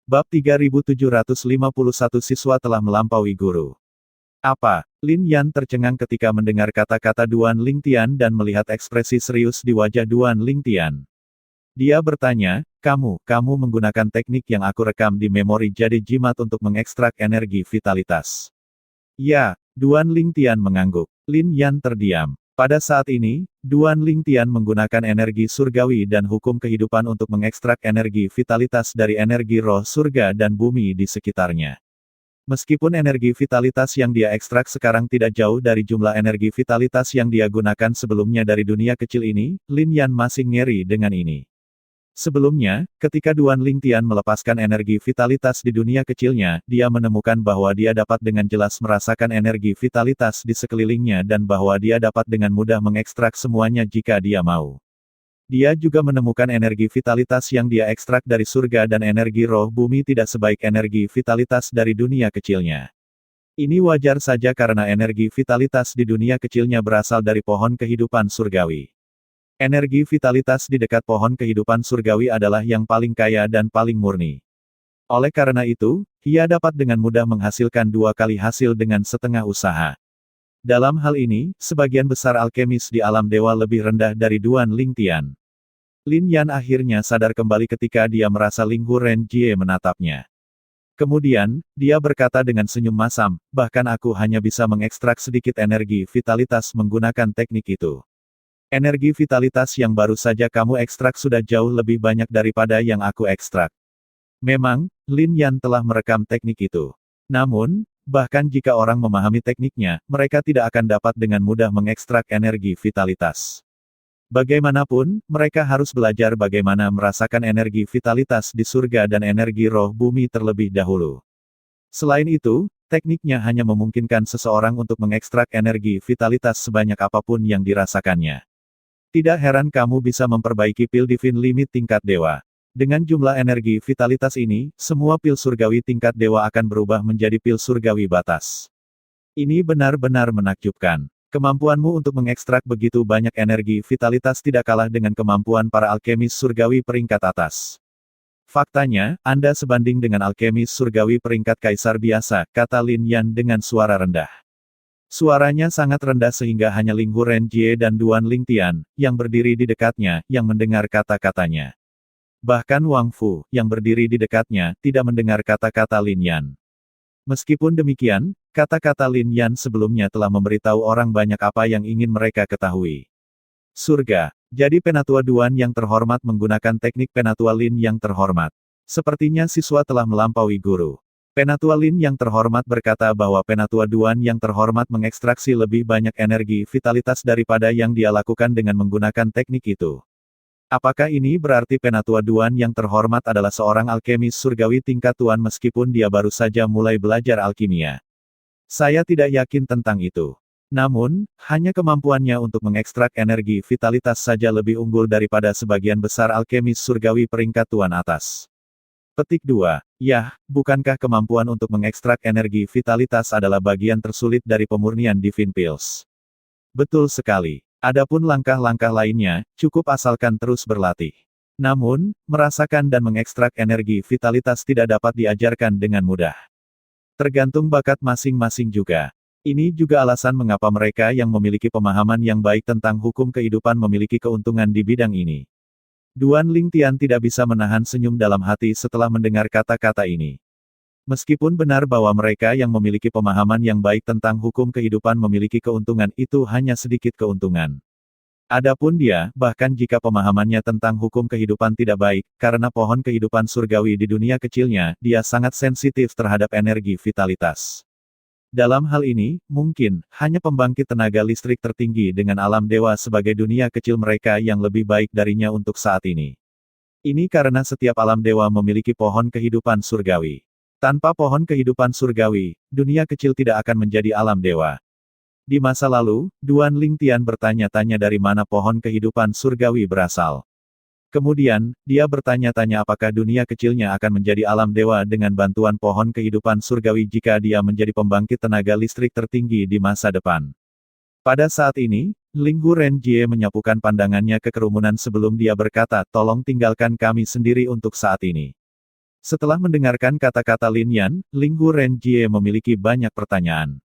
Bab 3751 siswa telah melampaui guru. Apa? Lin Yan tercengang ketika mendengar kata-kata Duan Lingtian dan melihat ekspresi serius di wajah Duan Lingtian. Dia bertanya, kamu menggunakan teknik yang aku rekam di memori jadi jimat untuk mengekstrak energi vitalitas. Ya, Duan Lingtian mengangguk. Lin Yan terdiam. Pada saat ini, Duan Lingtian menggunakan energi surgawi dan hukum kehidupan untuk mengekstrak energi vitalitas dari energi roh surga dan bumi di sekitarnya. Meskipun energi vitalitas yang dia ekstrak sekarang tidak jauh dari jumlah energi vitalitas yang dia gunakan sebelumnya dari dunia kecil ini, Lin Yan masih ngeri dengan ini. Sebelumnya, ketika Duan Lingtian melepaskan energi vitalitas di dunia kecilnya, dia menemukan bahwa dia dapat dengan jelas merasakan energi vitalitas di sekelilingnya dan bahwa dia dapat dengan mudah mengekstrak semuanya jika dia mau. Dia juga menemukan energi vitalitas yang dia ekstrak dari surga dan energi roh bumi tidak sebaik energi vitalitas dari dunia kecilnya. Ini wajar saja karena energi vitalitas di dunia kecilnya berasal dari pohon kehidupan surgawi. Energi vitalitas di dekat pohon kehidupan surgawi adalah yang paling kaya dan paling murni. Oleh karena itu, ia dapat dengan mudah menghasilkan 2 kali hasil dengan setengah usaha. Dalam hal ini, sebagian besar alkemis di alam dewa lebih rendah dari Duan Lingtian. Lin Yan akhirnya sadar kembali ketika dia merasa Ling Hu Ren Jie menatapnya. Kemudian, dia berkata dengan senyum masam, bahkan aku hanya bisa mengekstrak sedikit energi vitalitas menggunakan teknik itu. Energi vitalitas yang baru saja kamu ekstrak sudah jauh lebih banyak daripada yang aku ekstrak. Memang, Lin Yan telah merekam teknik itu. Namun, bahkan jika orang memahami tekniknya, mereka tidak akan dapat dengan mudah mengekstrak energi vitalitas. Bagaimanapun, mereka harus belajar bagaimana merasakan energi vitalitas di surga dan energi roh bumi terlebih dahulu. Selain itu, tekniknya hanya memungkinkan seseorang untuk mengekstrak energi vitalitas sebanyak apapun yang dirasakannya. Tidak heran kamu bisa memperbaiki pil divine limit tingkat dewa. Dengan jumlah energi vitalitas ini, semua pil surgawi tingkat dewa akan berubah menjadi pil surgawi batas. Ini benar-benar menakjubkan. Kemampuanmu untuk mengekstrak begitu banyak energi vitalitas tidak kalah dengan kemampuan para alkemis surgawi peringkat atas. Faktanya, Anda sebanding dengan alkemis surgawi peringkat kaisar biasa, kata Lin Yan dengan suara rendah. Suaranya sangat rendah sehingga hanya Ling Hu Ren Jie dan Duan Lingtian, yang berdiri di dekatnya, yang mendengar kata-katanya. Bahkan Wang Fu, yang berdiri di dekatnya, tidak mendengar kata-kata Lin Yan. Meskipun demikian, kata-kata Lin Yan sebelumnya telah memberitahu orang banyak apa yang ingin mereka ketahui. Surga. Jadi Penatua Duan yang terhormat menggunakan teknik Penatua Lin yang terhormat. Sepertinya siswa telah melampaui guru. Penatua Lin yang terhormat berkata bahwa Penatua Duan yang terhormat mengekstraksi lebih banyak energi vitalitas daripada yang dia lakukan dengan menggunakan teknik itu. Apakah ini berarti Penatua Duan yang terhormat adalah seorang alkemis surgawi tingkat tuan meskipun dia baru saja mulai belajar alkimia? Saya tidak yakin tentang itu. Namun, hanya kemampuannya untuk mengekstrak energi vitalitas saja lebih unggul daripada sebagian besar alkemis surgawi peringkat tuan atas. Petik 2. Yah, bukankah kemampuan untuk mengekstrak energi vitalitas adalah bagian tersulit dari pemurnian Divine Pills? Betul sekali. Adapun langkah-langkah lainnya, cukup asalkan terus berlatih. Namun, merasakan dan mengekstrak energi vitalitas tidak dapat diajarkan dengan mudah. Tergantung bakat masing-masing juga. Ini juga alasan mengapa mereka yang memiliki pemahaman yang baik tentang hukum kehidupan memiliki keuntungan di bidang ini. Duan Lingtian tidak bisa menahan senyum dalam hati setelah mendengar kata-kata ini. Meskipun benar bahwa mereka yang memiliki pemahaman yang baik tentang hukum kehidupan memiliki keuntungan itu hanya sedikit keuntungan. Adapun dia, bahkan jika pemahamannya tentang hukum kehidupan tidak baik, karena pohon kehidupan surgawi di dunia kecilnya, dia sangat sensitif terhadap energi vitalitas. Dalam hal ini, mungkin, hanya pembangkit tenaga listrik tertinggi dengan alam dewa sebagai dunia kecil mereka yang lebih baik darinya untuk saat ini. Ini karena setiap alam dewa memiliki pohon kehidupan surgawi. Tanpa pohon kehidupan surgawi, dunia kecil tidak akan menjadi alam dewa. Di masa lalu, Duan Lingtian bertanya-tanya dari mana pohon kehidupan surgawi berasal. Kemudian, dia bertanya-tanya apakah dunia kecilnya akan menjadi alam dewa dengan bantuan pohon kehidupan surgawi jika dia menjadi pembangkit tenaga listrik tertinggi di masa depan. Pada saat ini, Ling Hu Ren Jie menyapukan pandangannya ke kerumunan sebelum dia berkata, tolong tinggalkan kami sendiri untuk saat ini. Setelah mendengarkan kata-kata Lin Yan, Linghu Renjie memiliki banyak pertanyaan.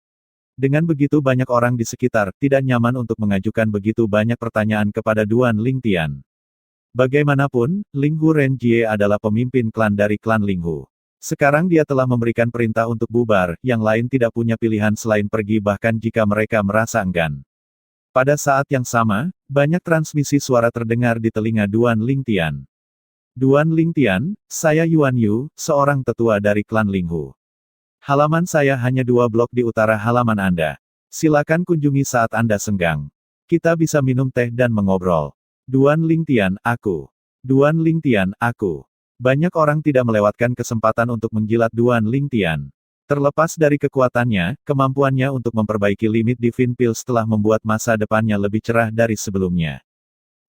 Dengan begitu banyak orang di sekitar, tidak nyaman untuk mengajukan begitu banyak pertanyaan kepada Duan Lingtian. Bagaimanapun, Linghu Renjie adalah pemimpin klan dari klan Linghu. Sekarang dia telah memberikan perintah untuk bubar, yang lain tidak punya pilihan selain pergi bahkan jika mereka merasa enggan. Pada saat yang sama, banyak transmisi suara terdengar di telinga Duan Lingtian. Duan Lingtian, saya Yuan Yu, seorang tetua dari klan Linghu. Halaman saya hanya 2 blok di utara halaman Anda. Silakan kunjungi saat Anda senggang. Kita bisa minum teh dan mengobrol. Duan Lingtian, aku. Duan Lingtian, aku. Banyak orang tidak melewatkan kesempatan untuk menjilat Duan Lingtian. Terlepas dari kekuatannya, kemampuannya untuk memperbaiki limit Divine Pills telah membuat masa depannya lebih cerah dari sebelumnya.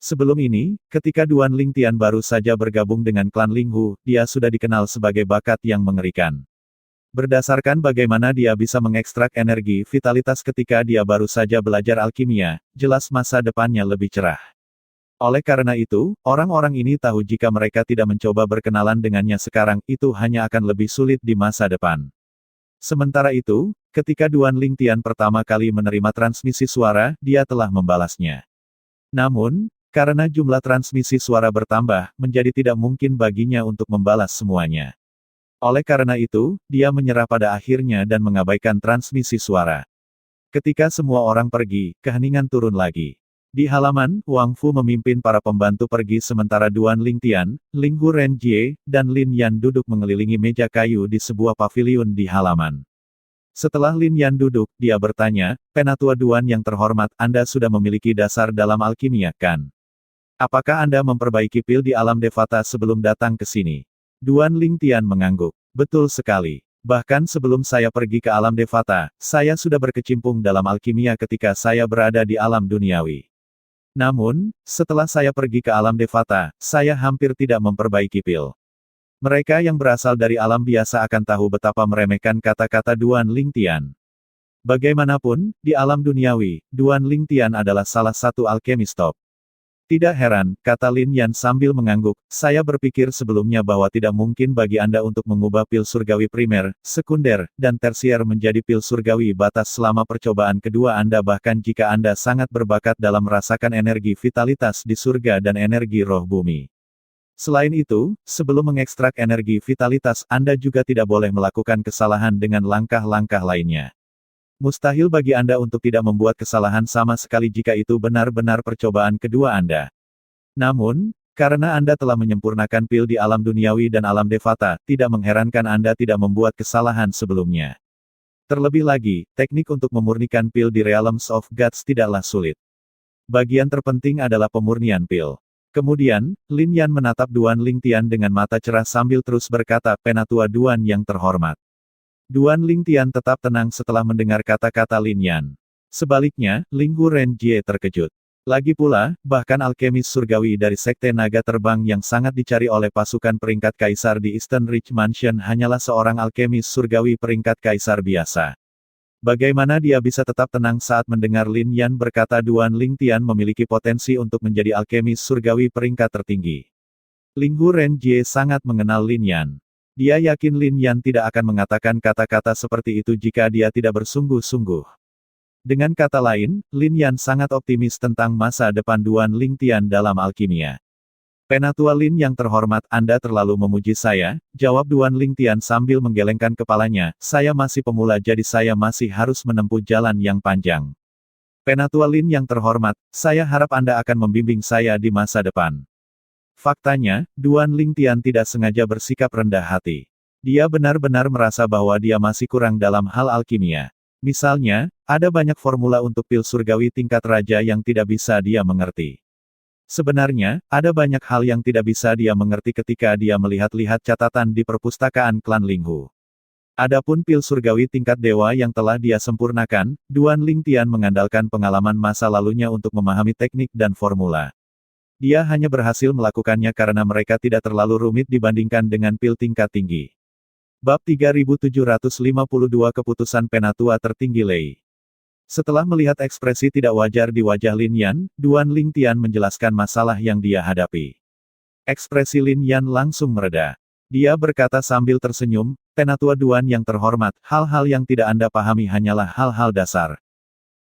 Sebelum ini, ketika Duan Lingtian baru saja bergabung dengan klan Linghu, dia sudah dikenal sebagai bakat yang mengerikan. Berdasarkan bagaimana dia bisa mengekstrak energi vitalitas ketika dia baru saja belajar alkimia, jelas masa depannya lebih cerah. Oleh karena itu, orang-orang ini tahu jika mereka tidak mencoba berkenalan dengannya sekarang, itu hanya akan lebih sulit di masa depan. Sementara itu, ketika Duan Lingtian pertama kali menerima transmisi suara, dia telah membalasnya. Namun, karena jumlah transmisi suara bertambah, menjadi tidak mungkin baginya untuk membalas semuanya. Oleh karena itu, dia menyerah pada akhirnya dan mengabaikan transmisi suara. Ketika semua orang pergi, keheningan turun lagi. Di halaman, Wang Fu memimpin para pembantu pergi sementara Duan Lingtian, Linghu Renjie, dan Lin Yan duduk mengelilingi meja kayu di sebuah paviliun di halaman. Setelah Lin Yan duduk, dia bertanya, "Penatua Duan yang terhormat, Anda sudah memiliki dasar dalam alkimia, kan? Apakah Anda memperbaiki pil di alam Devata sebelum datang ke sini?" Duan Lingtian mengangguk. "Betul sekali. Bahkan sebelum saya pergi ke alam Devata, saya sudah berkecimpung dalam alkimia ketika saya berada di alam duniawi. Namun, setelah saya pergi ke alam Devata, saya hampir tidak memperbaiki pil." Mereka yang berasal dari alam biasa akan tahu betapa meremehkan kata-kata Duan Lingtian. Bagaimanapun, di alam duniawi, Duan Lingtian adalah salah satu alkemis top. Tidak heran, kata Lin Yan sambil mengangguk, saya berpikir sebelumnya bahwa tidak mungkin bagi Anda untuk mengubah pil surgawi primer, sekunder, dan tersier menjadi pil surgawi batas selama percobaan kedua Anda bahkan jika Anda sangat berbakat dalam merasakan energi vitalitas di surga dan energi roh bumi. Selain itu, sebelum mengekstrak energi vitalitas, Anda juga tidak boleh melakukan kesalahan dengan langkah-langkah lainnya. Mustahil bagi Anda untuk tidak membuat kesalahan sama sekali jika itu benar-benar percobaan kedua Anda. Namun, karena Anda telah menyempurnakan pil di alam duniawi dan alam Devata, tidak mengherankan Anda tidak membuat kesalahan sebelumnya. Terlebih lagi, teknik untuk memurnikan pil di Realms of Gods tidaklah sulit. Bagian terpenting adalah pemurnian pil. Kemudian, Lin Yan menatap Duan Lingtian dengan mata cerah sambil terus berkata, "Penatua Duan yang terhormat." Duan Lingtian tetap tenang setelah mendengar kata-kata Lin Yan. Sebaliknya, Linghu Renjie terkejut. Lagi pula, bahkan alkemis surgawi dari Sekte Naga Terbang yang sangat dicari oleh pasukan peringkat kaisar di Eastern Ridge Mansion hanyalah seorang alkemis surgawi peringkat kaisar biasa. Bagaimana dia bisa tetap tenang saat mendengar Lin Yan berkata Duan Lingtian memiliki potensi untuk menjadi alkemis surgawi peringkat tertinggi. Linghu Renjie sangat mengenal Lin Yan. Dia yakin Lin Yan tidak akan mengatakan kata-kata seperti itu jika dia tidak bersungguh-sungguh. Dengan kata lain, Lin Yan sangat optimis tentang masa depan Duan Lingtian dalam alkimia. "Penatua Lin yang terhormat, Anda terlalu memuji saya," jawab Duan Lingtian sambil menggelengkan kepalanya, "saya masih pemula jadi saya masih harus menempuh jalan yang panjang. Penatua Lin yang terhormat, saya harap Anda akan membimbing saya di masa depan." Faktanya, Duan Lingtian tidak sengaja bersikap rendah hati. Dia benar-benar merasa bahwa dia masih kurang dalam hal alkimia. Misalnya, ada banyak formula untuk pil surgawi tingkat raja yang tidak bisa dia mengerti. Sebenarnya, ada banyak hal yang tidak bisa dia mengerti ketika dia melihat-lihat catatan di perpustakaan klan Linghu. Adapun pil surgawi tingkat dewa yang telah dia sempurnakan, Duan Lingtian mengandalkan pengalaman masa lalunya untuk memahami teknik dan formula. Dia hanya berhasil melakukannya karena mereka tidak terlalu rumit dibandingkan dengan pil tingkat tinggi. Bab 3752 Keputusan Penatua Tertinggi Lei. Setelah melihat ekspresi tidak wajar di wajah Lin Yan, Duan Lingtian menjelaskan masalah yang dia hadapi. Ekspresi Lin Yan langsung mereda. Dia berkata sambil tersenyum, Penatua Duan yang terhormat, hal-hal yang tidak Anda pahami hanyalah hal-hal dasar.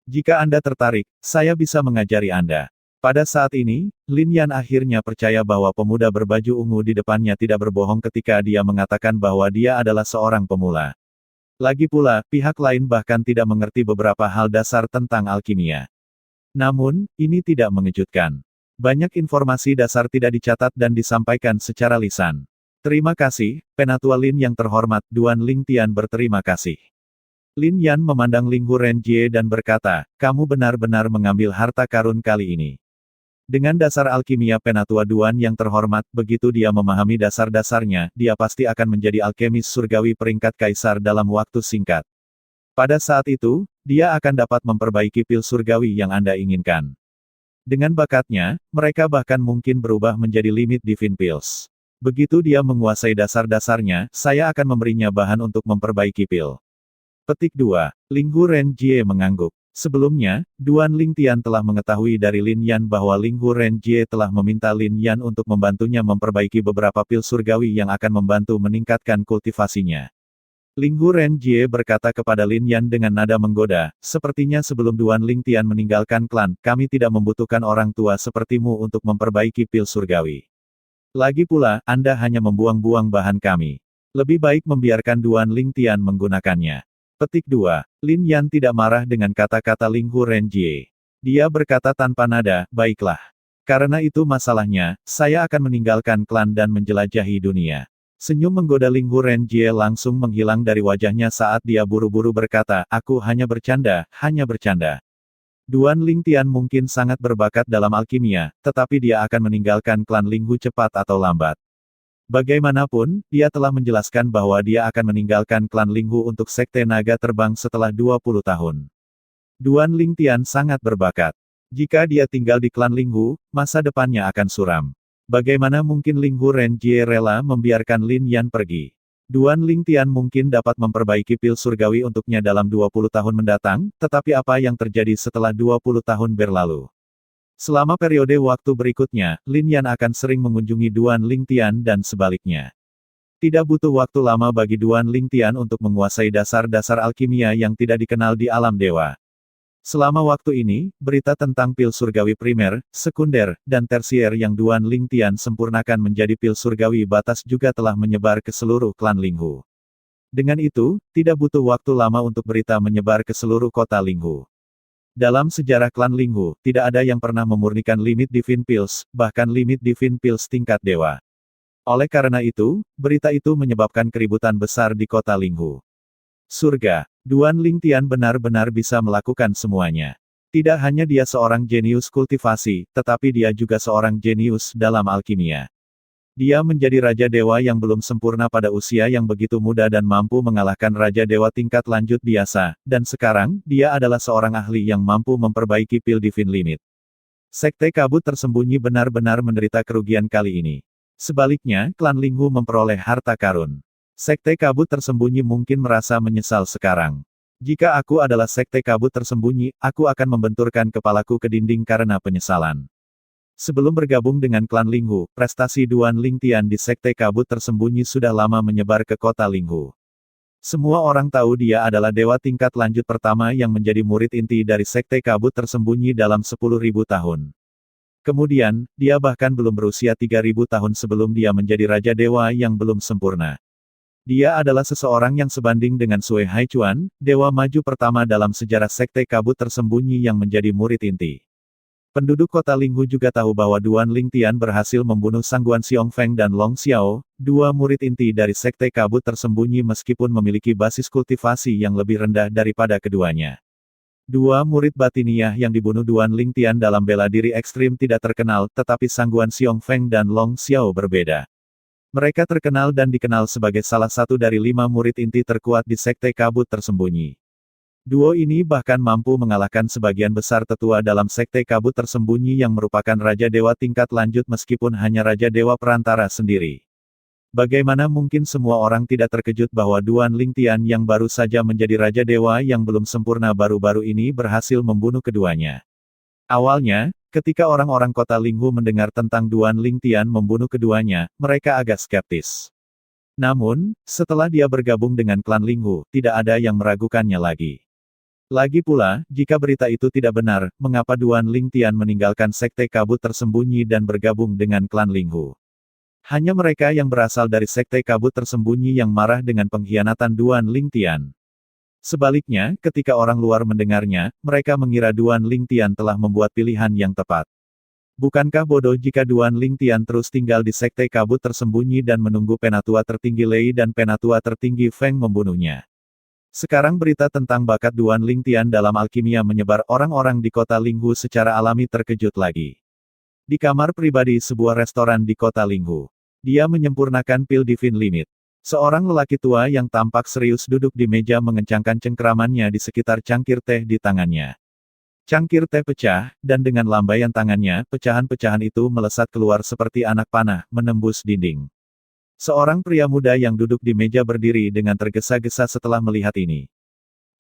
Jika Anda tertarik, saya bisa mengajari Anda. Pada saat ini, Lin Yan akhirnya percaya bahwa pemuda berbaju ungu di depannya tidak berbohong ketika dia mengatakan bahwa dia adalah seorang pemula. Lagi pula, pihak lain bahkan tidak mengerti beberapa hal dasar tentang alkimia. Namun, ini tidak mengejutkan. Banyak informasi dasar tidak dicatat dan disampaikan secara lisan. Terima kasih, Penatua Lin yang terhormat, Duan Lingtian berterima kasih. Lin Yan memandang Ling Hu Renjie dan berkata, kamu benar-benar mengambil harta karun kali ini. Dengan dasar alkimia Penatua Duan yang terhormat, begitu dia memahami dasar-dasarnya, dia pasti akan menjadi alkemis surgawi peringkat kaisar dalam waktu singkat. Pada saat itu, dia akan dapat memperbaiki pil surgawi yang Anda inginkan. Dengan bakatnya, mereka bahkan mungkin berubah menjadi limit divine pills. Begitu dia menguasai dasar-dasarnya, saya akan memberinya bahan untuk memperbaiki pil. Petik 2. Ling Hu Renjie mengangguk. Sebelumnya, Duan Lingtian telah mengetahui dari Lin Yan bahwa Ling Hu Renjie telah meminta Lin Yan untuk membantunya memperbaiki beberapa pil surgawi yang akan membantu meningkatkan kultivasinya. Ling Hu Renjie berkata kepada Lin Yan dengan nada menggoda, sepertinya sebelum Duan Lingtian meninggalkan klan, kami tidak membutuhkan orang tua sepertimu untuk memperbaiki pil surgawi. Lagi pula, Anda hanya membuang-buang bahan kami. Lebih baik membiarkan Duan Lingtian menggunakannya. Petik 2. Lin Yan tidak marah dengan kata-kata Ling Hu Renjie. Dia berkata tanpa nada, baiklah. Karena itu masalahnya, saya akan meninggalkan klan dan menjelajahi dunia. Senyum menggoda Ling Hu Renjie langsung menghilang dari wajahnya saat dia buru-buru berkata, aku hanya bercanda, hanya bercanda. Duan Lingtian mungkin sangat berbakat dalam alkimia, tetapi dia akan meninggalkan klan Ling Hu cepat atau lambat. Bagaimanapun, dia telah menjelaskan bahwa dia akan meninggalkan klan Ling Hu untuk Sekte Naga Terbang setelah 20 tahun. Duan Lingtian sangat berbakat. Jika dia tinggal di klan Ling Hu, masa depannya akan suram. Bagaimana mungkin Ling Hu Renjie rela membiarkan Lin Yan pergi? Duan Lingtian mungkin dapat memperbaiki pil surgawi untuknya dalam 20 tahun mendatang, tetapi apa yang terjadi setelah 20 tahun berlalu? Selama periode waktu berikutnya, Lin Yan akan sering mengunjungi Duan Lingtian dan sebaliknya. Tidak butuh waktu lama bagi Duan Lingtian untuk menguasai dasar-dasar alkimia yang tidak dikenal di alam dewa. Selama waktu ini, berita tentang pil surgawi primer, sekunder, dan tersier yang Duan Lingtian sempurnakan menjadi pil surgawi batas juga telah menyebar ke seluruh klan Ling Hu. Dengan itu, tidak butuh waktu lama untuk berita menyebar ke seluruh kota Ling Hu. Dalam sejarah klan Ling Hu, tidak ada yang pernah memurnikan limit divine pills, bahkan limit divine pills tingkat dewa. Oleh karena itu, berita itu menyebabkan keributan besar di kota Ling Hu. Surga. Duan Lingtian benar-benar bisa melakukan semuanya. Tidak hanya dia seorang jenius kultivasi, tetapi dia juga seorang jenius dalam alkimia. Dia menjadi Raja Dewa yang belum sempurna pada usia yang begitu muda dan mampu mengalahkan Raja Dewa tingkat lanjut biasa, dan sekarang, dia adalah seorang ahli yang mampu memperbaiki pil divine limit. Sekte Kabut Tersembunyi benar-benar menderita kerugian kali ini. Sebaliknya, klan Ling Hu memperoleh harta karun. Sekte Kabut Tersembunyi mungkin merasa menyesal sekarang. Jika aku adalah Sekte Kabut Tersembunyi, aku akan membenturkan kepalaku ke dinding karena penyesalan. Sebelum bergabung dengan klan Ling Hu, prestasi Duan Lingtian di Sekte Kabut Tersembunyi sudah lama menyebar ke kota Ling Hu. Semua orang tahu dia adalah dewa tingkat lanjut pertama yang menjadi murid inti dari Sekte Kabut Tersembunyi dalam 10.000 tahun. Kemudian, dia bahkan belum berusia 3.000 tahun sebelum dia menjadi Raja Dewa yang belum sempurna. Dia adalah seseorang yang sebanding dengan Sui Haichuan, dewa maju pertama dalam sejarah Sekte Kabut Tersembunyi yang menjadi murid inti. Penduduk kota Ling Hu juga tahu bahwa Duan Lingtian berhasil membunuh Sangguan Xiongfeng dan Long Xiao, dua murid inti dari Sekte Kabut Tersembunyi meskipun memiliki basis kultivasi yang lebih rendah daripada keduanya. Dua murid batiniah yang dibunuh Duan Lingtian dalam bela diri ekstrim tidak terkenal, tetapi Sangguan Xiongfeng dan Long Xiao berbeda. Mereka terkenal dan dikenal sebagai salah satu dari 5 murid inti terkuat di Sekte Kabut Tersembunyi. Duo ini bahkan mampu mengalahkan sebagian besar tetua dalam Sekte Kabut Tersembunyi yang merupakan Raja Dewa tingkat lanjut meskipun hanya Raja Dewa perantara sendiri. Bagaimana mungkin semua orang tidak terkejut bahwa Duan Lingtian yang baru saja menjadi Raja Dewa yang belum sempurna baru-baru ini berhasil membunuh keduanya. Awalnya, ketika orang-orang kota Ling Hu mendengar tentang Duan Lingtian membunuh keduanya, mereka agak skeptis. Namun, setelah dia bergabung dengan klan Linghu, tidak ada yang meragukannya lagi. Lagi pula, jika berita itu tidak benar, mengapa Duan Lingtian meninggalkan sekte kabut tersembunyi dan bergabung dengan klan Linghu? Hanya mereka yang berasal dari sekte kabut tersembunyi yang marah dengan pengkhianatan Duan Lingtian. Sebaliknya, ketika orang luar mendengarnya, mereka mengira Duan Lingtian telah membuat pilihan yang tepat. Bukankah bodoh jika Duan Lingtian terus tinggal di sekte kabut tersembunyi dan menunggu penatua tertinggi Lei dan penatua tertinggi Feng membunuhnya? Sekarang berita tentang bakat Duan Lingtian dalam alkimia menyebar, orang-orang di kota Linghu secara alami terkejut lagi. Di kamar pribadi sebuah restoran di kota Linghu, dia menyempurnakan pil Divine Limit. Seorang lelaki tua yang tampak serius duduk di meja mengencangkan cengkeramannya di sekitar cangkir teh di tangannya. Cangkir teh pecah, dan dengan lambaian tangannya, pecahan-pecahan itu melesat keluar seperti anak panah, menembus dinding. Seorang pria muda yang duduk di meja berdiri dengan tergesa-gesa setelah melihat ini.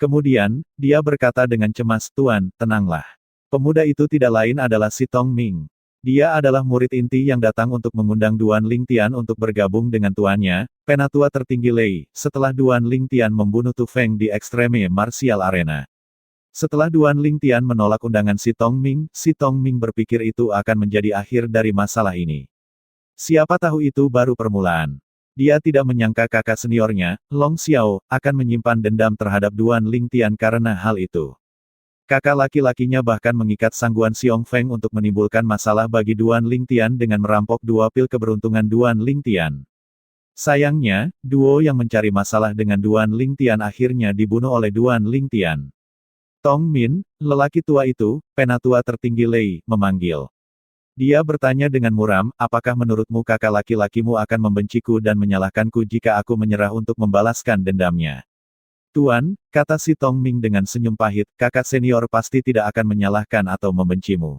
Kemudian, dia berkata dengan cemas, "Tuan, tenanglah. Pemuda itu tidak lain adalah si Tong Ming. Dia adalah murid inti yang datang untuk mengundang Duan Lingtian untuk bergabung dengan tuannya, penatua tertinggi Lei, setelah Duan Lingtian membunuh Tu Feng di Extreme Martial Arena." Setelah Duan Lingtian menolak undangan si Tong Ming berpikir itu akan menjadi akhir dari masalah ini. Siapa tahu itu baru permulaan. Dia tidak menyangka kakak seniornya, Long Xiao, akan menyimpan dendam terhadap Duan Lingtian karena hal itu. Kakak laki-lakinya bahkan mengikat Sangguan Xiong Feng untuk menimbulkan masalah bagi Duan Lingtian dengan merampok dua pil keberuntungan Duan Lingtian. Sayangnya, duo yang mencari masalah dengan Duan Lingtian akhirnya dibunuh oleh Duan Lingtian. Tong Min, lelaki tua itu, penatua tertinggi Lei, memanggil. Dia bertanya dengan muram, "Apakah menurutmu kakak laki-lakimu akan membenciku dan menyalahkanku jika aku menyerah untuk membalaskan dendamnya?" "Tuan," kata si Tong Ming dengan senyum pahit, "kakak senior pasti tidak akan menyalahkan atau membencimu.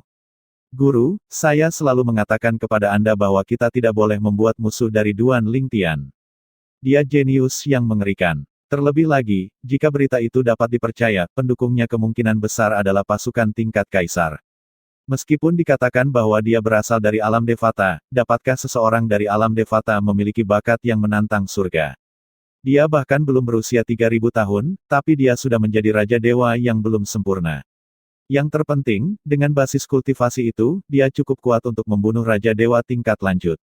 Guru, saya selalu mengatakan kepada Anda bahwa kita tidak boleh membuat musuh dari Duan Lingtian. Dia jenius yang mengerikan. Terlebih lagi, jika berita itu dapat dipercaya, pendukungnya kemungkinan besar adalah pasukan tingkat kaisar. Meskipun dikatakan bahwa dia berasal dari alam Devata, dapatkah seseorang dari alam Devata memiliki bakat yang menantang surga? Dia bahkan belum berusia 3000 tahun, tapi dia sudah menjadi Raja Dewa yang belum sempurna. Yang terpenting, dengan basis kultivasi itu, dia cukup kuat untuk membunuh Raja Dewa tingkat lanjut.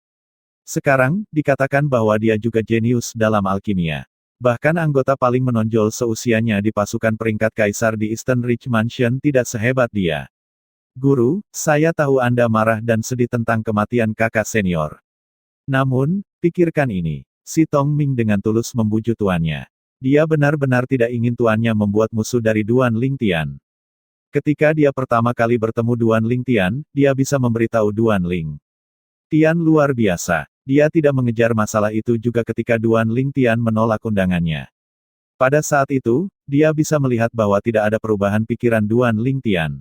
Sekarang, dikatakan bahwa dia juga jenius dalam alkimia. Bahkan anggota paling menonjol seusianya di pasukan peringkat kaisar di Eastern Ridge Mansion tidak sehebat dia. Guru, saya tahu Anda marah dan sedih tentang kematian kakak senior. Namun, pikirkan ini. Si Tong Ming dengan tulus membujuk tuannya. Dia benar-benar tidak ingin tuannya membuat musuh dari Duan Lingtian. Ketika dia pertama kali bertemu Duan Lingtian, dia bisa memberitahu Duan Ling Tian luar biasa. Dia tidak mengejar masalah itu juga ketika Duan Lingtian menolak undangannya. Pada saat itu, dia bisa melihat bahwa tidak ada perubahan pikiran Duan Lingtian.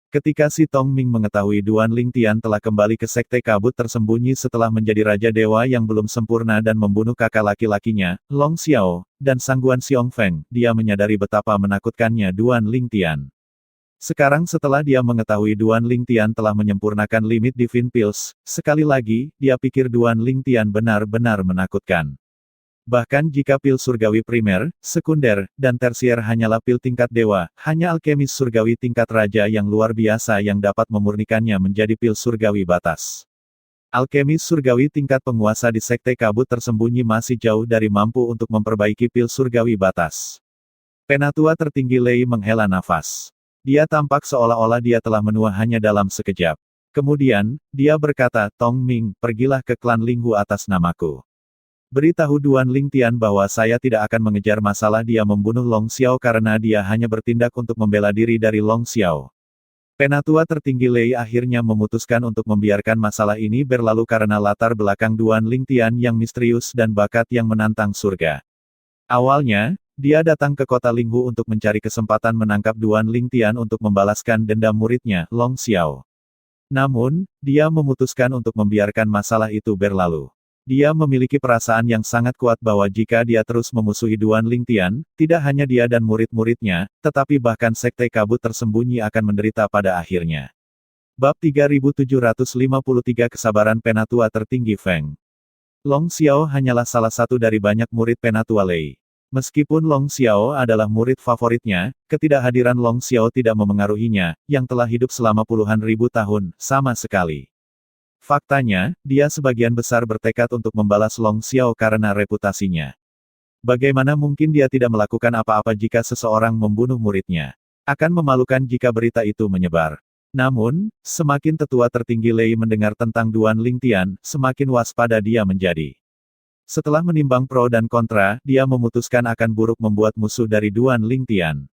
Ketika si Tong Ming mengetahui Duan Lingtian telah kembali ke sekte kabut tersembunyi setelah menjadi Raja Dewa yang belum sempurna dan membunuh kakak laki-lakinya, Long Xiao, dan Sangguan Xiong Feng, dia menyadari betapa menakutkannya Duan Lingtian. Sekarang setelah dia mengetahui Duan Lingtian telah menyempurnakan limit Divine Pills, sekali lagi, dia pikir Duan Lingtian benar-benar menakutkan. Bahkan jika pil surgawi primer, sekunder, dan tersier hanyalah pil tingkat dewa, hanya alkemis surgawi tingkat raja yang luar biasa yang dapat memurnikannya menjadi pil surgawi batas. Alkemis surgawi tingkat penguasa di sekte kabut tersembunyi masih jauh dari mampu untuk memperbaiki pil surgawi batas. Penatua tertinggi Lei menghela nafas. Dia tampak seolah-olah dia telah menua hanya dalam sekejap. Kemudian, dia berkata, "Tong Ming, pergilah ke klan Linghu atas namaku. Beritahu Duan Lingtian bahwa saya tidak akan mengejar masalah dia membunuh Long Xiao karena dia hanya bertindak untuk membela diri dari Long Xiao." Penatua tertinggi Lei akhirnya memutuskan untuk membiarkan masalah ini berlalu karena latar belakang Duan Lingtian yang misterius dan bakat yang menantang surga. Awalnya, dia datang ke kota Linghu untuk mencari kesempatan menangkap Duan Lingtian untuk membalaskan dendam muridnya, Long Xiao. Namun, dia memutuskan untuk membiarkan masalah itu berlalu. Dia memiliki perasaan yang sangat kuat bahwa jika dia terus memusuhi Duan Lingtian, tidak hanya dia dan murid-muridnya, tetapi bahkan sekte kabut tersembunyi akan menderita pada akhirnya. Bab 3753 Kesabaran Penatua Tertinggi Feng. Long Xiao hanyalah salah satu dari banyak murid Penatua Lei. Meskipun Long Xiao adalah murid favoritnya, ketidakhadiran Long Xiao tidak memengaruhinya, yang telah hidup selama puluhan ribu tahun, sama sekali. Faktanya, dia sebagian besar bertekad untuk membalas Long Xiao karena reputasinya. Bagaimana mungkin dia tidak melakukan apa-apa jika seseorang membunuh muridnya? Akan memalukan jika berita itu menyebar. Namun, semakin tetua tertinggi Lei mendengar tentang Duan Lingtian, semakin waspada dia menjadi. Setelah menimbang pro dan kontra, dia memutuskan akan buruk membuat musuh dari Duan Lingtian.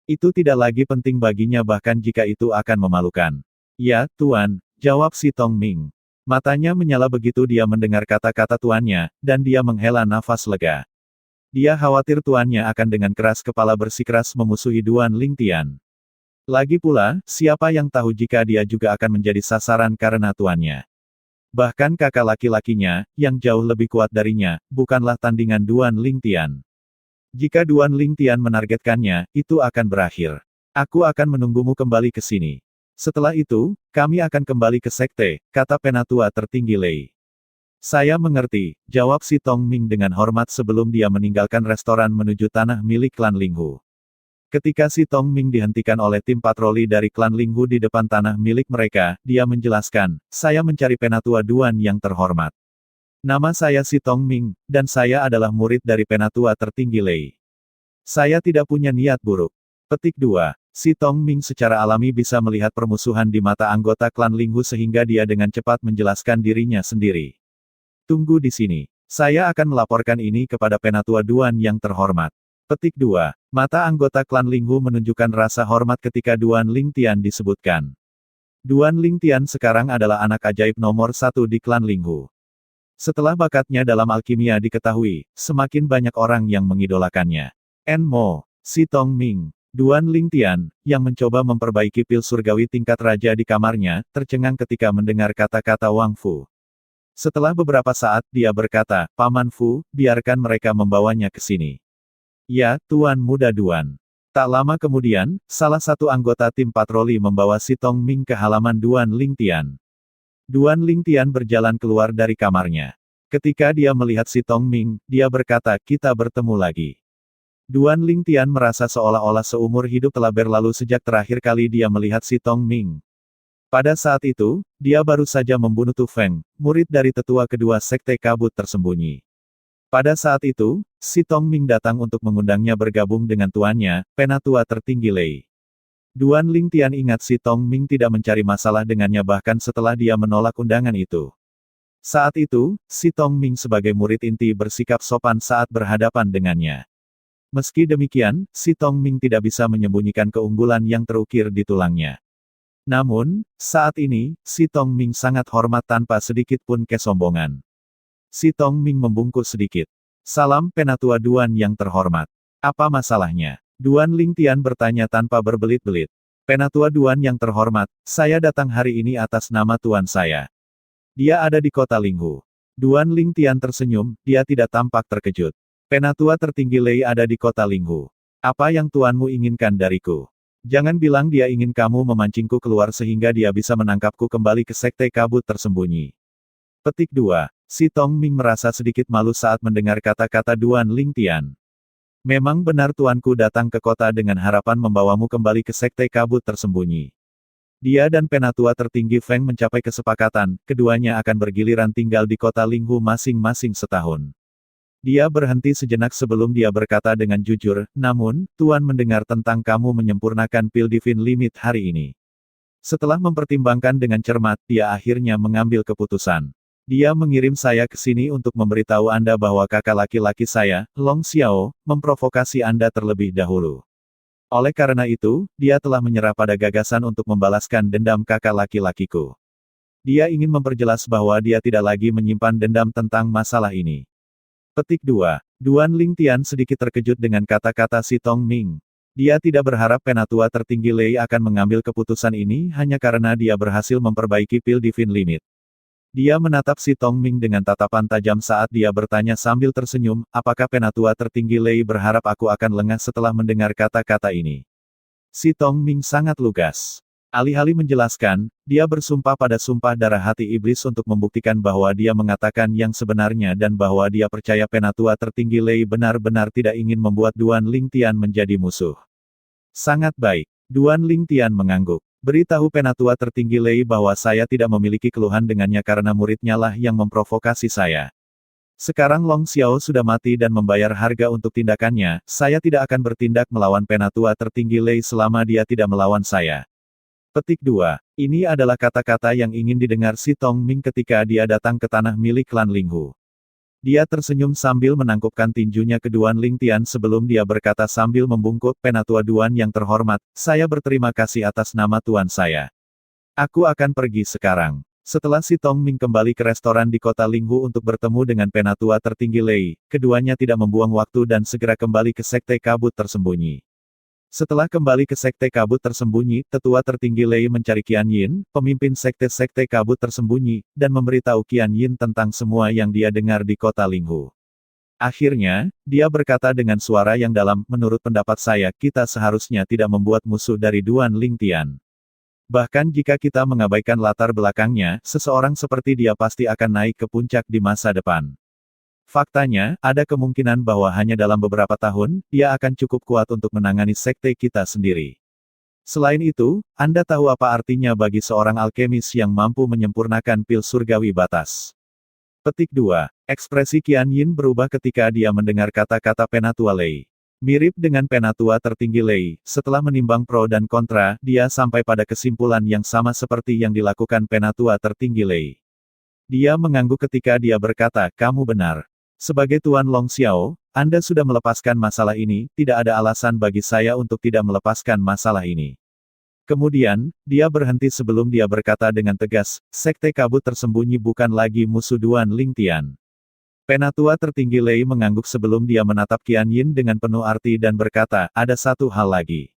Itu tidak lagi penting baginya bahkan jika itu akan memalukan. Ya, Tuan, jawab si Tong Ming. Matanya menyala begitu dia mendengar kata-kata tuannya, dan dia menghela nafas lega. Dia khawatir tuannya akan dengan keras kepala bersikeras memusuhi Duan Lingtian. Lagi pula, siapa yang tahu jika dia juga akan menjadi sasaran karena tuannya. Bahkan kakak laki-lakinya, yang jauh lebih kuat darinya, bukanlah tandingan Duan Lingtian. Jika Duan Lingtian menargetkannya, itu akan berakhir. Aku akan menunggumu kembali ke sini. Setelah itu, kami akan kembali ke sekte, kata Penatua tertinggi Lei. Saya mengerti, jawab si Tong Ming dengan hormat sebelum dia meninggalkan restoran menuju tanah milik klan Linghu. Ketika si Tong Ming dihentikan oleh tim patroli dari klan Linghu di depan tanah milik mereka, dia menjelaskan, saya mencari Penatua Duan yang terhormat. Nama saya si Tong Ming, dan saya adalah murid dari Penatua tertinggi Lei. Saya tidak punya niat buruk. Petik 2. Si Tong Ming secara alami bisa melihat permusuhan di mata anggota klan Linghu sehingga dia dengan cepat menjelaskan dirinya sendiri. Tunggu di sini. Saya akan melaporkan ini kepada Penatua Duan yang terhormat. Petik 2. Mata anggota klan Linghu menunjukkan rasa hormat ketika Duan Lingtian disebutkan. Duan Lingtian sekarang adalah anak ajaib nomor 1 di klan Linghu. Setelah bakatnya dalam alkimia diketahui, semakin banyak orang yang mengidolakannya. Enmo, si Tong Ming, Duan Lingtian, yang mencoba memperbaiki pil surgawi tingkat raja di kamarnya, tercengang ketika mendengar kata-kata Wang Fu. Setelah beberapa saat, dia berkata, Paman Fu, biarkan mereka membawanya ke sini. Ya, Tuan Muda Duan. Tak lama kemudian, salah satu anggota tim patroli membawa si Tong Ming ke halaman Duan Lingtian. Duan Lingtian berjalan keluar dari kamarnya. Ketika dia melihat si Tong Ming, dia berkata, kita bertemu lagi. Duan Lingtian merasa seolah-olah seumur hidup telah berlalu sejak terakhir kali dia melihat si Tong Ming. Pada saat itu, dia baru saja membunuh Tu Feng, murid dari tetua kedua sekte kabut tersembunyi. Pada saat itu, si Tong Ming datang untuk mengundangnya bergabung dengan tuannya, Penatua tertinggi Lei. Duan Lingtian ingat si Tong Ming tidak mencari masalah dengannya bahkan setelah dia menolak undangan itu. Saat itu, si Tong Ming sebagai murid inti bersikap sopan saat berhadapan dengannya. Meski demikian, si Tong Ming tidak bisa menyembunyikan keunggulan yang terukir di tulangnya. Namun, saat ini, si Tong Ming sangat hormat tanpa sedikit pun kesombongan. Si Tong Ming membungkuk sedikit. Salam Penatua Duan yang terhormat. Apa masalahnya? Duan Lingtian bertanya tanpa berbelit-belit. Penatua Duan yang terhormat, saya datang hari ini atas nama tuan saya. Dia ada di kota Linghu. Duan Lingtian tersenyum, dia tidak tampak terkejut. Penatua tertinggi Lei ada di kota Linghu. Apa yang tuanmu inginkan dariku? Jangan bilang dia ingin kamu memancingku keluar sehingga dia bisa menangkapku kembali ke sekte kabut tersembunyi. Petik 2. Si Tong Ming merasa sedikit malu saat mendengar kata-kata Duan Lingtian. Memang benar tuanku datang ke kota dengan harapan membawamu kembali ke sekte kabut tersembunyi. Dia dan Penatua tertinggi Feng mencapai kesepakatan, keduanya akan bergiliran tinggal di kota Linghu masing-masing setahun. Dia berhenti sejenak sebelum dia berkata dengan jujur, namun, Tuan mendengar tentang kamu menyempurnakan pil Divine Limit hari ini. Setelah mempertimbangkan dengan cermat, dia akhirnya mengambil keputusan. Dia mengirim saya ke sini untuk memberitahu Anda bahwa kakak laki-laki saya, Long Xiao, memprovokasi Anda terlebih dahulu. Oleh karena itu, dia telah menyerah pada gagasan untuk membalaskan dendam kakak laki-lakiku. Dia ingin memperjelas bahwa dia tidak lagi menyimpan dendam tentang masalah ini. Petik 2. Duan Lingtian sedikit terkejut dengan kata-kata si Tong Ming. Dia tidak berharap Penatua tertinggi Lei akan mengambil keputusan ini hanya karena dia berhasil memperbaiki pil Divine Limit. Dia menatap si Tong Ming dengan tatapan tajam saat dia bertanya sambil tersenyum, apakah Penatua tertinggi Lei berharap aku akan lengah setelah mendengar kata-kata ini? Si Tong Ming sangat lugas. Alih-alih menjelaskan, dia bersumpah pada sumpah darah hati iblis untuk membuktikan bahwa dia mengatakan yang sebenarnya dan bahwa dia percaya Penatua tertinggi Lei benar-benar tidak ingin membuat Duan Lingtian menjadi musuh. Sangat baik. Duan Lingtian mengangguk. Beritahu Penatua tertinggi Lei bahwa saya tidak memiliki keluhan dengannya karena muridnya lah yang memprovokasi saya. Sekarang Long Xiao sudah mati dan membayar harga untuk tindakannya, saya tidak akan bertindak melawan Penatua tertinggi Lei selama dia tidak melawan saya. Petik 2. Ini adalah kata-kata yang ingin didengar si Tong Ming ketika dia datang ke tanah milik klan Linghu. Dia tersenyum sambil menangkupkan tinjunya ke Duan Lingtian sebelum dia berkata sambil membungkuk, Penatua Duan yang terhormat, saya berterima kasih atas nama Tuan saya. Aku akan pergi sekarang. Setelah si Tong Ming kembali ke restoran di kota Linghu untuk bertemu dengan Penatua tertinggi Lei, keduanya tidak membuang waktu dan segera kembali ke Sekte Kabut Tersembunyi. Setelah kembali ke Sekte Kabut Tersembunyi, Tetua tertinggi Lei mencari Qian Yin, pemimpin Sekte Kabut Tersembunyi, dan memberitahu Qian Yin tentang semua yang dia dengar di kota Linghu. Akhirnya, dia berkata dengan suara yang dalam, menurut pendapat saya, kita seharusnya tidak membuat musuh dari Duan Lingtian. Bahkan jika kita mengabaikan latar belakangnya, seseorang seperti dia pasti akan naik ke puncak di masa depan. Faktanya, ada kemungkinan bahwa hanya dalam beberapa tahun, dia akan cukup kuat untuk menangani sekte kita sendiri. Selain itu, Anda tahu apa artinya bagi seorang alkemis yang mampu menyempurnakan pil surgawi batas. Petik 2. Ekspresi Qian Yin berubah ketika dia mendengar kata-kata Penatua Lei. Mirip dengan Penatua tertinggi Lei, setelah menimbang pro dan kontra, dia sampai pada kesimpulan yang sama seperti yang dilakukan Penatua tertinggi Lei. Dia mengangguk ketika dia berkata, kamu benar. Sebagai Tuan Long Xiao, Anda sudah melepaskan masalah ini, tidak ada alasan bagi saya untuk tidak melepaskan masalah ini. Kemudian, dia berhenti sebelum dia berkata dengan tegas, Sekte Kabut Tersembunyi bukan lagi musuh Duan Lingtian. Penatua tertinggi Lei mengangguk sebelum dia menatap Qian Yin dengan penuh arti dan berkata, ada satu hal lagi.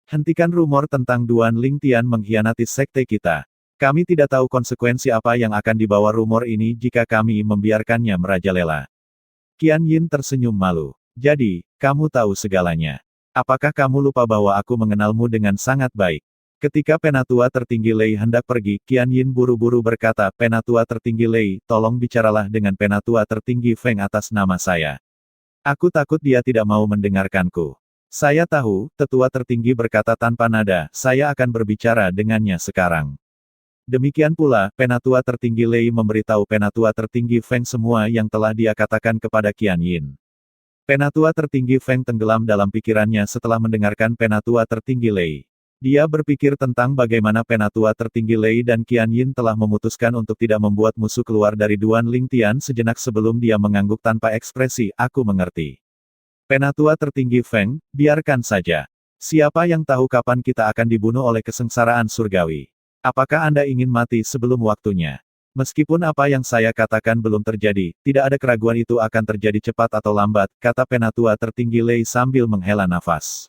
Hentikan rumor tentang Duan Lingtian mengkhianati sekte kita. Kami tidak tahu konsekuensi apa yang akan dibawa rumor ini jika kami membiarkannya merajalela. Qian Yin tersenyum malu. Jadi, kamu tahu segalanya. Apakah kamu lupa bahwa aku mengenalmu dengan sangat baik? Ketika Penatua tertinggi Lei hendak pergi, Qian Yin buru-buru berkata, Penatua tertinggi Lei, tolong bicaralah dengan Penatua tertinggi Feng atas nama saya. Aku takut dia tidak mau mendengarkanku. Saya tahu, Tetua tertinggi berkata tanpa nada, saya akan berbicara dengannya sekarang. Demikian pula, Penatua tertinggi Lei memberitahu Penatua tertinggi Feng semua yang telah dia katakan kepada Qian Yin. Penatua tertinggi Feng tenggelam dalam pikirannya setelah mendengarkan Penatua tertinggi Lei. Dia berpikir tentang bagaimana Penatua tertinggi Lei dan Qian Yin telah memutuskan untuk tidak membuat musuh keluar dari Duan Lingtian sejenak sebelum dia mengangguk tanpa ekspresi, aku mengerti. Penatua tertinggi Feng, biarkan saja. Siapa yang tahu kapan kita akan dibunuh oleh kesengsaraan surgawi? Apakah Anda ingin mati sebelum waktunya? Meskipun apa yang saya katakan belum terjadi, tidak ada keraguan itu akan terjadi cepat atau lambat, kata Penatua tertinggi Lei sambil menghela nafas.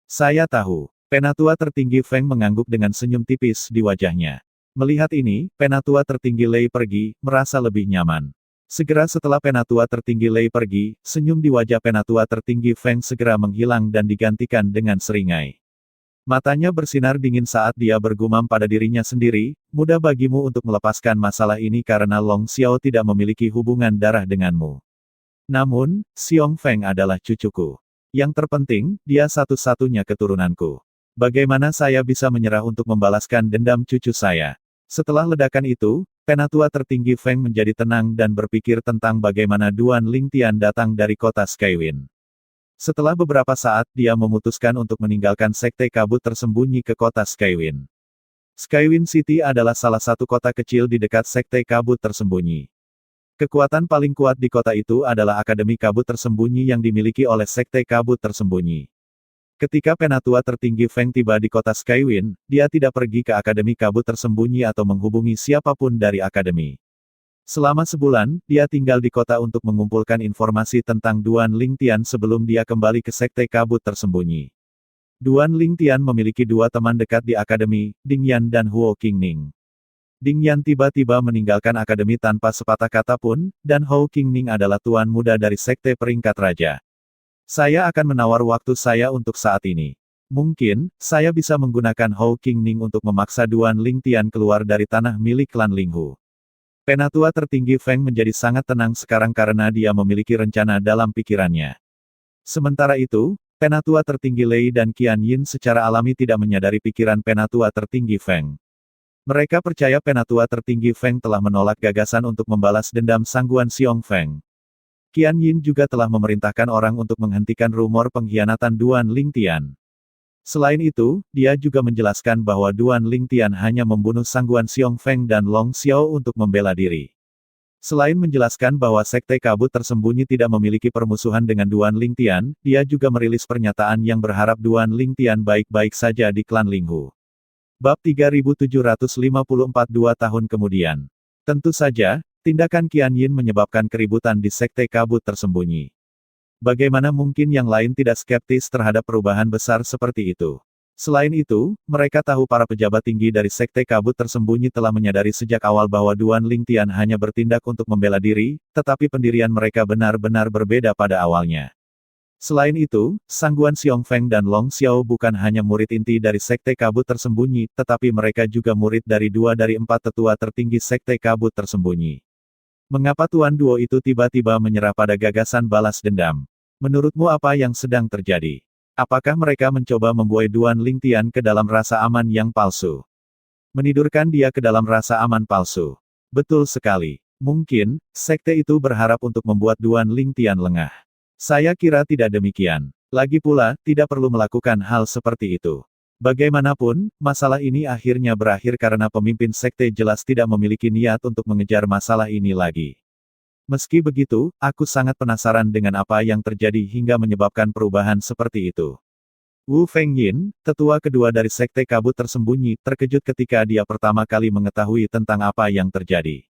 Saya tahu. Penatua tertinggi Feng mengangguk dengan senyum tipis di wajahnya. Melihat ini, Penatua tertinggi Lei pergi, merasa lebih nyaman. Segera setelah Penatua tertinggi Lei pergi, senyum di wajah Penatua tertinggi Feng segera menghilang dan digantikan dengan seringai. Matanya bersinar dingin saat dia bergumam pada dirinya sendiri, mudah bagimu untuk melepaskan masalah ini karena Long Xiao tidak memiliki hubungan darah denganmu. Namun, Xiong Feng adalah cucuku. Yang terpenting, dia satu-satunya keturunanku. Bagaimana saya bisa menyerah untuk membalaskan dendam cucu saya? Setelah ledakan itu, Penatua tertinggi Feng menjadi tenang dan berpikir tentang bagaimana Duan Lingtian datang dari kota Skywin. Setelah beberapa saat, dia memutuskan untuk meninggalkan Sekte Kabut Tersembunyi ke kota Skywin. Skywin City adalah salah satu kota kecil di dekat Sekte Kabut Tersembunyi. Kekuatan paling kuat di kota itu adalah Akademi Kabut Tersembunyi yang dimiliki oleh Sekte Kabut Tersembunyi. Ketika Penatua tertinggi Feng tiba di kota Skywin, dia tidak pergi ke Akademi Kabut Tersembunyi atau menghubungi siapapun dari Akademi. Selama sebulan, dia tinggal di kota untuk mengumpulkan informasi tentang Duan Lingtian sebelum dia kembali ke Sekte Kabut Tersembunyi. Duan Lingtian memiliki dua teman dekat di Akademi, Ding Yan dan Huo Qingning. Ding Yan tiba-tiba meninggalkan Akademi tanpa sepatah kata pun, dan Huo Qingning adalah tuan muda dari Sekte Peringkat Raja. Saya akan menawar waktu saya untuk saat ini. Mungkin, saya bisa menggunakan Hou Qingning untuk memaksa Duan Lingtian keluar dari tanah milik klan Linghu. Penatua tertinggi Feng menjadi sangat tenang sekarang karena dia memiliki rencana dalam pikirannya. Sementara itu, Penatua tertinggi Lei dan Qian Yin secara alami tidak menyadari pikiran Penatua tertinggi Feng. Mereka percaya Penatua tertinggi Feng telah menolak gagasan untuk membalas dendam Sangguan Xiong Feng. Qian Yin juga telah memerintahkan orang untuk menghentikan rumor pengkhianatan Duan Lingtian. Selain itu, dia juga menjelaskan bahwa Duan Lingtian hanya membunuh Sangguan Xiong Feng dan Long Xiao untuk membela diri. Selain menjelaskan bahwa Sekte Kabut Tersembunyi tidak memiliki permusuhan dengan Duan Lingtian, dia juga merilis pernyataan yang berharap Duan Lingtian baik-baik saja di klan Linghu. Bab 3754 2 tahun kemudian. Tentu saja, tindakan Qian Yin menyebabkan keributan di Sekte Kabut Tersembunyi. Bagaimana mungkin yang lain tidak skeptis terhadap perubahan besar seperti itu? Selain itu, mereka tahu para pejabat tinggi dari Sekte Kabut Tersembunyi telah menyadari sejak awal bahwa Duan Lingtian hanya bertindak untuk membela diri, tetapi pendirian mereka benar-benar berbeda pada awalnya. Selain itu, Sangguan Xiong Feng dan Long Xiao bukan hanya murid inti dari Sekte Kabut Tersembunyi, tetapi mereka juga murid dari 2 dari 4 tetua tertinggi Sekte Kabut Tersembunyi. Mengapa Tuan Duo itu tiba-tiba menyerah pada gagasan balas dendam? Menurutmu apa yang sedang terjadi? Apakah mereka mencoba membuai Duan Lingtian ke dalam rasa aman yang palsu? Menidurkan dia ke dalam rasa aman palsu. Betul sekali. Mungkin, sekte itu berharap untuk membuat Duan Lingtian lengah. Saya kira tidak demikian. Lagi pula, tidak perlu melakukan hal seperti itu. Bagaimanapun, masalah ini akhirnya berakhir karena pemimpin sekte jelas tidak memiliki niat untuk mengejar masalah ini lagi. Meski begitu, aku sangat penasaran dengan apa yang terjadi hingga menyebabkan perubahan seperti itu. Wu Fengyin, tetua kedua dari Sekte Kabut Tersembunyi, terkejut ketika dia pertama kali mengetahui tentang apa yang terjadi.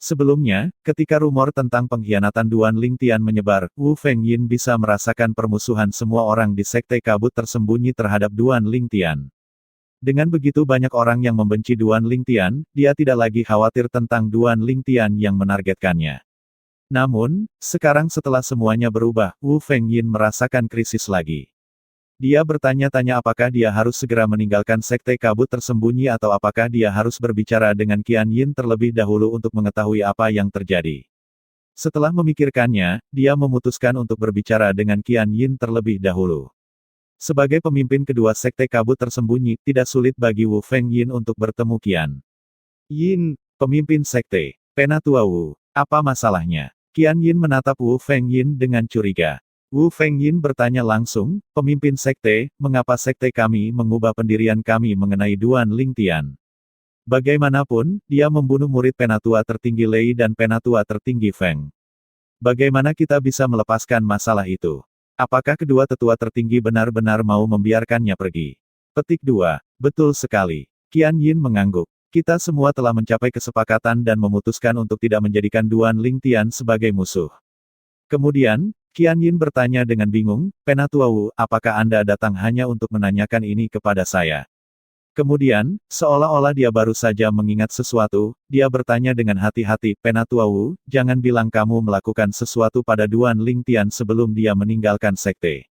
Sebelumnya, ketika rumor tentang pengkhianatan Duan Lingtian menyebar, Wu Fengyin bisa merasakan permusuhan semua orang di Sekte Kabut Tersembunyi terhadap Duan Lingtian. Dengan begitu banyak orang yang membenci Duan Lingtian, dia tidak lagi khawatir tentang Duan Lingtian yang menargetkannya. Namun, sekarang setelah semuanya berubah, Wu Fengyin merasakan krisis lagi. Dia bertanya-tanya apakah dia harus segera meninggalkan Sekte Kabut Tersembunyi atau apakah dia harus berbicara dengan Qian Yin terlebih dahulu untuk mengetahui apa yang terjadi. Setelah memikirkannya, dia memutuskan untuk berbicara dengan Qian Yin terlebih dahulu. Sebagai pemimpin kedua Sekte Kabut Tersembunyi, tidak sulit bagi Wu Fengyin untuk bertemu Qian Yin, pemimpin Sekte. Penatua Wu, apa masalahnya? Qian Yin menatap Wu Fengyin dengan curiga. Wu Fengyin bertanya langsung, pemimpin sekte, mengapa sekte kami mengubah pendirian kami mengenai Duan Lingtian? Bagaimanapun, dia membunuh murid penatua tertinggi Lei dan penatua tertinggi Feng. Bagaimana kita bisa melepaskan masalah itu? Apakah kedua tetua tertinggi benar-benar mau membiarkannya pergi? Petik 2. Betul sekali. Qian Yin mengangguk. Kita semua telah mencapai kesepakatan dan memutuskan untuk tidak menjadikan Duan Lingtian sebagai musuh. Kemudian, Qian Yin bertanya dengan bingung, Penatua Wu, apakah Anda datang hanya untuk menanyakan ini kepada saya? Kemudian, seolah-olah dia baru saja mengingat sesuatu, dia bertanya dengan hati-hati, Penatua Wu, jangan bilang kamu melakukan sesuatu pada Duan Lingtian sebelum dia meninggalkan sekte.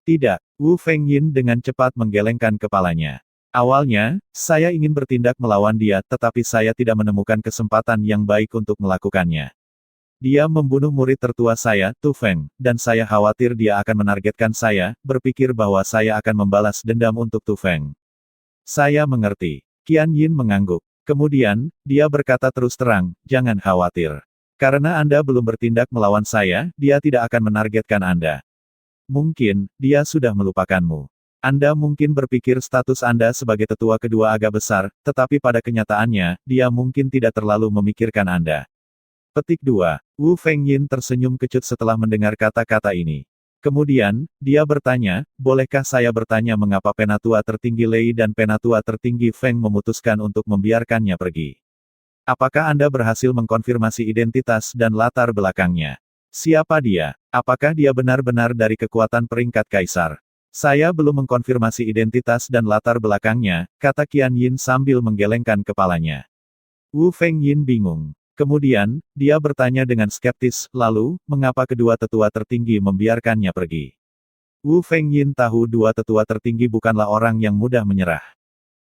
Tidak, Wu Fengyin dengan cepat menggelengkan kepalanya. Awalnya, saya ingin bertindak melawan dia, tetapi saya tidak menemukan kesempatan yang baik untuk melakukannya. Dia membunuh murid tertua saya, Tu Feng, dan saya khawatir dia akan menargetkan saya, berpikir bahwa saya akan membalas dendam untuk Tu Feng. Saya mengerti. Qian Yin mengangguk. Kemudian, dia berkata terus terang, jangan khawatir. Karena Anda belum bertindak melawan saya, dia tidak akan menargetkan Anda. Mungkin, dia sudah melupakanmu. Anda mungkin berpikir status Anda sebagai tetua kedua agak besar, tetapi pada kenyataannya, dia mungkin tidak terlalu memikirkan Anda. Petik 2. Wu Fengyin tersenyum kecut setelah mendengar kata-kata ini. Kemudian, dia bertanya, bolehkah saya bertanya mengapa penatua tertinggi Lei dan penatua tertinggi Feng memutuskan untuk membiarkannya pergi? Apakah Anda berhasil mengkonfirmasi identitas dan latar belakangnya? Siapa dia? Apakah dia benar-benar dari kekuatan peringkat kaisar? Saya belum mengkonfirmasi identitas dan latar belakangnya, kata Qian Yin sambil menggelengkan kepalanya. Wu Fengyin bingung. Kemudian, dia bertanya dengan skeptis, lalu, mengapa kedua tetua tertinggi membiarkannya pergi? Wu Fengyin tahu dua tetua tertinggi bukanlah orang yang mudah menyerah.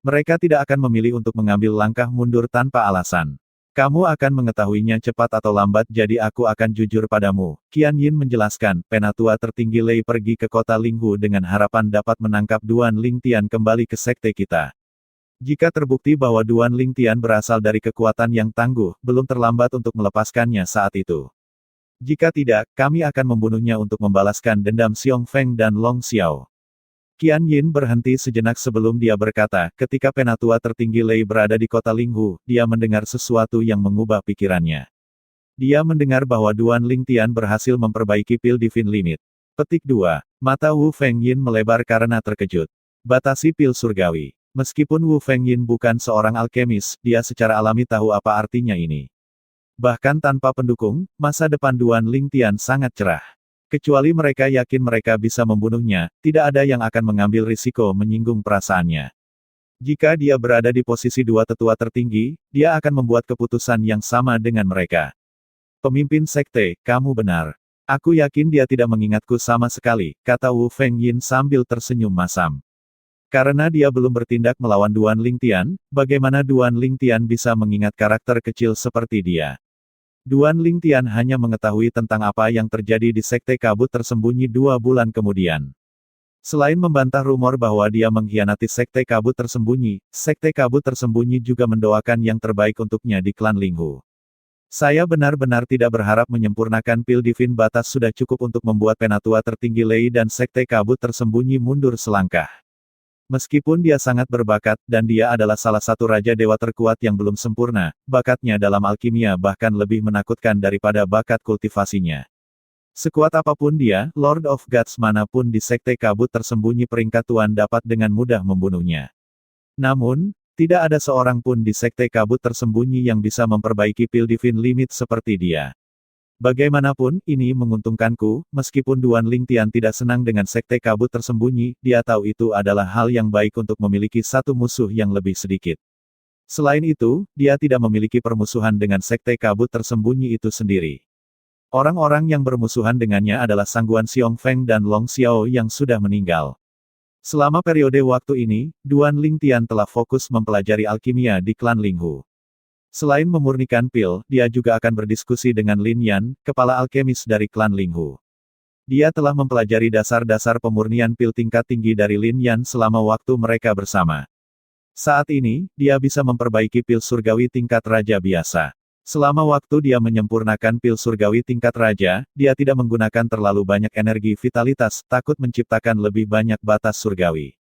Mereka tidak akan memilih untuk mengambil langkah mundur tanpa alasan. Kamu akan mengetahuinya cepat atau lambat, jadi aku akan jujur padamu. Qian Yin menjelaskan, penatua tertinggi Lei pergi ke kota Linghu dengan harapan dapat menangkap Duan Lingtian kembali ke sekte kita. Jika terbukti bahwa Duan Lingtian berasal dari kekuatan yang tangguh, belum terlambat untuk melepaskannya saat itu. Jika tidak, kami akan membunuhnya untuk membalaskan dendam Xiong Feng dan Long Xiao. Qian Yin berhenti sejenak sebelum dia berkata, ketika penatua tertinggi Lei berada di kota Linghu, dia mendengar sesuatu yang mengubah pikirannya. Dia mendengar bahwa Duan Lingtian berhasil memperbaiki pil Divine Limit. Petik 2. Mata Wu Fengyin melebar karena terkejut. Batasi pil surgawi. Meskipun Wu Fengyin bukan seorang alkemis, dia secara alami tahu apa artinya ini. Bahkan tanpa pendukung, masa depan Duan Lingtian sangat cerah. Kecuali mereka yakin mereka bisa membunuhnya, tidak ada yang akan mengambil risiko menyinggung perasaannya. Jika dia berada di posisi dua tetua tertinggi, dia akan membuat keputusan yang sama dengan mereka. Pemimpin sekte, kamu benar. Aku yakin dia tidak mengingatku sama sekali, kata Wu Fengyin sambil tersenyum masam. Karena dia belum bertindak melawan Duan Lingtian, bagaimana Duan Lingtian bisa mengingat karakter kecil seperti dia? Duan Lingtian hanya mengetahui tentang apa yang terjadi di Sekte Kabut Tersembunyi 2 bulan kemudian. Selain membantah rumor bahwa dia mengkhianati Sekte Kabut Tersembunyi, Sekte Kabut Tersembunyi juga mendoakan yang terbaik untuknya di klan Linghu. Saya benar-benar tidak berharap menyempurnakan pil Divine Batas sudah cukup untuk membuat penatua tertinggi Lei dan Sekte Kabut Tersembunyi mundur selangkah. Meskipun dia sangat berbakat, dan dia adalah salah satu Raja Dewa terkuat yang belum sempurna, bakatnya dalam alkimia bahkan lebih menakutkan daripada bakat kultivasinya. Sekuat apapun dia, Lord of Gods manapun di Sekte Kabut Tersembunyi peringkat tuan dapat dengan mudah membunuhnya. Namun, tidak ada seorang pun di Sekte Kabut Tersembunyi yang bisa memperbaiki pil Divine Limit seperti dia. Bagaimanapun, ini menguntungkanku, meskipun Duan Lingtian tidak senang dengan Sekte Kabut Tersembunyi, dia tahu itu adalah hal yang baik untuk memiliki satu musuh yang lebih sedikit. Selain itu, dia tidak memiliki permusuhan dengan Sekte Kabut Tersembunyi itu sendiri. Orang-orang yang bermusuhan dengannya adalah Sangguan Xiong Feng dan Long Xiao yang sudah meninggal. Selama periode waktu ini, Duan Lingtian telah fokus mempelajari alkimia di klan Linghu. Selain memurnikan pil, dia juga akan berdiskusi dengan Lin Yan, kepala alkemis dari klan Linghu. Dia telah mempelajari dasar-dasar pemurnian pil tingkat tinggi dari Lin Yan selama waktu mereka bersama. Saat ini, dia bisa memperbaiki pil surgawi tingkat raja biasa. Selama waktu dia menyempurnakan pil surgawi tingkat raja, dia tidak menggunakan terlalu banyak energi vitalitas, takut menciptakan lebih banyak batas surgawi.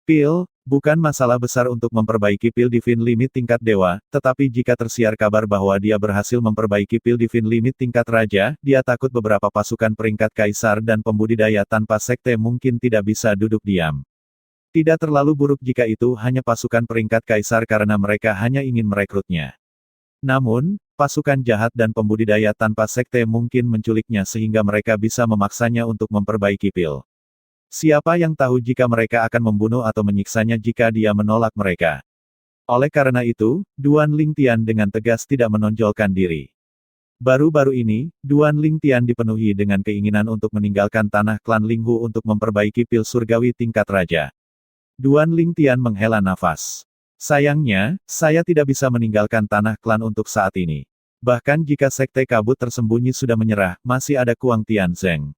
Pil, bukan masalah besar untuk memperbaiki pil Divine Limit tingkat dewa, tetapi jika tersiar kabar bahwa dia berhasil memperbaiki pil Divine Limit tingkat raja, dia takut beberapa pasukan peringkat kaisar dan pembudidaya tanpa sekte mungkin tidak bisa duduk diam. Tidak terlalu buruk jika itu hanya pasukan peringkat kaisar karena mereka hanya ingin merekrutnya. Namun, pasukan jahat dan pembudidaya tanpa sekte mungkin menculiknya sehingga mereka bisa memaksanya untuk memperbaiki pil. Siapa yang tahu jika mereka akan membunuh atau menyiksanya jika dia menolak mereka. Oleh karena itu, Duan Lingtian dengan tegas tidak menonjolkan diri. Baru-baru ini, Duan Lingtian dipenuhi dengan keinginan untuk meninggalkan tanah klan Linghu untuk memperbaiki pil surgawi tingkat raja. Duan Lingtian menghela nafas. Sayangnya, saya tidak bisa meninggalkan tanah klan untuk saat ini. Bahkan jika Sekte Kabut Tersembunyi sudah menyerah, masih ada Kuang Tianzeng.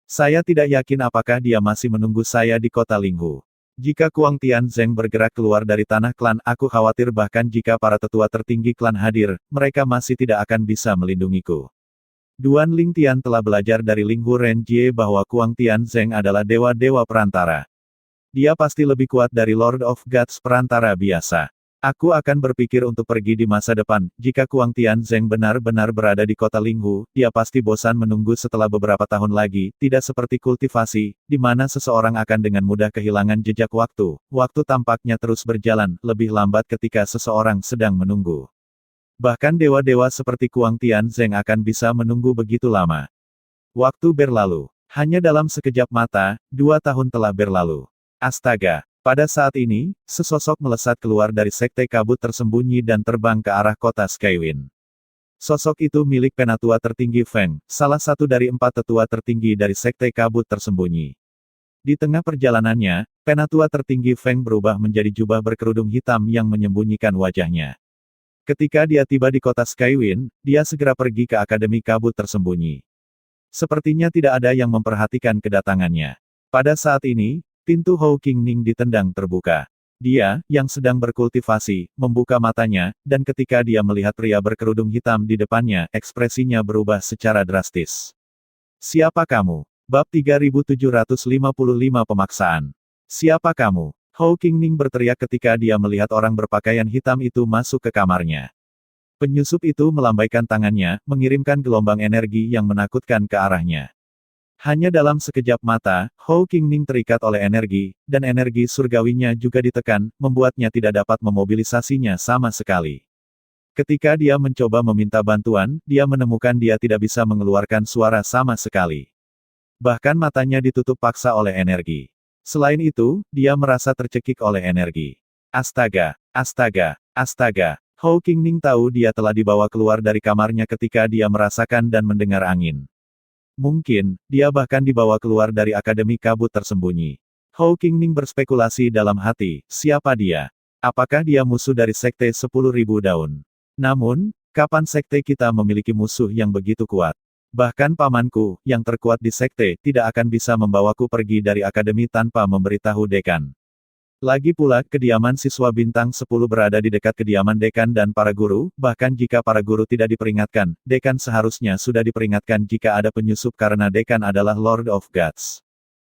Saya tidak yakin apakah dia masih menunggu saya di kota Linghu. Jika Kuang Tianzeng bergerak keluar dari tanah klan, aku khawatir bahkan jika para tetua tertinggi klan hadir, mereka masih tidak akan bisa melindungiku. Duan Lingtian telah belajar dari Linghu Renjie bahwa Kuang Tianzeng adalah dewa-dewa perantara. Dia pasti lebih kuat dari Lord of Gods perantara biasa. Aku akan berpikir untuk pergi di masa depan. Jika Kuang Tianzeng benar-benar berada di kota Linghu, dia pasti bosan menunggu setelah beberapa tahun lagi, tidak seperti kultivasi, di mana seseorang akan dengan mudah kehilangan jejak waktu. Waktu tampaknya terus berjalan, lebih lambat ketika seseorang sedang menunggu. Bahkan dewa-dewa seperti Kuang Tianzeng akan bisa menunggu begitu lama. Waktu berlalu. Hanya dalam sekejap mata, 2 tahun telah berlalu. Astaga! Pada saat ini, sesosok melesat keluar dari Sekte Kabut Tersembunyi dan terbang ke arah kota Skywind. Sosok itu milik penatua tertinggi Feng, salah satu dari 4 tetua tertinggi dari Sekte Kabut Tersembunyi. Di tengah perjalanannya, penatua tertinggi Feng berubah menjadi jubah berkerudung hitam yang menyembunyikan wajahnya. Ketika dia tiba di kota Skywind, dia segera pergi ke Akademi Kabut Tersembunyi. Sepertinya tidak ada yang memperhatikan kedatangannya. Pada saat ini, pintu Hou Qingning ditendang terbuka. Dia, yang sedang berkultivasi, membuka matanya, dan ketika dia melihat pria berkerudung hitam di depannya, ekspresinya berubah secara drastis. Siapa kamu? Bab 3755 Pemaksaan. Siapa kamu? Hou Qingning berteriak ketika dia melihat orang berpakaian hitam itu masuk ke kamarnya. Penyusup itu melambaikan tangannya, mengirimkan gelombang energi yang menakutkan ke arahnya. Hanya dalam sekejap mata, Hou Qingning terikat oleh energi, dan energi surgawinya juga ditekan, membuatnya tidak dapat memobilisasinya sama sekali. Ketika dia mencoba meminta bantuan, dia menemukan dia tidak bisa mengeluarkan suara sama sekali. Bahkan matanya ditutup paksa oleh energi. Selain itu, dia merasa tercekik oleh energi. Astaga, astaga, astaga. Hou Qingning tahu dia telah dibawa keluar dari kamarnya ketika dia merasakan dan mendengar angin. Mungkin, dia bahkan dibawa keluar dari Akademi Kabut Tersembunyi. Hou Qingning berspekulasi dalam hati, siapa dia? Apakah dia musuh dari Sekte 10.000 Daun? Namun, kapan Sekte kita memiliki musuh yang begitu kuat? Bahkan pamanku, yang terkuat di Sekte, tidak akan bisa membawaku pergi dari Akademi tanpa memberitahu dekan. Lagi pula, kediaman siswa bintang 10 berada di dekat kediaman dekan dan para guru, bahkan jika para guru tidak diperingatkan, dekan seharusnya sudah diperingatkan jika ada penyusup karena dekan adalah Lord of Gods.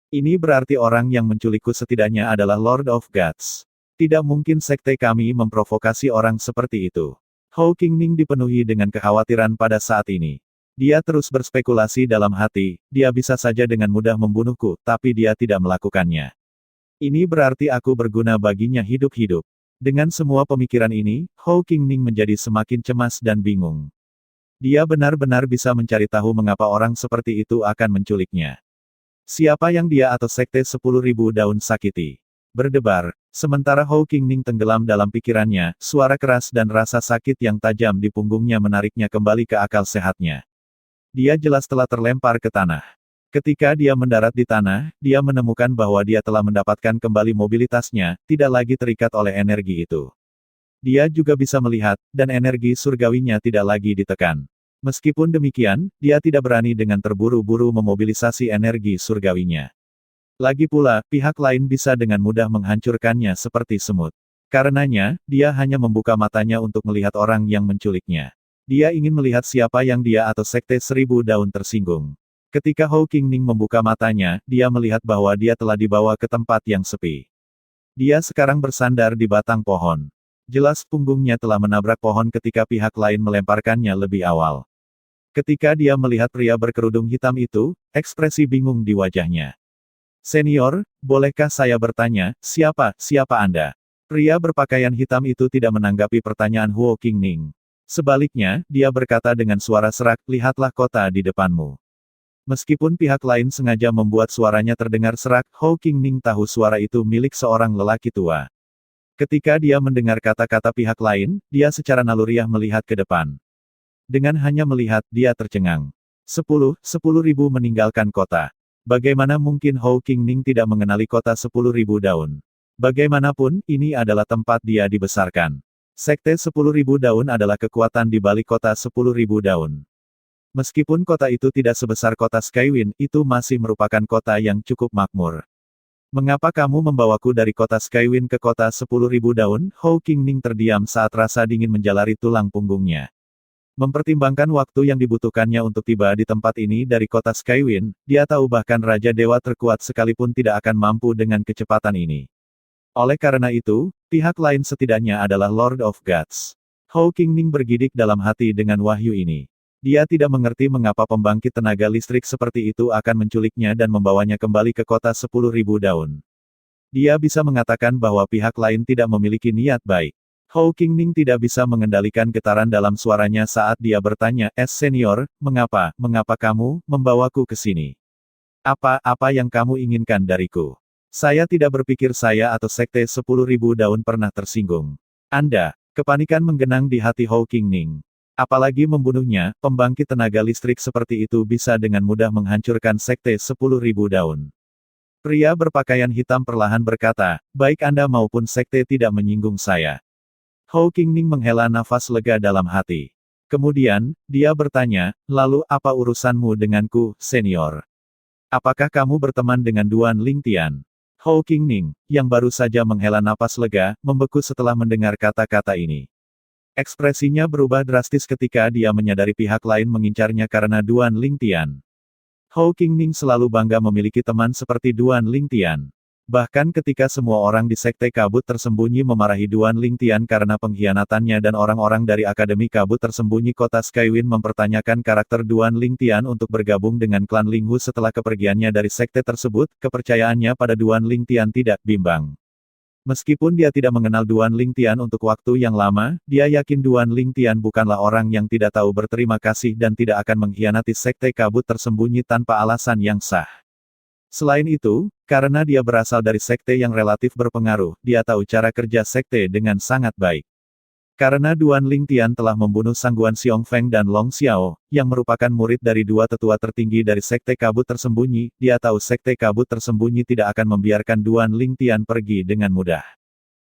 Ini berarti orang yang menculikku setidaknya adalah Lord of Gods. Tidak mungkin sekte kami memprovokasi orang seperti itu. Hou Qingning dipenuhi dengan kekhawatiran pada saat ini. Dia terus berspekulasi dalam hati, dia bisa saja dengan mudah membunuhku, tapi dia tidak melakukannya. Ini berarti aku berguna baginya hidup-hidup. Dengan semua pemikiran ini, Hou Qingning menjadi semakin cemas dan bingung. Dia benar-benar bisa mencari tahu mengapa orang seperti itu akan menculiknya. Siapa yang dia atau Sekte 10.000 Daun sakiti? Berdebar, sementara Hou Qingning tenggelam dalam pikirannya, suara keras dan rasa sakit yang tajam di punggungnya menariknya kembali ke akal sehatnya. Dia jelas telah terlempar ke tanah. Ketika dia mendarat di tanah, dia menemukan bahwa dia telah mendapatkan kembali mobilitasnya, tidak lagi terikat oleh energi itu. Dia juga bisa melihat, dan energi surgawinya tidak lagi ditekan. Meskipun demikian, dia tidak berani dengan terburu-buru memobilisasi energi surgawinya. Lagi pula, pihak lain bisa dengan mudah menghancurkannya seperti semut. Karenanya, dia hanya membuka matanya untuk melihat orang yang menculiknya. Dia ingin melihat siapa yang dia atau Sekte 1000 Daun tersinggung. Ketika Hou Qingning membuka matanya, dia melihat bahwa dia telah dibawa ke tempat yang sepi. Dia sekarang bersandar di batang pohon. Jelas punggungnya telah menabrak pohon ketika pihak lain melemparkannya lebih awal. Ketika dia melihat pria berkerudung hitam itu, ekspresi bingung di wajahnya. Senior, bolehkah saya bertanya, siapa Anda? Pria berpakaian hitam itu tidak menanggapi pertanyaan Hou Qingning. Sebaliknya, dia berkata dengan suara serak, lihatlah kota di depanmu. Meskipun pihak lain sengaja membuat suaranya terdengar serak, Hou Qingning tahu suara itu milik seorang lelaki tua. Ketika dia mendengar kata-kata pihak lain, dia secara naluriah melihat ke depan. Dengan hanya melihat, dia tercengang. 10.000 meninggalkan kota. Bagaimana mungkin Hou Qingning tidak mengenali kota 10.000 Daun? Bagaimanapun, ini adalah tempat dia dibesarkan. Sekte 10.000 Daun adalah kekuatan di balik kota 10.000 Daun. Meskipun kota itu tidak sebesar kota Skywind, itu masih merupakan kota yang cukup makmur. Mengapa kamu membawaku dari kota Skywind ke kota 10.000 Daun? Hou Qingning terdiam saat rasa dingin menjalari tulang punggungnya. Mempertimbangkan waktu yang dibutuhkannya untuk tiba di tempat ini dari kota Skywind, dia tahu bahkan Raja Dewa terkuat sekalipun tidak akan mampu dengan kecepatan ini. Oleh karena itu, pihak lain setidaknya adalah Lord of Gods. Hou Qingning bergidik dalam hati dengan wahyu ini. Dia tidak mengerti mengapa pembangkit tenaga listrik seperti itu akan menculiknya dan membawanya kembali ke kota 10.000 Daun. Dia bisa mengatakan bahwa pihak lain tidak memiliki niat baik. Hou Qingning tidak bisa mengendalikan getaran dalam suaranya saat dia bertanya, Senior, mengapa kamu membawaku ke sini? Apa yang kamu inginkan dariku? Saya tidak berpikir saya atau Sekte 10.000 Daun pernah tersinggung. Kepanikan menggenang di hati Hou Qingning. Apalagi membunuhnya, pembangkit tenaga listrik seperti itu bisa dengan mudah menghancurkan Sekte 10.000 Daun. Pria berpakaian hitam perlahan berkata, baik Anda maupun sekte tidak menyinggung saya. Hou Qingning menghela nafas lega dalam hati. Kemudian, dia bertanya, lalu apa urusanmu denganku, senior? Apakah kamu berteman dengan Duan Lingtian? Hou Qingning, yang baru saja menghela napas lega, membeku setelah mendengar kata-kata ini. Ekspresinya berubah drastis ketika dia menyadari pihak lain mengincarnya karena Duan Lingtian. Hou Qingning selalu bangga memiliki teman seperti Duan Lingtian. Bahkan ketika semua orang di Sekte Kabut Tersembunyi memarahi Duan Lingtian karena pengkhianatannya dan orang-orang dari Akademi Kabut Tersembunyi Kota Skywind mempertanyakan karakter Duan Lingtian untuk bergabung dengan klan Linghu setelah kepergiannya dari sekte tersebut, kepercayaannya pada Duan Lingtian tidak bimbang. Meskipun dia tidak mengenal Duan Lingtian untuk waktu yang lama, dia yakin Duan Lingtian bukanlah orang yang tidak tahu berterima kasih dan tidak akan mengkhianati Sekte Kabut Tersembunyi tanpa alasan yang sah. Selain itu, karena dia berasal dari sekte yang relatif berpengaruh, dia tahu cara kerja sekte dengan sangat baik. Karena Duan Lingtian telah membunuh Sangguan Xiongfeng dan Long Xiao, yang merupakan murid dari dua tetua tertinggi dari Sekte Kabut Tersembunyi, dia tahu Sekte Kabut Tersembunyi tidak akan membiarkan Duan Lingtian pergi dengan mudah.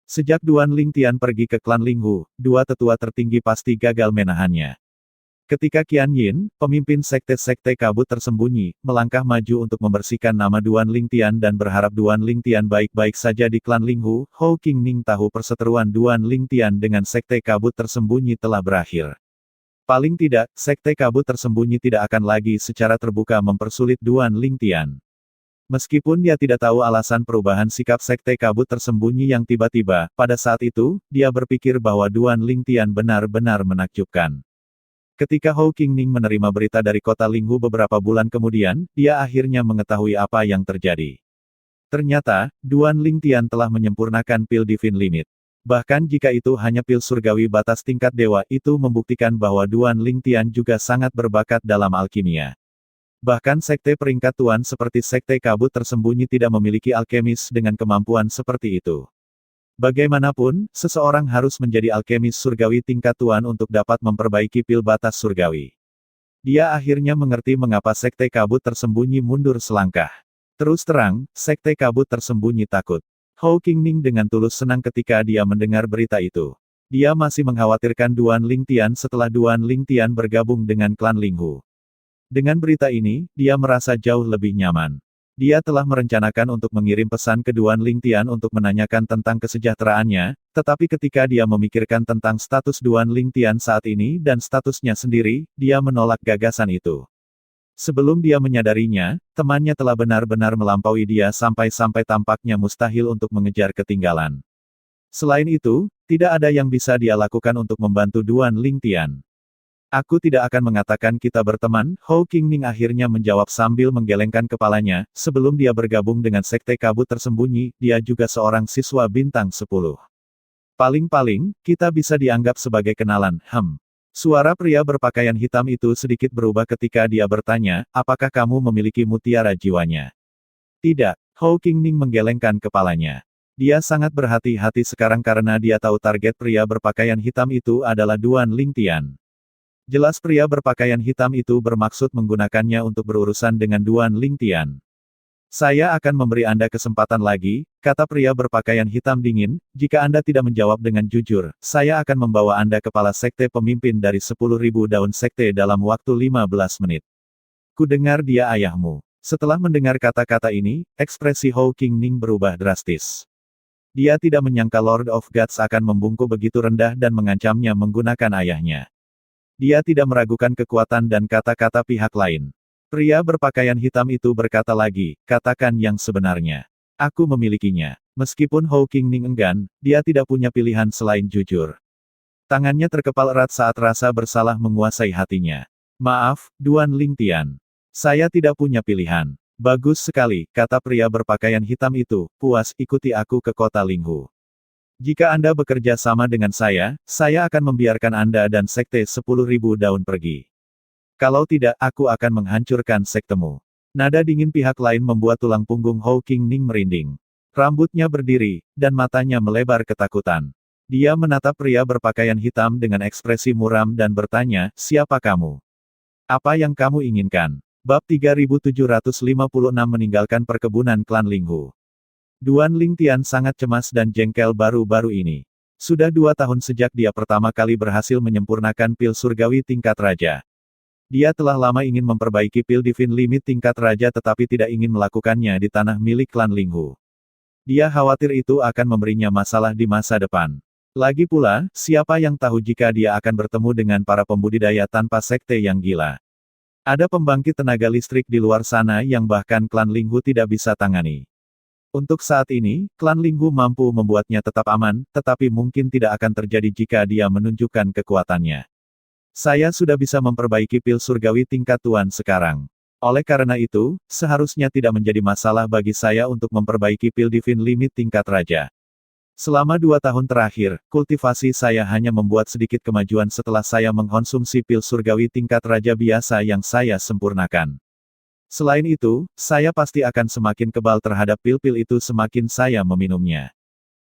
Sejak Duan Lingtian pergi ke klan Linghu, dua tetua tertinggi pasti gagal menahannya. Ketika Qian Yin, pemimpin sekte-sekte kabut tersembunyi, melangkah maju untuk membersihkan nama Duan Lingtian dan berharap Duan Lingtian baik-baik saja di klan Linghu, Hou Qingning tahu perseteruan Duan Lingtian dengan sekte kabut tersembunyi telah berakhir. Paling tidak, sekte kabut tersembunyi tidak akan lagi secara terbuka mempersulit Duan Lingtian. Meskipun dia tidak tahu alasan perubahan sikap sekte kabut tersembunyi yang tiba-tiba, pada saat itu, dia berpikir bahwa Duan Lingtian benar-benar menakjubkan. Ketika Hou Qingning menerima berita dari kota Linghu beberapa bulan kemudian, dia akhirnya mengetahui apa yang terjadi. Ternyata, Duan Lingtian telah menyempurnakan pil Divine Limit. Bahkan jika itu hanya pil surgawi batas tingkat dewa, itu membuktikan bahwa Duan Lingtian juga sangat berbakat dalam alkimia. Bahkan sekte peringkat tuan seperti Sekte Kabut Tersembunyi tidak memiliki alkemis dengan kemampuan seperti itu. Bagaimanapun, seseorang harus menjadi alkemis surgawi tingkat tuan untuk dapat memperbaiki pil batas surgawi. Dia akhirnya mengerti mengapa Sekte Kabut Tersembunyi mundur selangkah. Terus terang, Sekte Kabut Tersembunyi takut. Hou Qingning dengan tulus senang ketika dia mendengar berita itu. Dia masih mengkhawatirkan Duan Lingtian setelah Duan Lingtian bergabung dengan klan Linghu. Dengan berita ini, dia merasa jauh lebih nyaman. Dia telah merencanakan untuk mengirim pesan ke Duan Lingtian untuk menanyakan tentang kesejahteraannya, tetapi ketika dia memikirkan tentang status Duan Lingtian saat ini dan statusnya sendiri, dia menolak gagasan itu. Sebelum dia menyadarinya, temannya telah benar-benar melampaui dia sampai-sampai tampaknya mustahil untuk mengejar ketinggalan. Selain itu, tidak ada yang bisa dia lakukan untuk membantu Duan Lingtian. Aku tidak akan mengatakan kita berteman, Hou Qingning akhirnya menjawab sambil menggelengkan kepalanya, sebelum dia bergabung dengan Sekte Kabut Tersembunyi, dia juga seorang siswa bintang 10. Paling-paling, kita bisa dianggap sebagai kenalan, Suara pria berpakaian hitam itu sedikit berubah ketika dia bertanya, apakah kamu memiliki mutiara jiwanya? Tidak, Hou Qingning menggelengkan kepalanya. Dia sangat berhati-hati sekarang karena dia tahu target pria berpakaian hitam itu adalah Duan Lingtian. Jelas pria berpakaian hitam itu bermaksud menggunakannya untuk berurusan dengan Duan Lingtian. Saya akan memberi Anda kesempatan lagi, kata pria berpakaian hitam dingin, jika Anda tidak menjawab dengan jujur, saya akan membawa Anda kepala sekte pemimpin dari 10.000 daun sekte dalam waktu 15 menit. Ku dengar dia ayahmu. Setelah mendengar kata-kata ini, ekspresi Hou Qingning berubah drastis. Dia tidak menyangka Lord of Gods akan membungkuk begitu rendah dan mengancamnya menggunakan ayahnya. Dia tidak meragukan kekuatan dan kata-kata pihak lain. Pria berpakaian hitam itu berkata lagi, katakan yang sebenarnya. Aku memilikinya. Meskipun Hou Qingning enggan, dia tidak punya pilihan selain jujur. Tangannya terkepal erat saat rasa bersalah menguasai hatinya. Maaf, Duan Lingtian. Saya tidak punya pilihan. Bagus sekali, kata pria berpakaian hitam itu, puas, ikuti aku ke kota Linghu. Jika Anda bekerja sama dengan saya akan membiarkan Anda dan sekte 10.000 daun pergi. Kalau tidak, aku akan menghancurkan sektemu. Nada dingin pihak lain membuat tulang punggung Hou Qingning merinding. Rambutnya berdiri, dan matanya melebar ketakutan. Dia menatap pria berpakaian hitam dengan ekspresi muram dan bertanya, siapa kamu? Apa yang kamu inginkan? Bab 3756 meninggalkan perkebunan klan Linghu. Duan Lingtian sangat cemas dan jengkel baru-baru ini. Sudah 2 tahun sejak dia pertama kali berhasil menyempurnakan pil surgawi tingkat raja. Dia telah lama ingin memperbaiki pil divine limit tingkat raja tetapi tidak ingin melakukannya di tanah milik klan Linghu. Dia khawatir itu akan memberinya masalah di masa depan. Lagi pula, siapa yang tahu jika dia akan bertemu dengan para pembudidaya tanpa sekte yang gila. Ada pembangkit tenaga listrik di luar sana yang bahkan klan Linghu tidak bisa tangani. Untuk saat ini, klan Linghu mampu membuatnya tetap aman, tetapi mungkin tidak akan terjadi jika dia menunjukkan kekuatannya. Saya sudah bisa memperbaiki pil surgawi tingkat tuan sekarang. Oleh karena itu, seharusnya tidak menjadi masalah bagi saya untuk memperbaiki pil divine limit tingkat raja. Selama 2 tahun terakhir, kultivasi saya hanya membuat sedikit kemajuan setelah saya mengkonsumsi pil surgawi tingkat raja biasa yang saya sempurnakan. Selain itu, saya pasti akan semakin kebal terhadap pil-pil itu semakin saya meminumnya.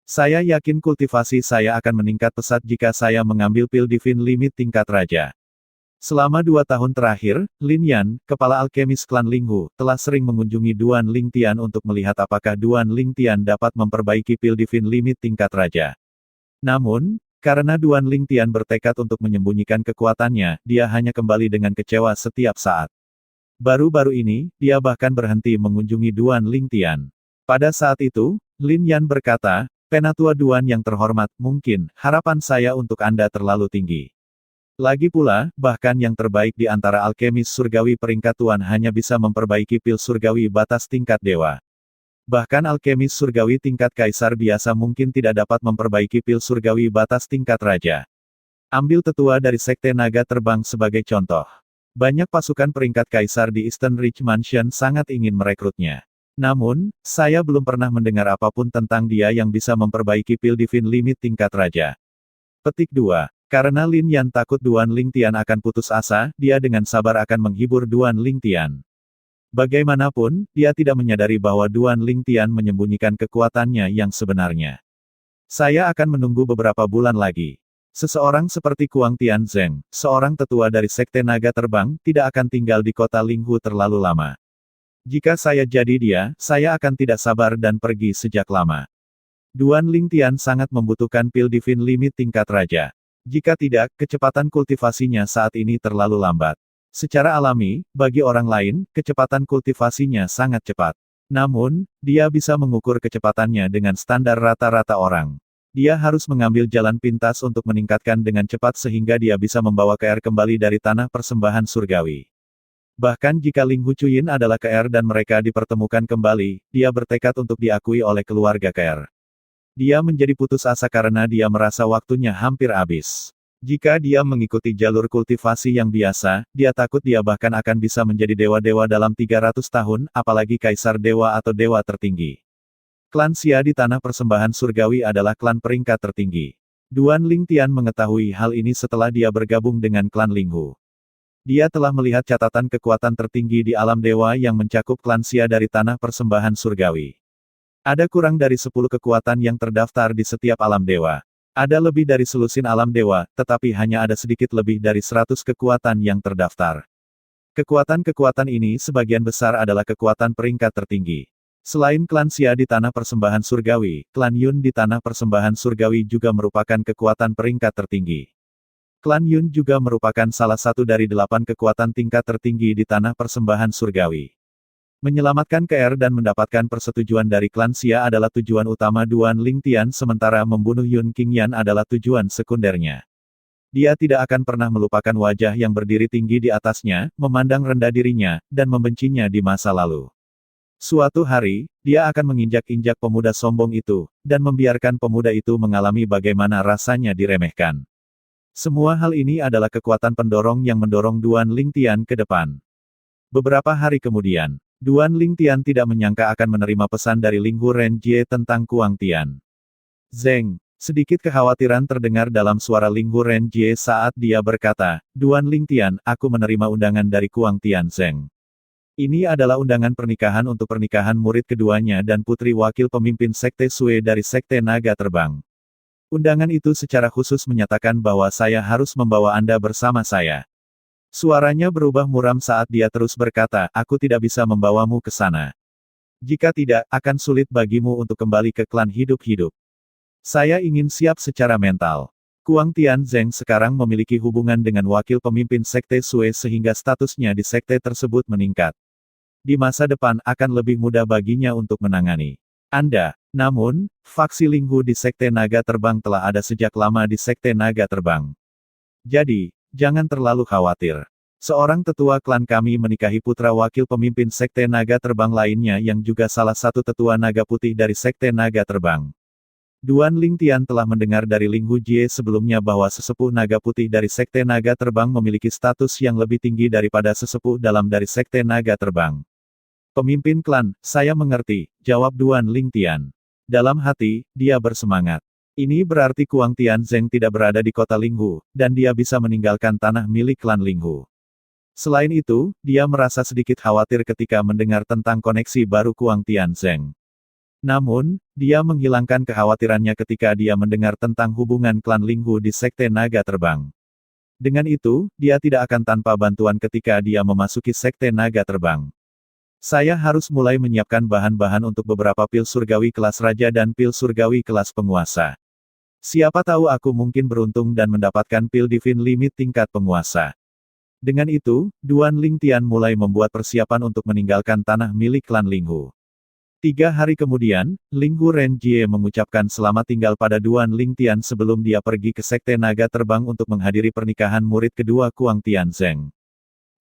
Saya yakin kultivasi saya akan meningkat pesat jika saya mengambil pil divine limit tingkat raja. Selama 2 tahun terakhir, Lin Yan, kepala alkemis klan Linghu, telah sering mengunjungi Duan Lingtian untuk melihat apakah Duan Lingtian dapat memperbaiki pil divine limit tingkat raja. Namun, karena Duan Lingtian bertekad untuk menyembunyikan kekuatannya, dia hanya kembali dengan kecewa setiap saat. Baru-baru ini, dia bahkan berhenti mengunjungi Duan Lingtian. Pada saat itu, Lin Yan berkata, "Penatua Duan yang terhormat, mungkin, harapan saya untuk Anda terlalu tinggi. Lagi pula, bahkan yang terbaik di antara alkemis surgawi peringkat tuan hanya bisa memperbaiki pil surgawi batas tingkat dewa. Bahkan alkemis surgawi tingkat kaisar biasa mungkin tidak dapat memperbaiki pil surgawi batas tingkat raja. Ambil tetua dari sekte naga terbang sebagai contoh. Banyak pasukan peringkat kaisar di Eastern Ridge Mansion sangat ingin merekrutnya. Namun, saya belum pernah mendengar apapun tentang dia yang bisa memperbaiki pil divine limit tingkat raja." Petik 2. Karena Lin Yan takut Duan Lingtian akan putus asa, dia dengan sabar akan menghibur Duan Lingtian. Bagaimanapun, dia tidak menyadari bahwa Duan Lingtian menyembunyikan kekuatannya yang sebenarnya. Saya akan menunggu beberapa bulan lagi. Seseorang seperti Kuang Tianzeng, seorang tetua dari sekte naga terbang, tidak akan tinggal di kota Linghu terlalu lama. Jika saya jadi dia, saya akan tidak sabar dan pergi sejak lama. Duan Lingtian sangat membutuhkan pil divine limit tingkat raja. Jika tidak, kecepatan kultivasinya saat ini terlalu lambat. Secara alami, bagi orang lain, kecepatan kultivasinya sangat cepat. Namun, dia bisa mengukur kecepatannya dengan standar rata-rata orang. Dia harus mengambil jalan pintas untuk meningkatkan dengan cepat sehingga dia bisa membawa KR kembali dari tanah persembahan surgawi. Bahkan jika Ling Hucuyin adalah KR dan mereka dipertemukan kembali, dia bertekad untuk diakui oleh keluarga KR. Dia menjadi putus asa karena dia merasa waktunya hampir habis. Jika dia mengikuti jalur kultivasi yang biasa, dia takut dia bahkan akan bisa menjadi dewa-dewa dalam 300 tahun, apalagi kaisar dewa atau dewa tertinggi. Klan Xia di tanah persembahan surgawi adalah klan peringkat tertinggi. Duan Lingtian mengetahui hal ini setelah dia bergabung dengan klan Linghu. Dia telah melihat catatan kekuatan tertinggi di alam dewa yang mencakup klan Xia dari tanah persembahan surgawi. Ada kurang dari 10 kekuatan yang terdaftar di setiap alam dewa. Ada lebih dari selusin alam dewa, tetapi hanya ada sedikit lebih dari 100 kekuatan yang terdaftar. Kekuatan-kekuatan ini sebagian besar adalah kekuatan peringkat tertinggi. Selain klan Xia di tanah persembahan surgawi, klan Yun di tanah persembahan surgawi juga merupakan kekuatan peringkat tertinggi. Klan Yun juga merupakan salah satu dari 8 kekuatan tingkat tertinggi di tanah persembahan surgawi. Menyelamatkan KR dan mendapatkan persetujuan dari klan Xia adalah tujuan utama Duan Lingtian sementara membunuh Yun Qingyan adalah tujuan sekundernya. Dia tidak akan pernah melupakan wajah yang berdiri tinggi di atasnya, memandang rendah dirinya, dan membencinya di masa lalu. Suatu hari, dia akan menginjak-injak pemuda sombong itu, dan membiarkan pemuda itu mengalami bagaimana rasanya diremehkan. Semua hal ini adalah kekuatan pendorong yang mendorong Duan Lingtian ke depan. Beberapa hari kemudian, Duan Lingtian tidak menyangka akan menerima pesan dari Linghu Renjie tentang Kuang Tian. "Zeng," sedikit kekhawatiran terdengar dalam suara Linghu Renjie saat dia berkata, "Duan Lingtian, aku menerima undangan dari Kuang Tian Zeng. Ini adalah undangan pernikahan untuk pernikahan murid keduanya dan putri wakil pemimpin Sekte Sue dari Sekte Naga Terbang. Undangan itu secara khusus menyatakan bahwa saya harus membawa Anda bersama saya." Suaranya berubah muram saat dia terus berkata, aku tidak bisa membawamu ke sana. Jika tidak, akan sulit bagimu untuk kembali ke klan hidup-hidup. Saya ingin siap secara mental. Kuang Tianzeng sekarang memiliki hubungan dengan wakil pemimpin Sekte Sue sehingga statusnya di sekte tersebut meningkat. Di masa depan akan lebih mudah baginya untuk menangani Anda. Namun, faksi Linghu di Sekte Naga Terbang telah ada sejak lama di Sekte Naga Terbang. Jadi, jangan terlalu khawatir. Seorang tetua klan kami menikahi putra wakil pemimpin Sekte Naga Terbang lainnya yang juga salah satu tetua naga putih dari Sekte Naga Terbang. Duan Lingtian telah mendengar dari Linghu Jie sebelumnya bahwa sesepuh naga putih dari Sekte Naga Terbang memiliki status yang lebih tinggi daripada sesepuh dalam dari Sekte Naga Terbang. Pemimpin klan, saya mengerti, jawab Duan Lingtian. Dalam hati, dia bersemangat. Ini berarti Kuang Tianzeng tidak berada di kota Linghu, dan dia bisa meninggalkan tanah milik klan Linghu. Selain itu, dia merasa sedikit khawatir ketika mendengar tentang koneksi baru Kuang Tianzeng. Namun, dia menghilangkan kekhawatirannya ketika dia mendengar tentang hubungan klan Linghu di Sekte Naga Terbang. Dengan itu, dia tidak akan tanpa bantuan ketika dia memasuki Sekte Naga Terbang. Saya harus mulai menyiapkan bahan-bahan untuk beberapa pil surgawi kelas raja dan pil surgawi kelas penguasa. Siapa tahu aku mungkin beruntung dan mendapatkan pil divine limit tingkat penguasa. Dengan itu, Duan Lingtian mulai membuat persiapan untuk meninggalkan tanah milik klan Linghu. 3 hari kemudian, Linghu Renjie mengucapkan selamat tinggal pada Duan Lingtian sebelum dia pergi ke Sekte Naga Terbang untuk menghadiri pernikahan murid kedua Kuang Tianzeng.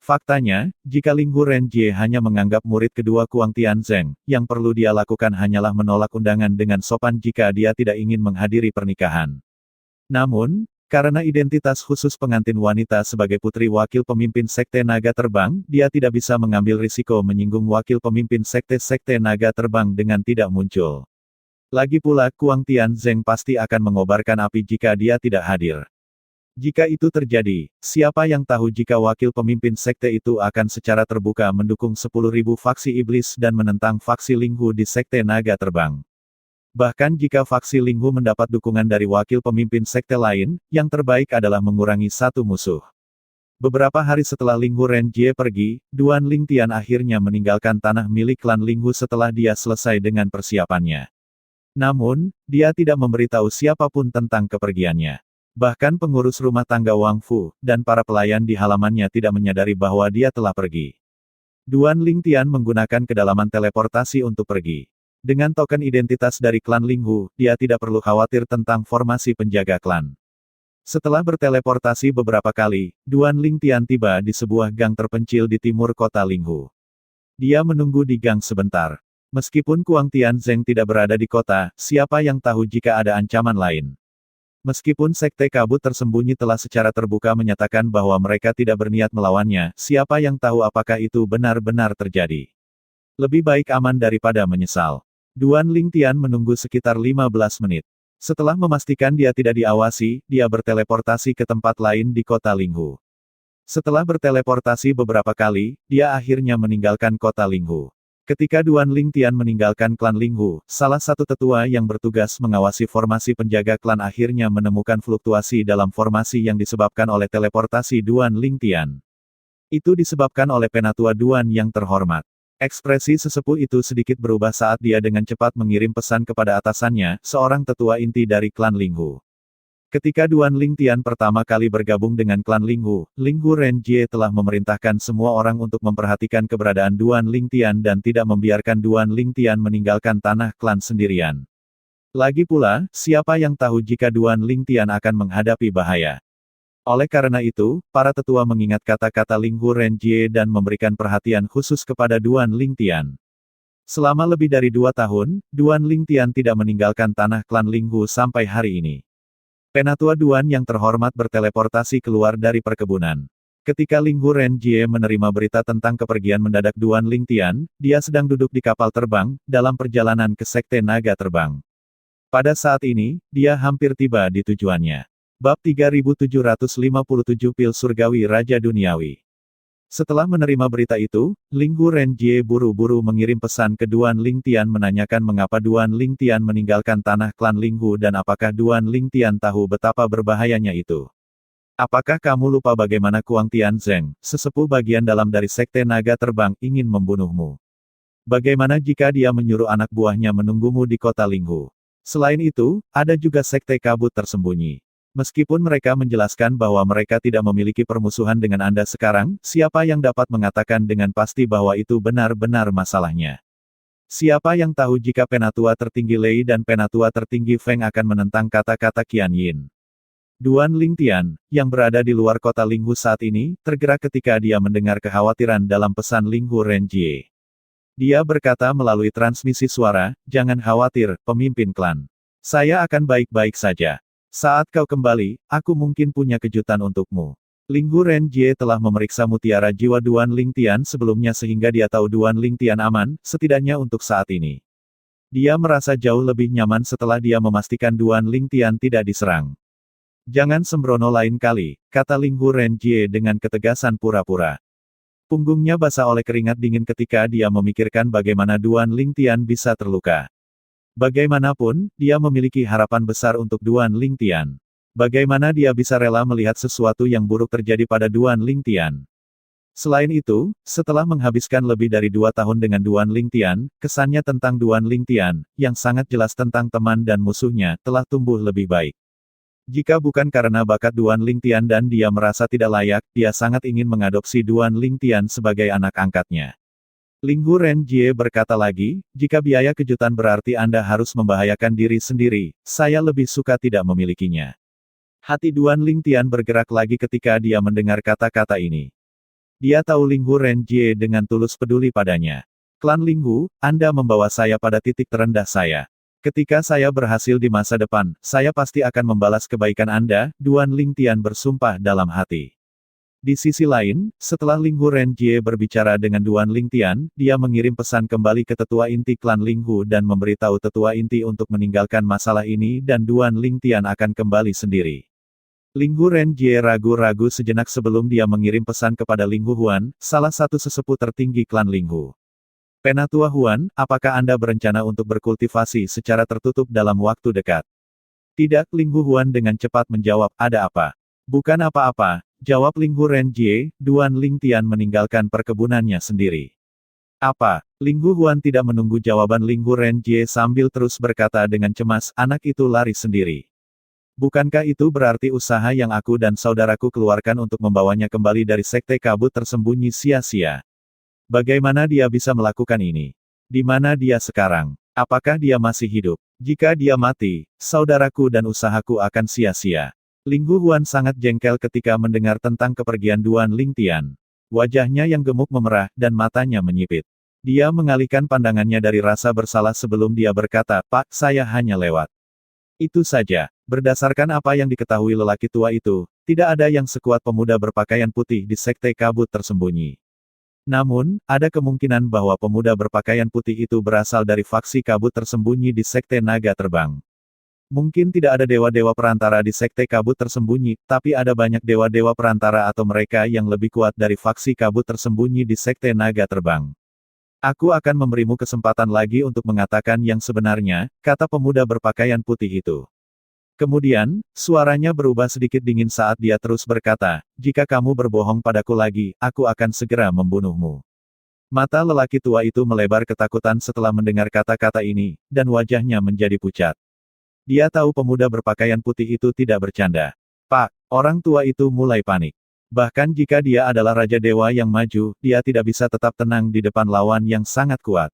Faktanya, jika Linghu Renjie hanya menganggap murid kedua Kuang Tianzeng, yang perlu dia lakukan hanyalah menolak undangan dengan sopan jika dia tidak ingin menghadiri pernikahan. Namun, karena identitas khusus pengantin wanita sebagai putri wakil pemimpin Sekte Naga Terbang, dia tidak bisa mengambil risiko menyinggung wakil pemimpin Sekte Naga Terbang dengan tidak muncul. Lagi pula Kuang Tianzeng pasti akan mengobarkan api jika dia tidak hadir. Jika itu terjadi, siapa yang tahu jika wakil pemimpin sekte itu akan secara terbuka mendukung 10.000 faksi iblis dan menentang faksi Linghu di Sekte Naga Terbang. Bahkan jika faksi Linghu mendapat dukungan dari wakil pemimpin sekte lain, yang terbaik adalah mengurangi satu musuh. Beberapa hari setelah Linghu Renjie pergi, Duan Lingtian akhirnya meninggalkan tanah milik klan Linghu setelah dia selesai dengan persiapannya. Namun, dia tidak memberitahu siapapun tentang kepergiannya. Bahkan pengurus rumah tangga Wang Fu, dan para pelayan di halamannya tidak menyadari bahwa dia telah pergi. Duan Lingtian menggunakan kedalaman teleportasi untuk pergi. Dengan token identitas dari klan Linghu, dia tidak perlu khawatir tentang formasi penjaga klan. Setelah berteleportasi beberapa kali, Duan Lingtian tiba di sebuah gang terpencil di timur kota Linghu. Dia menunggu di gang sebentar. Meskipun Kuang Tianzeng tidak berada di kota, siapa yang tahu jika ada ancaman lain. Meskipun Sekte Kabut Tersembunyi telah secara terbuka menyatakan bahwa mereka tidak berniat melawannya, siapa yang tahu apakah itu benar-benar terjadi. Lebih baik aman daripada menyesal. Duan Lingtian menunggu sekitar 15 menit. Setelah memastikan dia tidak diawasi, dia berteleportasi ke tempat lain di kota Linghu. Setelah berteleportasi beberapa kali, dia akhirnya meninggalkan kota Linghu. Ketika Duan Lingtian meninggalkan klan Linghu, salah satu tetua yang bertugas mengawasi formasi penjaga klan akhirnya menemukan fluktuasi dalam formasi yang disebabkan oleh teleportasi Duan Lingtian. Itu disebabkan oleh penatua Duan yang terhormat. Ekspresi sesepuh itu sedikit berubah saat dia dengan cepat mengirim pesan kepada atasannya, seorang tetua inti dari klan Linghu. Ketika Duan Lingtian pertama kali bergabung dengan klan Linghu, Linghu Renjie telah memerintahkan semua orang untuk memperhatikan keberadaan Duan Lingtian dan tidak membiarkan Duan Lingtian meninggalkan tanah klan sendirian. Lagi pula, siapa yang tahu jika Duan Lingtian akan menghadapi bahaya. Oleh karena itu, para tetua mengingat kata-kata Linghu Renjie dan memberikan perhatian khusus kepada Duan Lingtian. Selama lebih dari 2 tahun, Duan Lingtian tidak meninggalkan tanah klan Linghu sampai hari ini. Penatua Duan yang terhormat berteleportasi keluar dari perkebunan. Ketika Linghu Renjie menerima berita tentang kepergian mendadak Duan Lingtian, dia sedang duduk di kapal terbang, dalam perjalanan ke Sekte Naga Terbang. Pada saat ini, dia hampir tiba di tujuannya. Bab 3757 Pil Surgawi Raja Duniawi. Setelah menerima berita itu, Linghu Renjie buru-buru mengirim pesan ke Duan Lingtian menanyakan mengapa Duan Lingtian meninggalkan tanah klan Linghu dan apakah Duan Lingtian tahu betapa berbahayanya itu. Apakah kamu lupa bagaimana Kuang Tianzeng, sesepuh bagian dalam dari Sekte Naga Terbang, ingin membunuhmu? Bagaimana jika dia menyuruh anak buahnya menunggumu di kota Linghu? Selain itu, ada juga Sekte Kabut Tersembunyi. Meskipun mereka menjelaskan bahwa mereka tidak memiliki permusuhan dengan Anda sekarang, siapa yang dapat mengatakan dengan pasti bahwa itu benar-benar masalahnya? Siapa yang tahu jika Penatua Tertinggi Lei dan Penatua Tertinggi Feng akan menentang kata-kata Qian Yin? Duan Lingtian, yang berada di luar kota Linghu saat ini, tergerak ketika dia mendengar kekhawatiran dalam pesan Linghu Renjie. Dia berkata melalui transmisi suara, "Jangan khawatir, pemimpin klan. Saya akan baik-baik saja. Saat kau kembali, aku mungkin punya kejutan untukmu." Linghu Renjie telah memeriksa mutiara jiwa Duan Lingtian sebelumnya sehingga dia tahu Duan Lingtian aman, setidaknya untuk saat ini. Dia merasa jauh lebih nyaman setelah dia memastikan Duan Lingtian tidak diserang. "Jangan sembrono lain kali," kata Linghu Renjie dengan ketegasan pura-pura. Punggungnya basah oleh keringat dingin ketika dia memikirkan bagaimana Duan Lingtian bisa terluka. Bagaimanapun, dia memiliki harapan besar untuk Duan Lingtian. Bagaimana dia bisa rela melihat sesuatu yang buruk terjadi pada Duan Lingtian? Selain itu, setelah menghabiskan lebih dari 2 tahun dengan Duan Lingtian, kesannya tentang Duan Lingtian, yang sangat jelas tentang teman dan musuhnya, telah tumbuh lebih baik. Jika bukan karena bakat Duan Lingtian dan dia merasa tidak layak, dia sangat ingin mengadopsi Duan Lingtian sebagai anak angkatnya. Linghu Renjie berkata lagi, "Jika biaya kejutan berarti Anda harus membahayakan diri sendiri, saya lebih suka tidak memilikinya." Hati Duan Lingtian bergerak lagi ketika dia mendengar kata-kata ini. Dia tahu Linghu Renjie dengan tulus peduli padanya. "Klan Linghu, Anda membawa saya pada titik terendah saya. Ketika saya berhasil di masa depan, saya pasti akan membalas kebaikan Anda," Duan Lingtian bersumpah dalam hati. Di sisi lain, setelah Linghu Renjie berbicara dengan Duan Lingtian, dia mengirim pesan kembali ke tetua inti klan Linghu dan memberitahu tetua inti untuk meninggalkan masalah ini dan Duan Lingtian akan kembali sendiri. Linghu Renjie ragu-ragu sejenak sebelum dia mengirim pesan kepada Linghu Huan, salah satu sesepuh tertinggi klan Linghu. "Penatua Huan, apakah Anda berencana untuk berkultivasi secara tertutup dalam waktu dekat?" "Tidak," Linghu Huan dengan cepat menjawab, "ada apa?" "Bukan apa-apa," jawab Linghu Renjie, "Duan Lingtian meninggalkan perkebunannya sendiri." "Apa?" Linghu Huan tidak menunggu jawaban Linghu Renjie sambil terus berkata dengan cemas, "Anak itu lari sendiri. Bukankah itu berarti usaha yang aku dan saudaraku keluarkan untuk membawanya kembali dari Sekte Kabut Tersembunyi sia-sia? Bagaimana dia bisa melakukan ini? Di mana dia sekarang? Apakah dia masih hidup? Jika dia mati, saudaraku dan usahaku akan sia-sia." Linghu Huan sangat jengkel ketika mendengar tentang kepergian Duan Lingtian. Wajahnya yang gemuk memerah, dan matanya menyipit. Dia mengalihkan pandangannya dari rasa bersalah sebelum dia berkata, "Pak, saya hanya lewat." Itu saja. Berdasarkan apa yang diketahui lelaki tua itu, tidak ada yang sekuat pemuda berpakaian putih di Sekte Kabut Tersembunyi. Namun, ada kemungkinan bahwa pemuda berpakaian putih itu berasal dari faksi kabut tersembunyi di Sekte Naga Terbang. Mungkin tidak ada dewa-dewa perantara di Sekte Kabut Tersembunyi, tapi ada banyak dewa-dewa perantara atau mereka yang lebih kuat dari faksi kabut tersembunyi di Sekte Naga Terbang. "Aku akan memberimu kesempatan lagi untuk mengatakan yang sebenarnya," kata pemuda berpakaian putih itu. Kemudian, suaranya berubah sedikit dingin saat dia terus berkata, "Jika kamu berbohong padaku lagi, aku akan segera membunuhmu." Mata lelaki tua itu melebar ketakutan setelah mendengar kata-kata ini, dan wajahnya menjadi pucat. Dia tahu pemuda berpakaian putih itu tidak bercanda. "Pak," orang tua itu mulai panik. Bahkan jika dia adalah Raja Dewa yang maju, dia tidak bisa tetap tenang di depan lawan yang sangat kuat.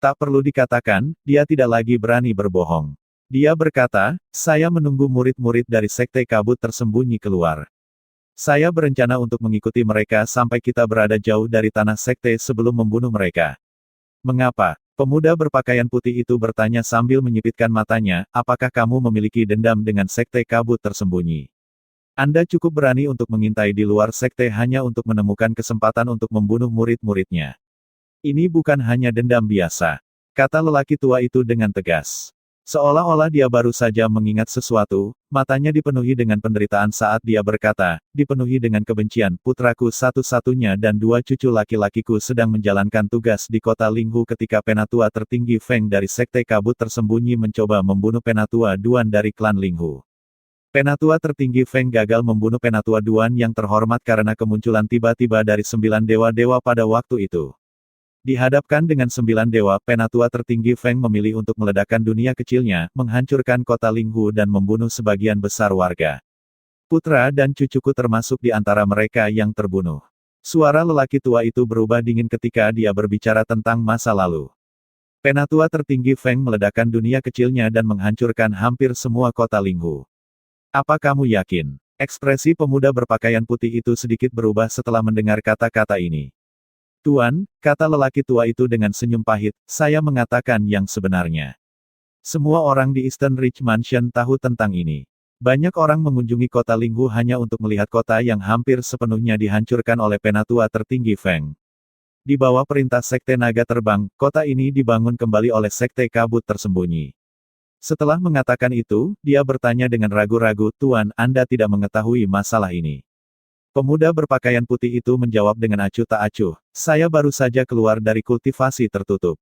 Tak perlu dikatakan, dia tidak lagi berani berbohong. Dia berkata, "Saya menunggu murid-murid dari Sekte Kabut Tersembunyi keluar. Saya berencana untuk mengikuti mereka sampai kita berada jauh dari tanah Sekte sebelum membunuh mereka." "Mengapa?" Pemuda berpakaian putih itu bertanya sambil menyipitkan matanya, "Apakah kamu memiliki dendam dengan Sekte Kabut Tersembunyi? Anda cukup berani untuk mengintai di luar Sekte hanya untuk menemukan kesempatan untuk membunuh murid-muridnya. Ini bukan hanya dendam biasa," kata lelaki tua itu dengan tegas. Seolah-olah dia baru saja mengingat sesuatu, matanya dipenuhi dengan penderitaan saat dia berkata, "Dipenuhi dengan kebencian, putraku satu-satunya dan 2 cucu laki-lakiku sedang menjalankan tugas di kota Linghu ketika Penatua Tertinggi Feng dari Sekte Kabut Tersembunyi mencoba membunuh Penatua Duan dari klan Linghu. Penatua tertinggi Feng gagal membunuh Penatua Duan yang terhormat karena kemunculan tiba-tiba dari 9 dewa-dewa pada waktu itu. Dihadapkan dengan 9 dewa, Penatua tertinggi Feng memilih untuk meledakkan dunia kecilnya, menghancurkan kota Linghu dan membunuh sebagian besar warga. Putra dan cucuku termasuk di antara mereka yang terbunuh. Suara lelaki tua itu berubah dingin ketika dia berbicara tentang masa lalu. Penatua tertinggi Feng meledakkan dunia kecilnya dan menghancurkan hampir semua kota Linghu. Apa kamu yakin? Ekspresi pemuda berpakaian putih itu sedikit berubah setelah mendengar kata-kata ini. Tuan, kata lelaki tua itu dengan senyum pahit, saya mengatakan yang sebenarnya. Semua orang di Eastern Ridge Mansion tahu tentang ini. Banyak orang mengunjungi kota Linghu hanya untuk melihat kota yang hampir sepenuhnya dihancurkan oleh Penatua tertinggi Feng. Di bawah perintah Sekte Naga Terbang, kota ini dibangun kembali oleh Sekte Kabut Tersembunyi. Setelah mengatakan itu, dia bertanya dengan ragu-ragu, Tuan, Anda tidak mengetahui masalah ini. Pemuda berpakaian putih itu menjawab dengan acuh tak acuh, saya baru saja keluar dari kultivasi tertutup.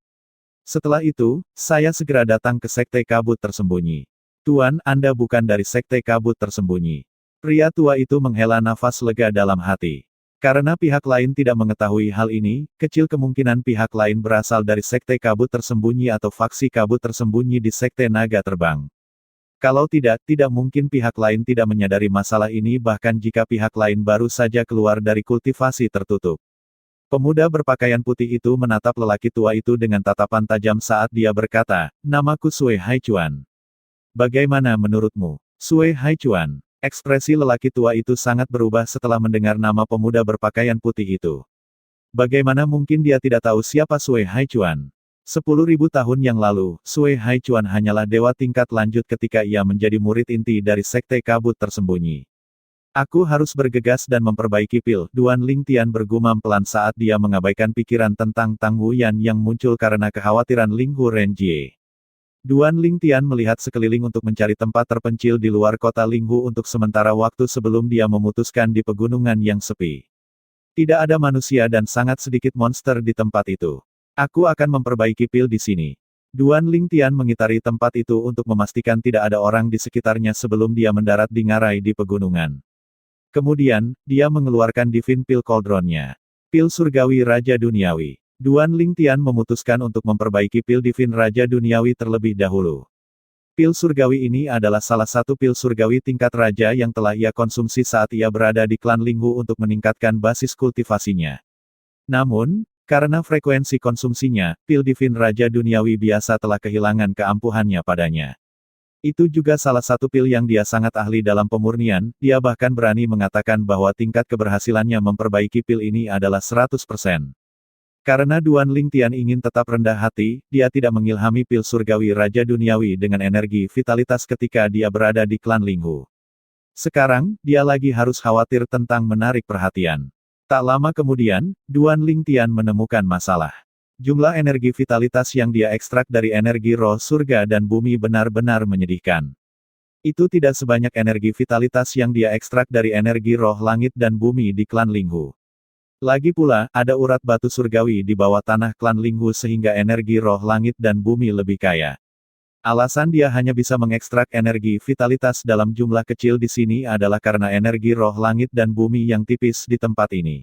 Setelah itu, saya segera datang ke Sekte Kabut Tersembunyi. Tuan, Anda bukan dari Sekte Kabut Tersembunyi. Pria tua itu menghela nafas lega dalam hati. Karena pihak lain tidak mengetahui hal ini, kecil kemungkinan pihak lain berasal dari Sekte Kabut Tersembunyi atau faksi Kabut Tersembunyi di Sekte Naga Terbang. Kalau tidak, tidak mungkin pihak lain tidak menyadari masalah ini bahkan jika pihak lain baru saja keluar dari kultivasi tertutup. Pemuda berpakaian putih itu menatap lelaki tua itu dengan tatapan tajam saat dia berkata, namaku Sui Haichuan. Bagaimana menurutmu, Sui Haichuan? Ekspresi lelaki tua itu sangat berubah setelah mendengar nama pemuda berpakaian putih itu. Bagaimana mungkin dia tidak tahu siapa Sui Haichuan? 10.000 tahun yang lalu, Sui Haichuan hanyalah dewa tingkat lanjut ketika ia menjadi murid inti dari Sekte Kabut Tersembunyi. Aku harus bergegas dan memperbaiki pil, Duan Lingtian bergumam pelan saat dia mengabaikan pikiran tentang Tang Wuyan yang muncul karena kekhawatiran Linghu Renjie. Duan Lingtian melihat sekeliling untuk mencari tempat terpencil di luar kota Linghu untuk sementara waktu sebelum dia memutuskan di pegunungan yang sepi. Tidak ada manusia dan sangat sedikit monster di tempat itu. Aku akan memperbaiki pil di sini. Duan Lingtian mengitari tempat itu untuk memastikan tidak ada orang di sekitarnya sebelum dia mendarat di ngarai di pegunungan. Kemudian, dia mengeluarkan Divine Pil Cauldron-nya. Pil Surgawi Raja Duniawi. Duan Lingtian memutuskan untuk memperbaiki pil Divine Raja Duniawi terlebih dahulu. Pil surgawi ini adalah salah satu pil surgawi tingkat raja yang telah ia konsumsi saat ia berada di klan Linghu untuk meningkatkan basis kultivasinya. Namun, karena frekuensi konsumsinya, pil Divine Raja Duniawi biasa telah kehilangan keampuhannya padanya. Itu juga salah satu pil yang dia sangat ahli dalam pemurnian, dia bahkan berani mengatakan bahwa tingkat keberhasilannya memperbaiki pil ini adalah 100%. Karena Duan Lingtian ingin tetap rendah hati, dia tidak mengilhami pil surgawi Raja Duniawi dengan energi vitalitas ketika dia berada di klan Linghu. Sekarang, dia lagi harus khawatir tentang menarik perhatian. Tak lama kemudian, Duan Lingtian menemukan masalah. Jumlah energi vitalitas yang dia ekstrak dari energi roh surga dan bumi benar-benar menyedihkan. Itu tidak sebanyak energi vitalitas yang dia ekstrak dari energi roh langit dan bumi di klan Linghu. Lagi pula, ada urat batu surgawi di bawah tanah klan Linghu sehingga energi roh langit dan bumi lebih kaya. Alasan dia hanya bisa mengekstrak energi vitalitas dalam jumlah kecil di sini adalah karena energi roh langit dan bumi yang tipis di tempat ini.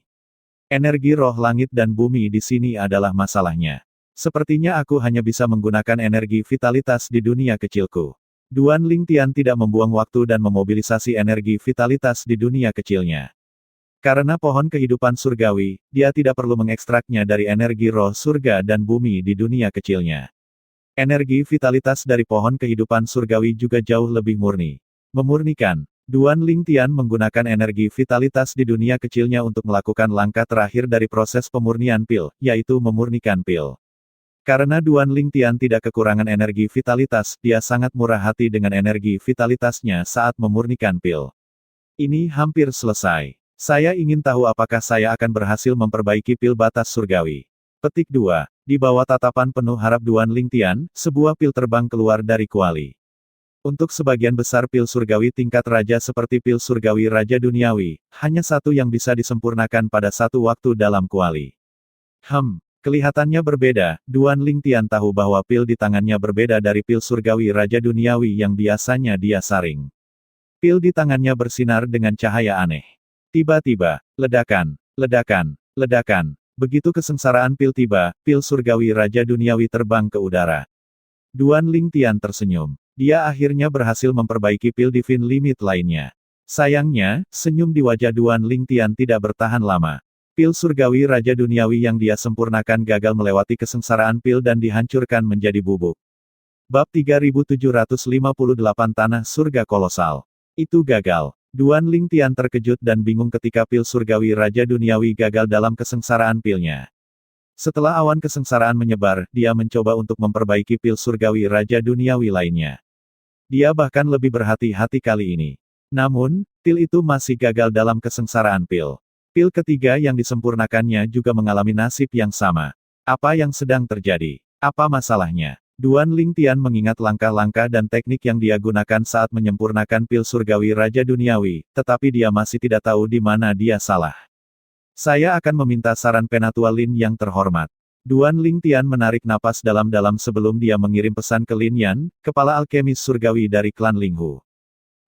Energi roh langit dan bumi di sini adalah masalahnya. Sepertinya aku hanya bisa menggunakan energi vitalitas di dunia kecilku. Duan Lingtian tidak membuang waktu dan memobilisasi energi vitalitas di dunia kecilnya. Karena pohon kehidupan surgawi, dia tidak perlu mengekstraknya dari energi roh surga dan bumi di dunia kecilnya. Energi vitalitas dari pohon kehidupan surgawi juga jauh lebih murni. Memurnikan. Duan Lingtian menggunakan energi vitalitas di dunia kecilnya untuk melakukan langkah terakhir dari proses pemurnian pil, yaitu memurnikan pil. Karena Duan Lingtian tidak kekurangan energi vitalitas, dia sangat murah hati dengan energi vitalitasnya saat memurnikan pil. Ini hampir selesai. Saya ingin tahu apakah saya akan berhasil memperbaiki pil batas surgawi. Petik 2. Di bawah tatapan penuh harap Duan Lingtian, sebuah pil terbang keluar dari kuali. Untuk sebagian besar pil surgawi tingkat raja seperti pil surgawi Raja Duniawi, hanya satu yang bisa disempurnakan pada satu waktu dalam kuali. Kelihatannya berbeda, Duan Lingtian tahu bahwa pil di tangannya berbeda dari pil surgawi Raja Duniawi yang biasanya dia saring. Pil di tangannya bersinar dengan cahaya aneh. Tiba-tiba, ledakan, ledakan, ledakan. Begitu kesengsaraan pil tiba, pil surgawi Raja Duniawi terbang ke udara. Duan Lingtian tersenyum. Dia akhirnya berhasil memperbaiki pil Divine Limit lainnya. Sayangnya, senyum di wajah Duan Lingtian tidak bertahan lama. Pil surgawi Raja Duniawi yang dia sempurnakan gagal melewati kesengsaraan pil dan dihancurkan menjadi bubuk. Bab 3758 Tanah Surga Kolosal. Itu gagal. Duan Lingtian terkejut dan bingung ketika pil surgawi Raja Duniawi gagal dalam kesengsaraan pilnya. Setelah awan kesengsaraan menyebar, dia mencoba untuk memperbaiki pil surgawi Raja Duniawi lainnya. Dia bahkan lebih berhati-hati kali ini. Namun, pil itu masih gagal dalam kesengsaraan pil. Pil ketiga yang disempurnakannya juga mengalami nasib yang sama. Apa yang sedang terjadi? Apa masalahnya? Duan Lingtian mengingat langkah-langkah dan teknik yang dia gunakan saat menyempurnakan pil surgawi Raja Duniawi, tetapi dia masih tidak tahu di mana dia salah. Saya akan meminta saran Penatua Lin yang terhormat. Duan Lingtian menarik napas dalam-dalam sebelum dia mengirim pesan ke Lin Yan, kepala alkemis surgawi dari klan Linghu.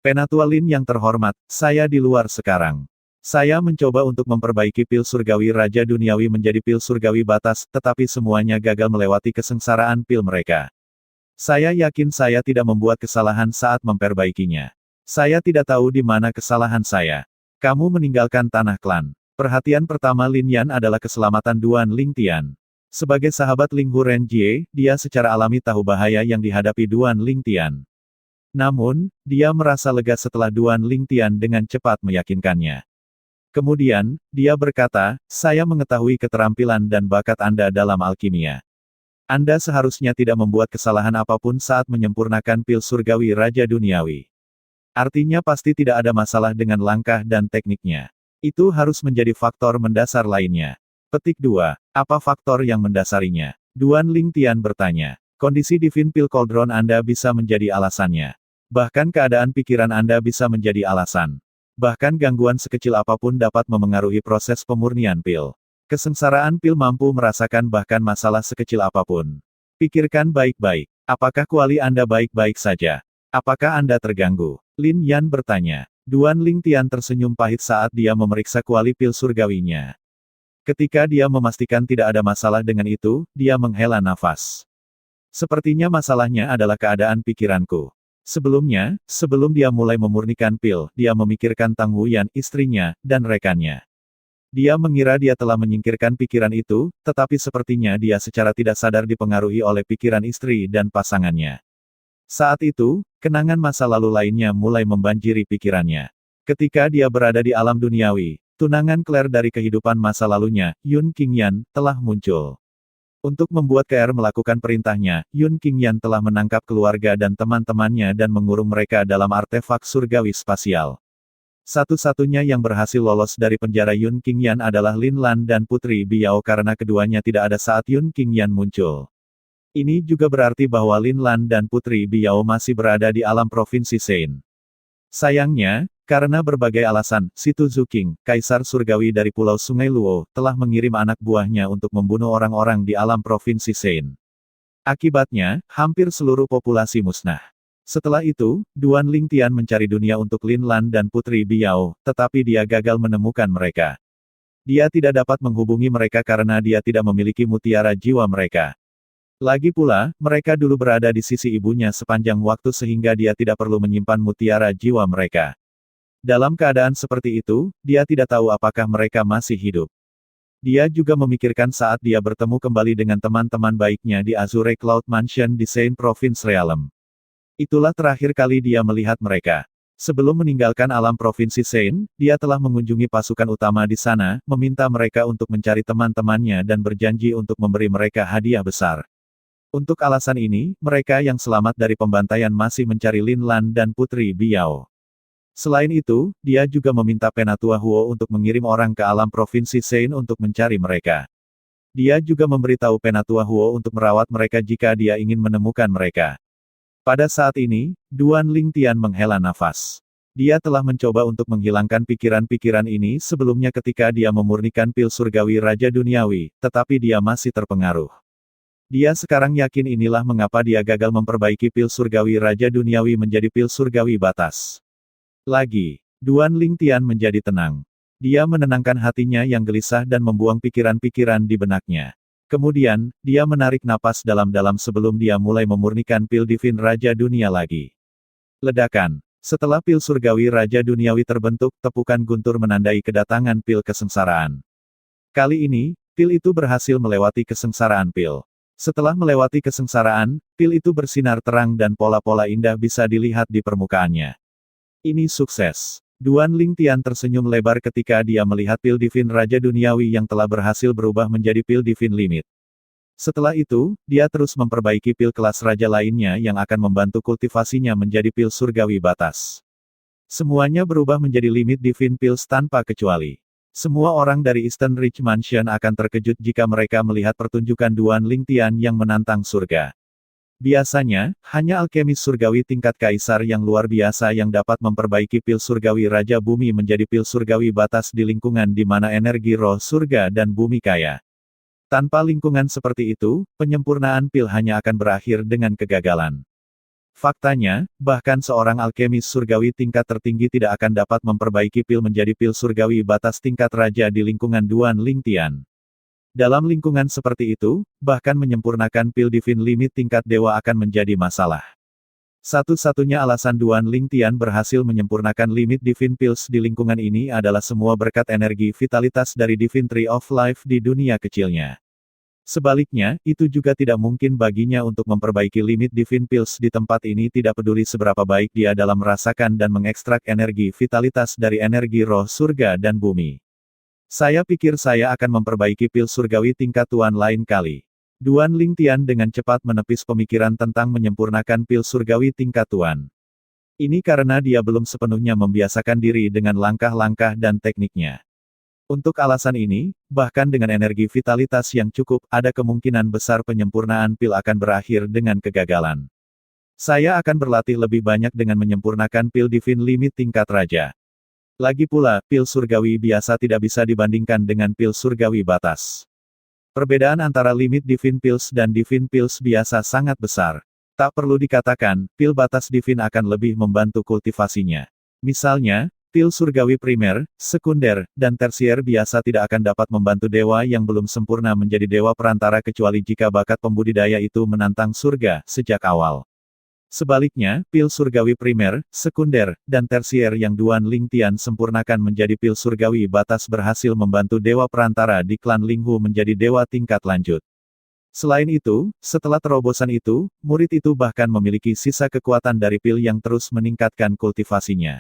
Penatua Lin yang terhormat, saya di luar sekarang. Saya mencoba untuk memperbaiki pil surgawi Raja Duniawi menjadi pil surgawi batas, tetapi semuanya gagal melewati kesengsaraan pil mereka. Saya yakin saya tidak membuat kesalahan saat memperbaikinya. Saya tidak tahu di mana kesalahan saya. Kamu meninggalkan tanah klan. Perhatian pertama Lin Yan adalah keselamatan Duan Lingtian. Sebagai sahabat Linghu Renjie, dia secara alami tahu bahaya yang dihadapi Duan Lingtian. Namun, dia merasa lega setelah Duan Lingtian dengan cepat meyakinkannya. Kemudian, dia berkata, saya mengetahui keterampilan dan bakat Anda dalam alkimia. Anda seharusnya tidak membuat kesalahan apapun saat menyempurnakan pil surgawi Raja Duniawi. Artinya pasti tidak ada masalah dengan langkah dan tekniknya. Itu harus menjadi faktor mendasar lainnya. Petik 2. Apa faktor yang mendasarinya? Duan Lingtian bertanya. Kondisi Divine Pil Cauldron Anda bisa menjadi alasannya. Bahkan keadaan pikiran Anda bisa menjadi alasan. Bahkan gangguan sekecil apapun dapat memengaruhi proses pemurnian pil. Kesengsaraan pil mampu merasakan bahkan masalah sekecil apapun. Pikirkan baik-baik. Apakah kuali Anda baik-baik saja? Apakah Anda terganggu? Lin Yan bertanya. Duan Lingtian tersenyum pahit saat dia memeriksa kuali pil surgawinya. Ketika dia memastikan tidak ada masalah dengan itu, dia menghela nafas. Sepertinya masalahnya adalah keadaan pikiranku. Sebelumnya, sebelum dia mulai memurnikan pil, dia memikirkan Tang Huyan, istrinya, dan rekannya. Dia mengira dia telah menyingkirkan pikiran itu, tetapi sepertinya dia secara tidak sadar dipengaruhi oleh pikiran istri dan pasangannya. Saat itu, kenangan masa lalu lainnya mulai membanjiri pikirannya. Ketika dia berada di alam duniawi, tunangan Claire dari kehidupan masa lalunya, Yun Qingyan, telah muncul. Untuk membuat Claire melakukan perintahnya, Yun Qingyan telah menangkap keluarga dan teman-temannya dan mengurung mereka dalam artefak surgawi spasial. Satu-satunya yang berhasil lolos dari penjara Yun Qingyan adalah Lin Lan dan Putri Biao karena keduanya tidak ada saat Yun Qingyan muncul. Ini juga berarti bahwa Lin Lan dan Putri Biao masih berada di alam provinsi Sein. Sayangnya, karena berbagai alasan, Situ Zuking, Kaisar Surgawi dari Pulau Sungai Luo, telah mengirim anak buahnya untuk membunuh orang-orang di alam provinsi Sein. Akibatnya, hampir seluruh populasi musnah. Setelah itu, Duan Lingtian mencari dunia untuk Lin Lan dan Putri Biao, tetapi dia gagal menemukan mereka. Dia tidak dapat menghubungi mereka karena dia tidak memiliki mutiara jiwa mereka. Lagi pula, mereka dulu berada di sisi ibunya sepanjang waktu sehingga dia tidak perlu menyimpan mutiara jiwa mereka. Dalam keadaan seperti itu, dia tidak tahu apakah mereka masih hidup. Dia juga memikirkan saat dia bertemu kembali dengan teman-teman baiknya di Azure Cloud Mansion di Sein Province Realm. Itulah terakhir kali dia melihat mereka. Sebelum meninggalkan alam provinsi Sein, dia telah mengunjungi pasukan utama di sana, meminta mereka untuk mencari teman-temannya dan berjanji untuk memberi mereka hadiah besar. Untuk alasan ini, mereka yang selamat dari pembantaian masih mencari Lin Lan dan Putri Biao. Selain itu, dia juga meminta Penatua Huo untuk mengirim orang ke alam provinsi Sein untuk mencari mereka. Dia juga memberitahu Penatua Huo untuk merawat mereka jika dia ingin menemukan mereka. Pada saat ini, Duan Lingtian menghela nafas. Dia telah mencoba untuk menghilangkan pikiran-pikiran ini sebelumnya ketika dia memurnikan pil surgawi Raja Duniawi, tetapi dia masih terpengaruh. Dia sekarang yakin inilah mengapa dia gagal memperbaiki pil surgawi Raja Duniawi menjadi pil surgawi batas. Lagi, Duan Lingtian menjadi tenang. Dia menenangkan hatinya yang gelisah dan membuang pikiran-pikiran di benaknya. Kemudian, dia menarik napas dalam-dalam sebelum dia mulai memurnikan pil divin Raja Dunia lagi. Ledakan. Setelah pil surgawi Raja Duniawi terbentuk, tepukan guntur menandai kedatangan pil kesengsaraan. Kali ini, pil itu berhasil melewati kesengsaraan pil. Setelah melewati kesengsaraan, pil itu bersinar terang dan pola-pola indah bisa dilihat di permukaannya. Ini sukses. Duan Lingtian tersenyum lebar ketika dia melihat pil divin Raja Duniawi yang telah berhasil berubah menjadi pil divin limit. Setelah itu, dia terus memperbaiki pil kelas raja lainnya yang akan membantu kultivasinya menjadi pil surgawi batas. Semuanya berubah menjadi limit divine pills tanpa kecuali. Semua orang dari Eastern Ridge Mansion akan terkejut jika mereka melihat pertunjukan Duan Lingtian yang menantang surga. Biasanya, hanya alkemis surgawi tingkat kaisar yang luar biasa yang dapat memperbaiki pil surgawi Raja Bumi menjadi pil surgawi batas di lingkungan di mana energi roh surga dan bumi kaya. Tanpa lingkungan seperti itu, penyempurnaan pil hanya akan berakhir dengan kegagalan. Faktanya, bahkan seorang alkemis surgawi tingkat tertinggi tidak akan dapat memperbaiki pil menjadi pil surgawi batas tingkat raja di lingkungan Duan Lingtian. Dalam lingkungan seperti itu, bahkan menyempurnakan pil divine limit tingkat dewa akan menjadi masalah. Satu-satunya alasan Duan Lingtian berhasil menyempurnakan limit divine pills di lingkungan ini adalah semua berkat energi vitalitas dari Divine Tree of Life di dunia kecilnya. Sebaliknya, itu juga tidak mungkin baginya untuk memperbaiki limit divine pills di tempat ini tidak peduli seberapa baik dia dalam merasakan dan mengekstrak energi vitalitas dari energi roh surga dan bumi. Saya pikir saya akan memperbaiki pil surgawi tingkat tuan lain kali. Duan Lingtian dengan cepat menepis pemikiran tentang menyempurnakan pil surgawi tingkat tuan. Ini karena dia belum sepenuhnya membiasakan diri dengan langkah-langkah dan tekniknya. Untuk alasan ini, bahkan dengan energi vitalitas yang cukup, ada kemungkinan besar penyempurnaan pil akan berakhir dengan kegagalan. Saya akan berlatih lebih banyak dengan menyempurnakan pil divine limit tingkat raja. Lagi pula, pil surgawi biasa tidak bisa dibandingkan dengan pil surgawi batas. Perbedaan antara limit divine pills dan divine pills biasa sangat besar. Tak perlu dikatakan, pil batas divine akan lebih membantu kultivasinya. Misalnya, pil surgawi primer, sekunder, dan tersier biasa tidak akan dapat membantu dewa yang belum sempurna menjadi dewa perantara kecuali jika bakat pembudidaya itu menantang surga sejak awal. Sebaliknya, pil surgawi primer, sekunder, dan tersier yang Duan Lingtian sempurnakan menjadi pil surgawi batas berhasil membantu dewa perantara di klan Linghu menjadi dewa tingkat lanjut. Selain itu, setelah terobosan itu, murid itu bahkan memiliki sisa kekuatan dari pil yang terus meningkatkan kultivasinya.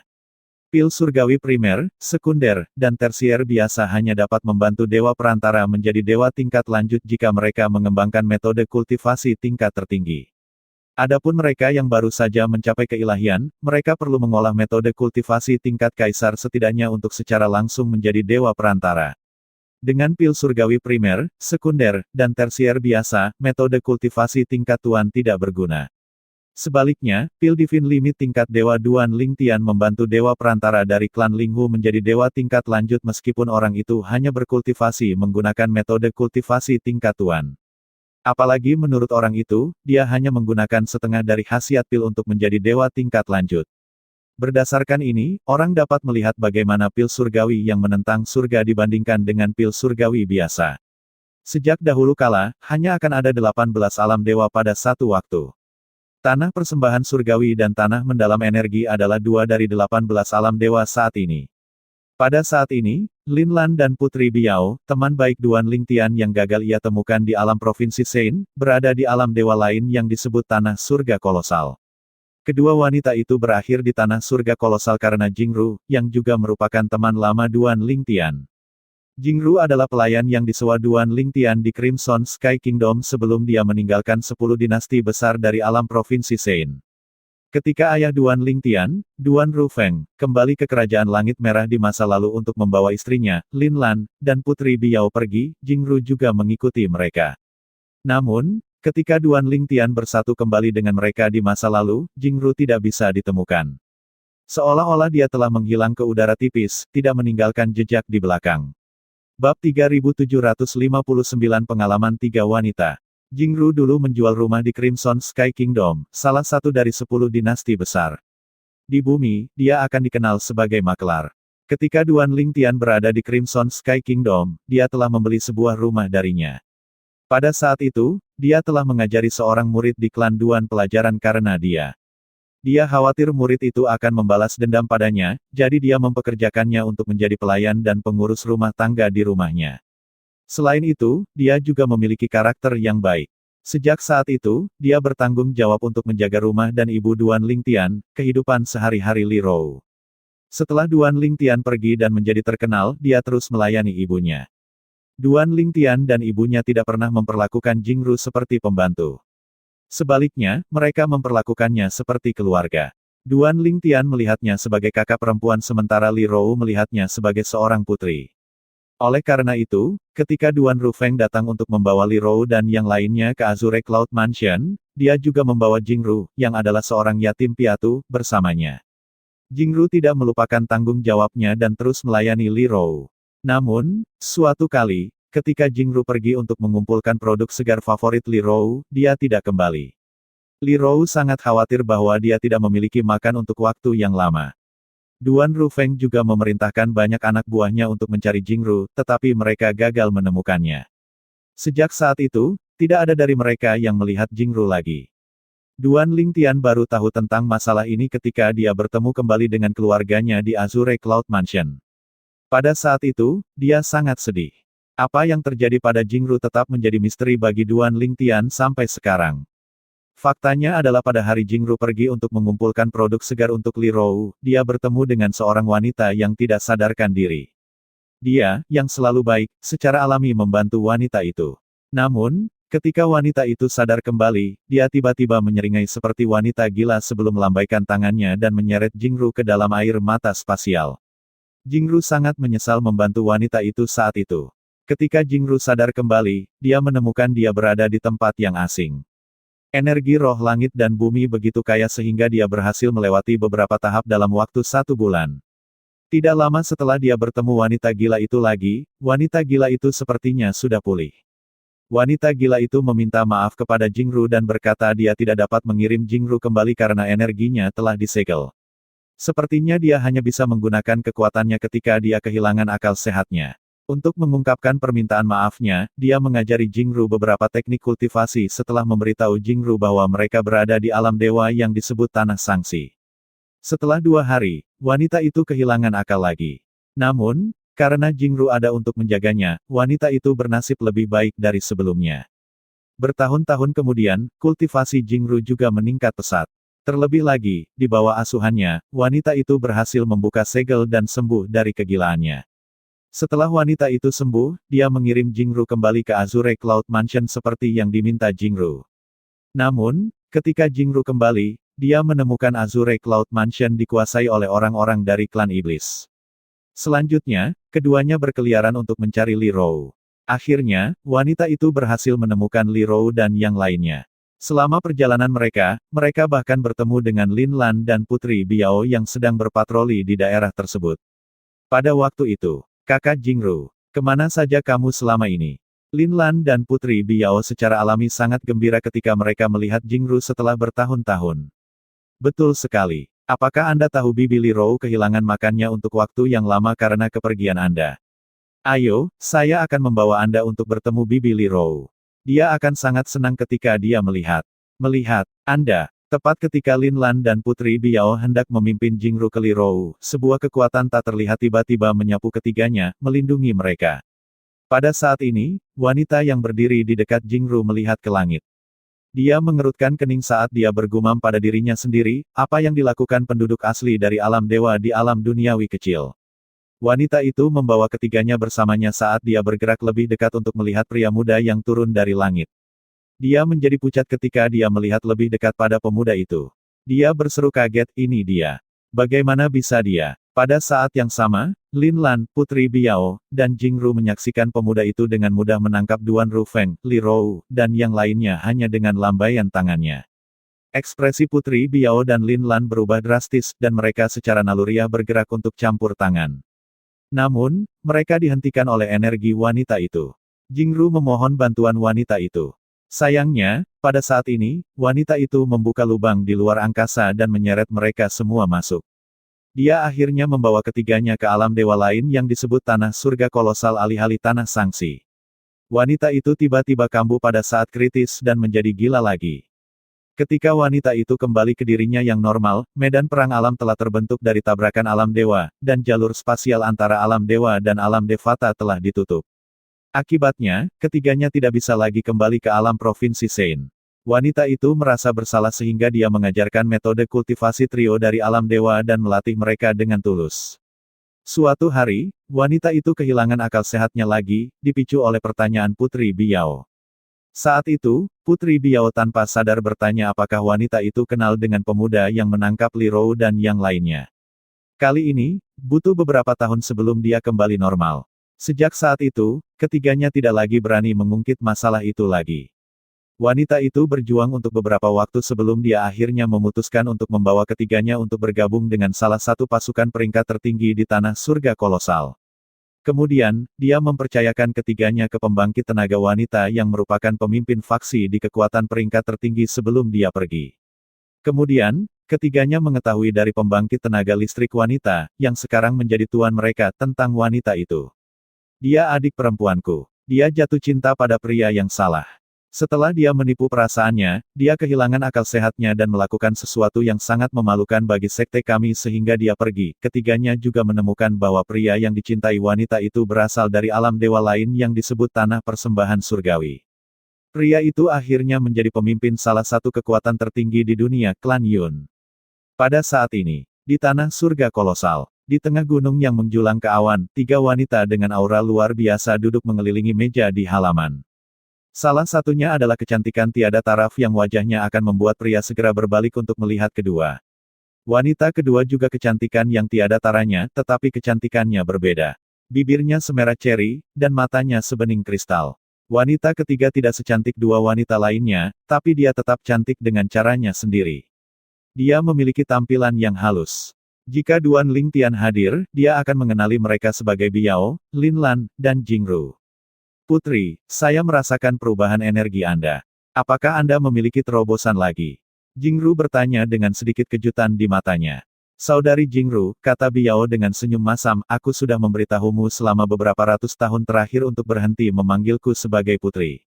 Pil surgawi primer, sekunder, dan tersier biasa hanya dapat membantu dewa perantara menjadi dewa tingkat lanjut jika mereka mengembangkan metode kultivasi tingkat tertinggi. Adapun mereka yang baru saja mencapai keilahian, mereka perlu mengolah metode kultivasi tingkat kaisar setidaknya untuk secara langsung menjadi dewa perantara. Dengan pil surgawi primer, sekunder, dan tersier biasa, metode kultivasi tingkat tuan tidak berguna. Sebaliknya, pil divine limit tingkat dewa Duan Lingtian membantu dewa perantara dari klan Linghu menjadi dewa tingkat lanjut meskipun orang itu hanya berkultivasi menggunakan metode kultivasi tingkat tuan. Apalagi menurut orang itu, dia hanya menggunakan setengah dari khasiat pil untuk menjadi dewa tingkat lanjut. Berdasarkan ini, orang dapat melihat bagaimana pil surgawi yang menentang surga dibandingkan dengan pil surgawi biasa. Sejak dahulu kala, hanya akan ada 18 alam dewa pada satu waktu. Tanah persembahan surgawi dan tanah mendalam energi adalah 2 dari 18 alam dewa saat ini. Pada saat ini, Lin Lan dan Putri Biao, teman baik Duan Lingtian yang gagal ia temukan di alam provinsi Sein, berada di alam dewa lain yang disebut tanah surga kolosal. Kedua wanita itu berakhir di tanah surga kolosal karena Jingru, yang juga merupakan teman lama Duan Lingtian. Jingru adalah pelayan yang disewa Duan Lingtian di Crimson Sky Kingdom sebelum dia meninggalkan 10 dinasti besar dari alam provinsi Sein. Ketika ayah Duan Lingtian, Duan Rufeng, kembali ke Kerajaan Langit Merah di masa lalu untuk membawa istrinya, Lin Lan, dan Putri Biao pergi, Jingru juga mengikuti mereka. Namun, ketika Duan Lingtian bersatu kembali dengan mereka di masa lalu, Jingru tidak bisa ditemukan. Seolah-olah dia telah menghilang ke udara tipis, tidak meninggalkan jejak di belakang. Bab 3759 Pengalaman 3 Wanita. Jingru dulu menjual rumah di Crimson Sky Kingdom, salah satu dari 10 dinasti besar. Di bumi, dia akan dikenal sebagai maklar. Ketika Duan Lingtian berada di Crimson Sky Kingdom, dia telah membeli sebuah rumah darinya. Pada saat itu, dia telah mengajari seorang murid di klan Duan pelajaran karena dia khawatir murid itu akan membalas dendam padanya, jadi dia mempekerjakannya untuk menjadi pelayan dan pengurus rumah tangga di rumahnya. Selain itu, dia juga memiliki karakter yang baik. Sejak saat itu, dia bertanggung jawab untuk menjaga rumah dan ibu Duan Lingtian, kehidupan sehari-hari Li Rou. Setelah Duan Lingtian pergi dan menjadi terkenal, dia terus melayani ibunya. Duan Lingtian dan ibunya tidak pernah memperlakukan Jingru seperti pembantu. Sebaliknya, mereka memperlakukannya seperti keluarga. Duan Lingtian melihatnya sebagai kakak perempuan sementara Li Rou melihatnya sebagai seorang putri. Oleh karena itu, ketika Duan Rufeng datang untuk membawa Li Rou dan yang lainnya ke Azure Cloud Mansion, dia juga membawa Jingru, yang adalah seorang yatim piatu, bersamanya. Jingru tidak melupakan tanggung jawabnya dan terus melayani Li Rou. Namun, suatu kali, ketika Jingru pergi untuk mengumpulkan produk segar favorit Li Rou, dia tidak kembali. Li Rou sangat khawatir bahwa dia tidak memiliki makan untuk waktu yang lama. Duan Rufeng juga memerintahkan banyak anak buahnya untuk mencari Jingru, tetapi mereka gagal menemukannya. Sejak saat itu, tidak ada dari mereka yang melihat Jingru lagi. Duan Lingtian baru tahu tentang masalah ini ketika dia bertemu kembali dengan keluarganya di Azure Cloud Mansion. Pada saat itu, dia sangat sedih. Apa yang terjadi pada Jingru tetap menjadi misteri bagi Duan Lingtian sampai sekarang. Faktanya adalah pada hari Jingru pergi untuk mengumpulkan produk segar untuk Li Rou, dia bertemu dengan seorang wanita yang tidak sadarkan diri. Dia, yang selalu baik, secara alami membantu wanita itu. Namun, ketika wanita itu sadar kembali, dia tiba-tiba menyeringai seperti wanita gila sebelum melambaikan tangannya dan menyeret Jingru ke dalam air mata spasial. Jingru sangat menyesal membantu wanita itu saat itu. Ketika Jingru sadar kembali, dia menemukan dia berada di tempat yang asing. Energi roh langit dan bumi begitu kaya sehingga dia berhasil melewati beberapa tahap dalam waktu 1 bulan. Tidak lama setelah dia bertemu wanita gila itu lagi, wanita gila itu sepertinya sudah pulih. Wanita gila itu meminta maaf kepada Jingru dan berkata dia tidak dapat mengirim Jingru kembali karena energinya telah disegel. Sepertinya dia hanya bisa menggunakan kekuatannya ketika dia kehilangan akal sehatnya. Untuk mengungkapkan permintaan maafnya, dia mengajari Jingru beberapa teknik kultivasi setelah memberitahu Jingru bahwa mereka berada di alam dewa yang disebut Tanah Sangsi. Setelah 2 hari, wanita itu kehilangan akal lagi. Namun, karena Jingru ada untuk menjaganya, wanita itu bernasib lebih baik dari sebelumnya. Bertahun-tahun kemudian, kultivasi Jingru juga meningkat pesat. Terlebih lagi, di bawah asuhannya, wanita itu berhasil membuka segel dan sembuh dari kegilaannya. Setelah wanita itu sembuh, dia mengirim Jingru kembali ke Azure Cloud Mansion seperti yang diminta Jingru. Namun, ketika Jingru kembali, dia menemukan Azure Cloud Mansion dikuasai oleh orang-orang dari klan iblis. Selanjutnya, keduanya berkeliaran untuk mencari Li Rou. Akhirnya, wanita itu berhasil menemukan Li Rou dan yang lainnya. Selama perjalanan mereka bahkan bertemu dengan Lin Lan dan Putri Biao yang sedang berpatroli di daerah tersebut. Pada waktu itu, Kakak Jingru, kemana saja kamu selama ini? Lin Lan dan Putri Biao secara alami sangat gembira ketika mereka melihat Jingru setelah bertahun-tahun. Betul sekali. Apakah Anda tahu Bibi Li Rou kehilangan makannya untuk waktu yang lama karena kepergian Anda? Ayo, saya akan membawa Anda untuk bertemu Bibi Li Rou. Dia akan sangat senang ketika dia melihat Anda. Tepat ketika Lin Lan dan Putri Biao hendak memimpin Jingru ke Li Rou, sebuah kekuatan tak terlihat tiba-tiba menyapu ketiganya, melindungi mereka. Pada saat ini, wanita yang berdiri di dekat Jingru melihat ke langit. Dia mengerutkan kening saat dia bergumam pada dirinya sendiri, apa yang dilakukan penduduk asli dari alam dewa di alam duniawi kecil. Wanita itu membawa ketiganya bersamanya saat dia bergerak lebih dekat untuk melihat pria muda yang turun dari langit. Dia menjadi pucat ketika dia melihat lebih dekat pada pemuda itu. Dia berseru kaget, ini dia. Bagaimana bisa dia? Pada saat yang sama, Lin Lan, Putri Biao, dan Jingru menyaksikan pemuda itu dengan mudah menangkap Duan Rufeng, Li Rou, dan yang lainnya hanya dengan lambaian tangannya. Ekspresi Putri Biao dan Lin Lan berubah drastis, dan mereka secara naluriah bergerak untuk campur tangan. Namun, mereka dihentikan oleh energi wanita itu. Jingru memohon bantuan wanita itu. Sayangnya, pada saat ini, wanita itu membuka lubang di luar angkasa dan menyeret mereka semua masuk. Dia akhirnya membawa ketiganya ke alam dewa lain yang disebut Tanah Surga Kolosal alih-alih Tanah Sangsi. Wanita itu tiba-tiba kambuh pada saat kritis dan menjadi gila lagi. Ketika wanita itu kembali ke dirinya yang normal, medan perang alam telah terbentuk dari tabrakan alam dewa, dan jalur spasial antara alam dewa dan alam Devata telah ditutup. Akibatnya, ketiganya tidak bisa lagi kembali ke alam Provinsi Sein. Wanita itu merasa bersalah sehingga dia mengajarkan metode kultivasi trio dari alam dewa dan melatih mereka dengan tulus. Suatu hari, wanita itu kehilangan akal sehatnya lagi, dipicu oleh pertanyaan Putri Biao. Saat itu, Putri Biao tanpa sadar bertanya apakah wanita itu kenal dengan pemuda yang menangkap Li Rou dan yang lainnya. Kali ini, butuh beberapa tahun sebelum dia kembali normal. Sejak saat itu, ketiganya tidak lagi berani mengungkit masalah itu lagi. Wanita itu berjuang untuk beberapa waktu sebelum dia akhirnya memutuskan untuk membawa ketiganya untuk bergabung dengan salah satu pasukan peringkat tertinggi di Tanah Surga Kolosal. Kemudian, dia mempercayakan ketiganya ke pembangkit tenaga wanita yang merupakan pemimpin faksi di kekuatan peringkat tertinggi sebelum dia pergi. Kemudian, ketiganya mengetahui dari pembangkit tenaga listrik wanita, yang sekarang menjadi tuan mereka tentang wanita itu. Dia adik perempuanku. Dia jatuh cinta pada pria yang salah. Setelah dia menipu perasaannya, dia kehilangan akal sehatnya dan melakukan sesuatu yang sangat memalukan bagi sekte kami sehingga dia pergi. Ketiganya juga menemukan bahwa pria yang dicintai wanita itu berasal dari alam dewa lain yang disebut Tanah Persembahan Surgawi. Pria itu akhirnya menjadi pemimpin salah satu kekuatan tertinggi di dunia, klan Yun. Pada saat ini, di Tanah Surga Kolosal, di tengah gunung yang menjulang ke awan, 3 wanita dengan aura luar biasa duduk mengelilingi meja di halaman. Salah satunya adalah kecantikan tiada taraf yang wajahnya akan membuat pria segera berbalik untuk melihat kedua. Wanita kedua juga kecantikan yang tiada taranya, tetapi kecantikannya berbeda. Bibirnya semerah ceri, dan matanya sebening kristal. Wanita ketiga tidak secantik dua wanita lainnya, tapi dia tetap cantik dengan caranya sendiri. Dia memiliki tampilan yang halus. Jika Duan Lingtian hadir, dia akan mengenali mereka sebagai Biao, Lin Lan, dan Jingru. Putri, saya merasakan perubahan energi Anda. Apakah Anda memiliki terobosan lagi? Jingru bertanya dengan sedikit kejutan di matanya. Saudari Jingru, kata Biao dengan senyum masam, aku sudah memberitahumu selama beberapa ratus tahun terakhir untuk berhenti memanggilku sebagai putri.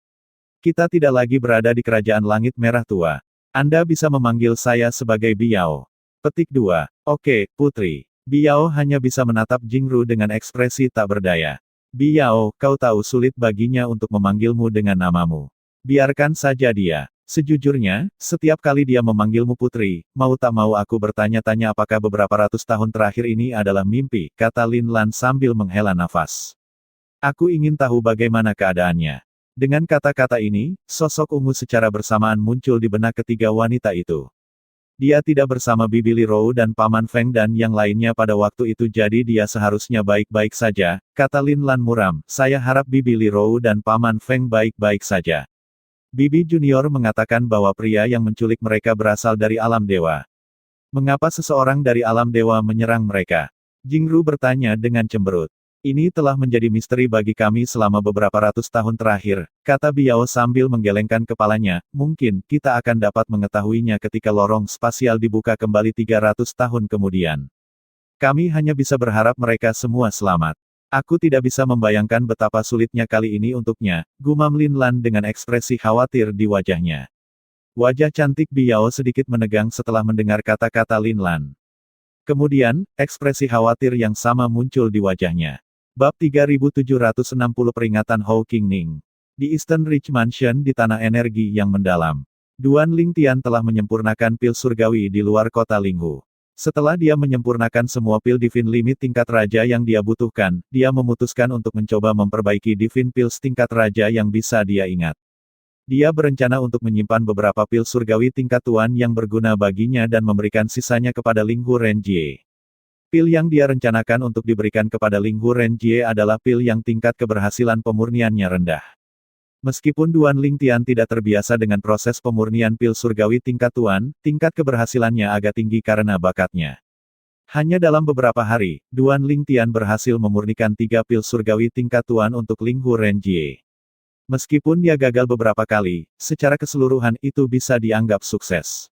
Kita tidak lagi berada di kerajaan langit merah tua. Anda bisa memanggil saya sebagai Biao. Petik 2. Oke, putri. Biao hanya bisa menatap Jingru dengan ekspresi tak berdaya. Biao, kau tahu sulit baginya untuk memanggilmu dengan namamu. Biarkan saja dia. Sejujurnya, setiap kali dia memanggilmu putri, mau tak mau aku bertanya-tanya apakah beberapa ratus tahun terakhir ini adalah mimpi, kata Lin Lan sambil menghela nafas. Aku ingin tahu bagaimana keadaannya. Dengan kata-kata ini, sosok ungu secara bersamaan muncul di benak ketiga wanita itu. Dia tidak bersama Bibi Li Rou dan Paman Feng dan yang lainnya pada waktu itu jadi dia seharusnya baik-baik saja, kata Lin Lan muram, saya harap Bibi Li Rou dan Paman Feng baik-baik saja. Bibi Junior mengatakan bahwa pria yang menculik mereka berasal dari alam dewa. Mengapa seseorang dari alam dewa menyerang mereka? Jingru bertanya dengan cemberut. Ini telah menjadi misteri bagi kami selama beberapa ratus tahun terakhir, kata Biao sambil menggelengkan kepalanya, mungkin kita akan dapat mengetahuinya ketika lorong spasial dibuka kembali 300 tahun kemudian. Kami hanya bisa berharap mereka semua selamat. Aku tidak bisa membayangkan betapa sulitnya kali ini untuknya, gumam Lin Lan dengan ekspresi khawatir di wajahnya. Wajah cantik Biao sedikit menegang setelah mendengar kata-kata Lin Lan. Kemudian, ekspresi khawatir yang sama muncul di wajahnya. Bab 3760 Peringatan Howking Ning. Di Eastern Ridge Mansion di Tanah Energi yang Mendalam. Duan Lingtian telah menyempurnakan pil surgawi di luar kota Linghu. Setelah dia menyempurnakan semua pil Divine Limit tingkat raja yang dia butuhkan, dia memutuskan untuk mencoba memperbaiki Divine Pills tingkat raja yang bisa dia ingat. Dia berencana untuk menyimpan beberapa pil surgawi tingkat tuan yang berguna baginya dan memberikan sisanya kepada Linghu Renjie. Pil yang dia rencanakan untuk diberikan kepada Linghu Renjie adalah pil yang tingkat keberhasilan pemurniannya rendah. Meskipun Duan Lingtian tidak terbiasa dengan proses pemurnian pil surgawi tingkat tuan, tingkat keberhasilannya agak tinggi karena bakatnya. Hanya dalam beberapa hari, Duan Lingtian berhasil memurnikan 3 pil surgawi tingkat tuan untuk Linghu Renjie. Meskipun dia gagal beberapa kali, secara keseluruhan itu bisa dianggap sukses.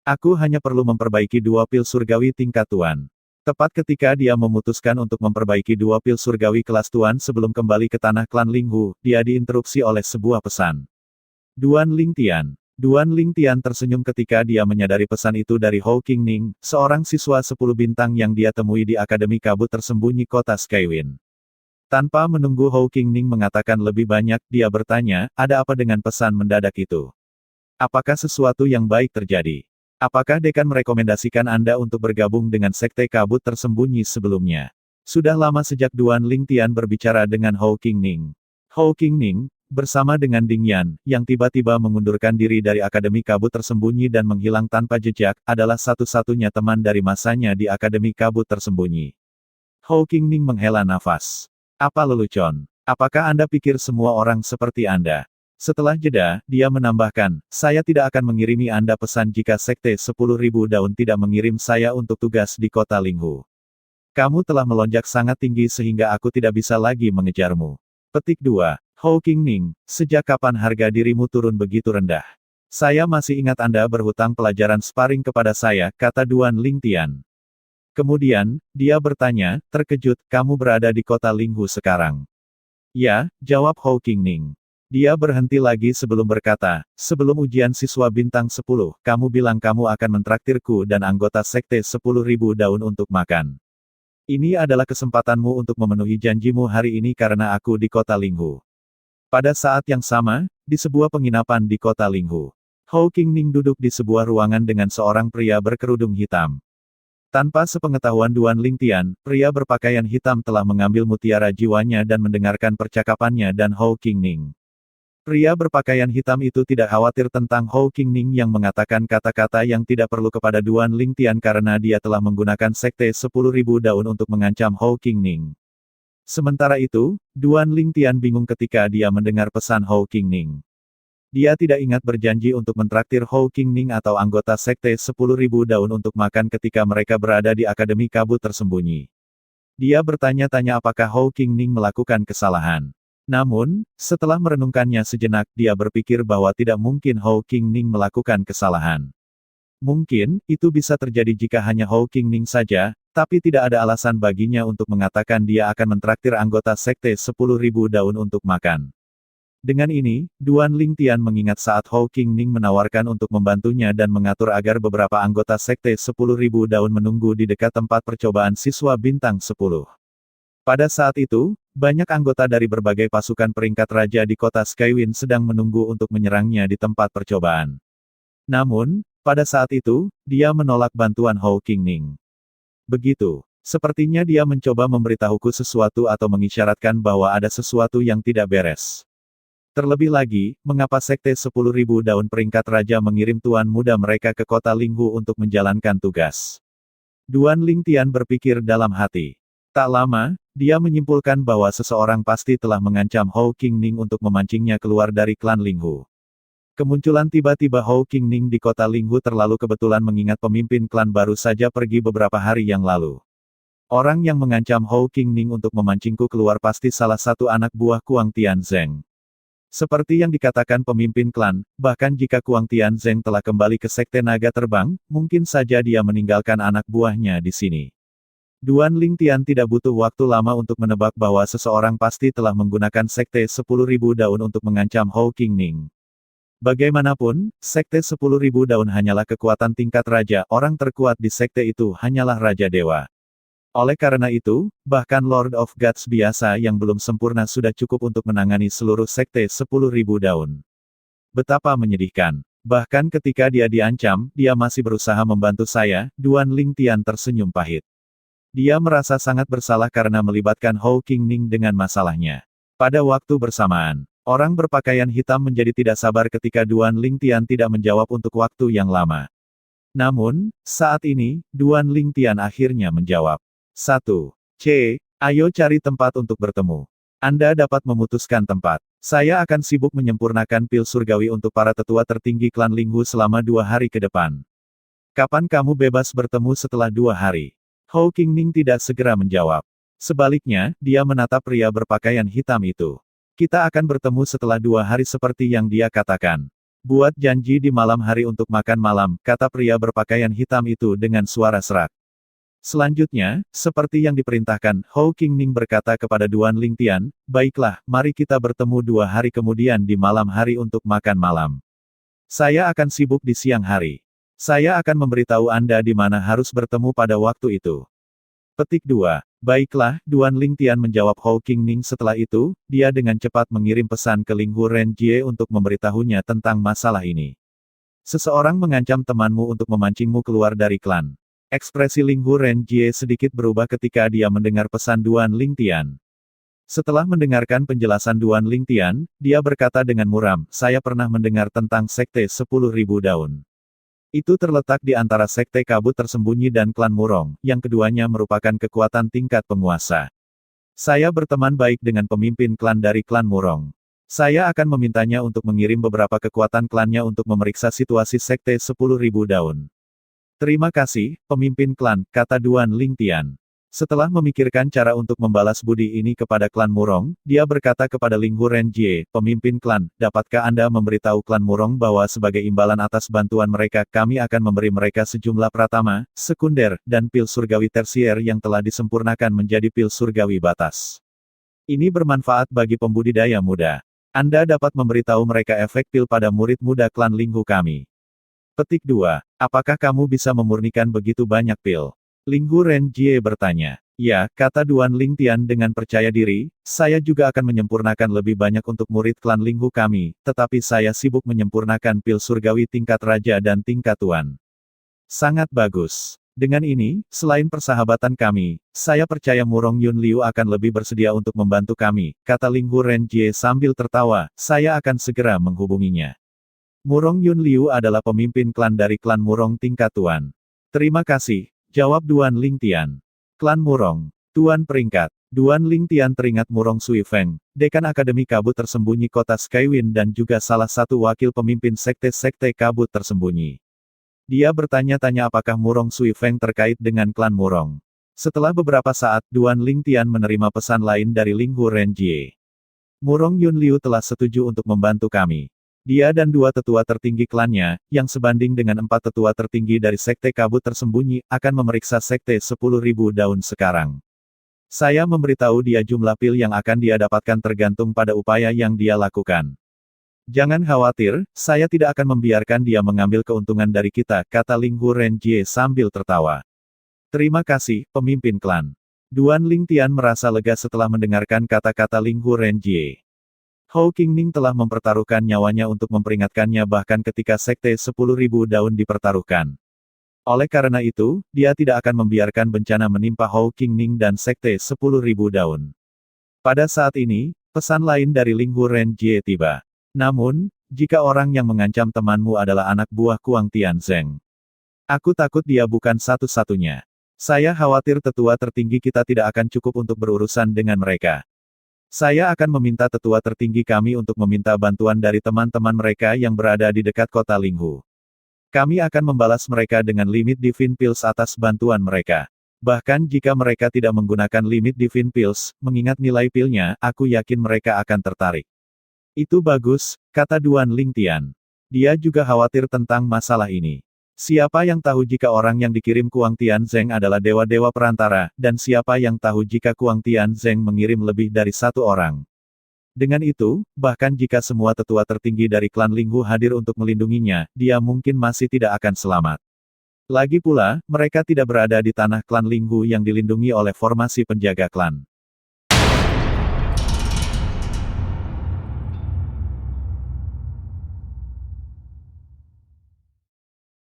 Aku hanya perlu memperbaiki 2 pil surgawi tingkat Tuan. Tepat ketika dia memutuskan untuk memperbaiki 2 pil surgawi kelas Tuan sebelum kembali ke tanah klan Linghu, dia diinterupsi oleh sebuah pesan. Duan Lingtian. Duan Lingtian tersenyum ketika dia menyadari pesan itu dari Hou Qingning, seorang siswa 10 bintang yang dia temui di Akademi Kabut Tersembunyi Kota Skywind. Tanpa menunggu Hou Qingning mengatakan lebih banyak, dia bertanya, ada apa dengan pesan mendadak itu? Apakah sesuatu yang baik terjadi? Apakah dekan merekomendasikan Anda untuk bergabung dengan Sekte Kabut Tersembunyi sebelumnya? Sudah lama sejak Duan Lingtian berbicara dengan Hou Qingning. Hou Qingning, bersama dengan Ding Yan, yang tiba-tiba mengundurkan diri dari Akademi Kabut Tersembunyi dan menghilang tanpa jejak, adalah satu-satunya teman dari masanya di Akademi Kabut Tersembunyi. Hou Qingning menghela nafas. Apa lelucon? Apakah Anda pikir semua orang seperti Anda? Setelah jeda, dia menambahkan, saya tidak akan mengirimi Anda pesan jika Sekte 10.000 Daun tidak mengirim saya untuk tugas di kota Linghu. Kamu telah melonjak sangat tinggi sehingga aku tidak bisa lagi mengejarmu. Petik 2. Hou Qingning, sejak kapan harga dirimu turun begitu rendah? Saya masih ingat Anda berhutang pelajaran sparring kepada saya, kata Duan Lingtian. Kemudian, dia bertanya, terkejut, kamu berada di kota Linghu sekarang. Ya, jawab Hou Qingning. Dia berhenti lagi sebelum berkata, sebelum ujian siswa bintang 10, kamu bilang kamu akan mentraktirku dan anggota Sekte 10.000 Daun untuk makan. Ini adalah kesempatanmu untuk memenuhi janjimu hari ini karena aku di kota Linghu. Pada saat yang sama, di sebuah penginapan di kota Linghu, Hou Qingning duduk di sebuah ruangan dengan seorang pria berkerudung hitam. Tanpa sepengetahuan Duan Lingtian, pria berpakaian hitam telah mengambil mutiara jiwanya dan mendengarkan percakapannya dan Hou Qingning. Pria berpakaian hitam itu tidak khawatir tentang Hou Qingning yang mengatakan kata-kata yang tidak perlu kepada Duan Lingtian karena dia telah menggunakan Sekte 10.000 Daun untuk mengancam Hou Qingning. Sementara itu, Duan Lingtian bingung ketika dia mendengar pesan Hou Qingning. Dia tidak ingat berjanji untuk mentraktir Hou Qingning atau anggota Sekte 10.000 Daun untuk makan ketika mereka berada di Akademi Kabut Tersembunyi. Dia bertanya-tanya apakah Hou Qingning melakukan kesalahan. Namun, setelah merenungkannya sejenak, dia berpikir bahwa tidak mungkin Hou Qingning melakukan kesalahan. Mungkin, itu bisa terjadi jika hanya Hou Qingning saja, tapi tidak ada alasan baginya untuk mengatakan dia akan mentraktir anggota Sekte 10.000 Daun untuk makan. Dengan ini, Duan Lingtian mengingat saat Hou Qingning menawarkan untuk membantunya dan mengatur agar beberapa anggota Sekte 10.000 Daun menunggu di dekat tempat percobaan siswa bintang 10. Pada saat itu, banyak anggota dari berbagai pasukan peringkat raja di kota Skywind sedang menunggu untuk menyerangnya di tempat percobaan. Namun, pada saat itu, dia menolak bantuan Hou Qingning. Begitu. Sepertinya dia mencoba memberitahuku sesuatu atau mengisyaratkan bahwa ada sesuatu yang tidak beres. Terlebih lagi, mengapa Sekte 10.000 Daun peringkat raja mengirim tuan muda mereka ke kota Linghu untuk menjalankan tugas? Duan Lingtian berpikir dalam hati. Tak lama, dia menyimpulkan bahwa seseorang pasti telah mengancam Hou Qingning untuk memancingnya keluar dari klan Linghu. Kemunculan tiba-tiba Hou Qingning di kota Linghu terlalu kebetulan mengingat pemimpin klan baru saja pergi beberapa hari yang lalu. Orang yang mengancam Hou Qingning untuk memancingku keluar pasti salah satu anak buah Kuang Tianzeng. Seperti yang dikatakan pemimpin klan, bahkan jika Kuang Tianzeng telah kembali ke Sekte Naga Terbang, mungkin saja dia meninggalkan anak buahnya di sini. Duan Lingtian tidak butuh waktu lama untuk menebak bahwa seseorang pasti telah menggunakan Sekte 10.000 Daun untuk mengancam Hou Qingning. Bagaimanapun, Sekte 10.000 Daun hanyalah kekuatan tingkat raja, orang terkuat di sekte itu hanyalah Raja Dewa. Oleh karena itu, bahkan Lord of Gods biasa yang belum sempurna sudah cukup untuk menangani seluruh Sekte 10.000 Daun. Betapa menyedihkan. Bahkan ketika dia diancam, dia masih berusaha membantu saya, Duan Lingtian tersenyum pahit. Dia merasa sangat bersalah karena melibatkan Hou Qingning dengan masalahnya. Pada waktu bersamaan, orang berpakaian hitam menjadi tidak sabar ketika Duan Lingtian tidak menjawab untuk waktu yang lama. Namun, saat ini, Duan Lingtian akhirnya menjawab. 1. C. Ayo cari tempat untuk bertemu. Anda dapat memutuskan tempat. Saya akan sibuk menyempurnakan pil surgawi untuk para tetua tertinggi klan Linghu selama 2 hari ke depan. Kapan kamu bebas bertemu setelah 2 hari? Hou Qingning tidak segera menjawab. Sebaliknya, dia menatap pria berpakaian hitam itu. Kita akan bertemu setelah 2 hari seperti yang dia katakan. Buat janji di malam hari untuk makan malam, kata pria berpakaian hitam itu dengan suara serak. Selanjutnya, seperti yang diperintahkan, Hou Qingning berkata kepada Duan Lingtian, baiklah, mari kita bertemu 2 hari kemudian di malam hari untuk makan malam. Saya akan sibuk di siang hari. Saya akan memberitahu Anda di mana harus bertemu pada waktu itu. Petik 2. Baiklah, Duan Lingtian menjawab Hou Qingning. Setelah itu, dia dengan cepat mengirim pesan ke Ling Hu Renjie untuk memberitahunya tentang masalah ini. Seseorang mengancam temanmu untuk memancingmu keluar dari klan. Ekspresi Ling Hu Renjie sedikit berubah ketika dia mendengar pesan Duan Lingtian. Setelah mendengarkan penjelasan Duan Lingtian, dia berkata dengan muram, saya pernah mendengar tentang Sekte 10.000 Daun. Itu terletak di antara Sekte Kabut Tersembunyi dan Klan Murong, yang keduanya merupakan kekuatan tingkat penguasa. Saya berteman baik dengan pemimpin klan dari Klan Murong. Saya akan memintanya untuk mengirim beberapa kekuatan klannya untuk memeriksa situasi Sekte 10.000 Daun. Terima kasih, pemimpin klan, kata Duan Lingtian. Setelah memikirkan cara untuk membalas budi ini kepada klan Murong, dia berkata kepada Ling Hu Renjie, pemimpin klan, dapatkah Anda memberitahu klan Murong bahwa sebagai imbalan atas bantuan mereka, kami akan memberi mereka sejumlah pratama, sekunder, dan pil surgawi tersier yang telah disempurnakan menjadi pil surgawi batas. Ini bermanfaat bagi pembudidaya muda. Anda dapat memberitahu mereka efek pil pada murid muda klan Ling Hu kami. Petik 2. Apakah kamu bisa memurnikan begitu banyak pil? Ling Hu Renjie bertanya. Ya, kata Duan Lingtian dengan percaya diri, saya juga akan menyempurnakan lebih banyak untuk murid klan Ling Hu kami, tetapi saya sibuk menyempurnakan pil surgawi tingkat raja dan tingkat tuan. Sangat bagus. Dengan ini, selain persahabatan kami, saya percaya Murong Yun Liu akan lebih bersedia untuk membantu kami, kata Ling Hu Renjie sambil tertawa, saya akan segera menghubunginya. Murong Yun Liu adalah pemimpin klan dari klan Murong tingkat tuan. Terima kasih, jawab Duan Lingtian. Klan Murong, tuan peringkat. Duan Lingtian teringat Murong Sui Feng, dekan Akademi Kabut Tersembunyi kota Skywind dan juga salah satu wakil pemimpin sekte-sekte kabut tersembunyi. Dia bertanya-tanya apakah Murong Sui Feng terkait dengan klan Murong. Setelah beberapa saat, Duan Lingtian menerima pesan lain dari Ling Hu Renjie. Murong Yun Liu telah setuju untuk membantu kami. Dia dan 2 tetua tertinggi klannya, yang sebanding dengan 4 tetua tertinggi dari Sekte Kabut Tersembunyi, akan memeriksa Sekte 10.000 Daun sekarang. Saya memberitahu dia jumlah pil yang akan dia dapatkan tergantung pada upaya yang dia lakukan. Jangan khawatir, saya tidak akan membiarkan dia mengambil keuntungan dari kita, kata Ling Hu Renjie sambil tertawa. Terima kasih, pemimpin klan. Duan Lingtian merasa lega setelah mendengarkan kata-kata Ling Hu Renjie. Hou Qingning telah mempertaruhkan nyawanya untuk memperingatkannya bahkan ketika Sekte 10.000 Daun dipertaruhkan. Oleh karena itu, dia tidak akan membiarkan bencana menimpa Hou Qingning dan Sekte 10.000 Daun. Pada saat ini, pesan lain dari Ling Hu Renjie tiba. Namun, jika orang yang mengancam temanmu adalah anak buah Kuang Tianzeng, aku takut dia bukan satu-satunya. Saya khawatir tetua tertinggi kita tidak akan cukup untuk berurusan dengan mereka. Saya akan meminta tetua tertinggi kami untuk meminta bantuan dari teman-teman mereka yang berada di dekat kota Linghu. Kami akan membalas mereka dengan limit Divine Pills atas bantuan mereka. Bahkan jika mereka tidak menggunakan limit Divine Pills, mengingat nilai pilnya, aku yakin mereka akan tertarik. Itu bagus, kata Duan Lingtian. Dia juga khawatir tentang masalah ini. Siapa yang tahu jika orang yang dikirim Kuang Tianzeng adalah dewa-dewa perantara, dan siapa yang tahu jika Kuang Tianzeng mengirim lebih dari 1 orang. Dengan itu, bahkan jika semua tetua tertinggi dari klan Linghu hadir untuk melindunginya, dia mungkin masih tidak akan selamat. Lagi pula, mereka tidak berada di tanah klan Linghu yang dilindungi oleh formasi penjaga klan.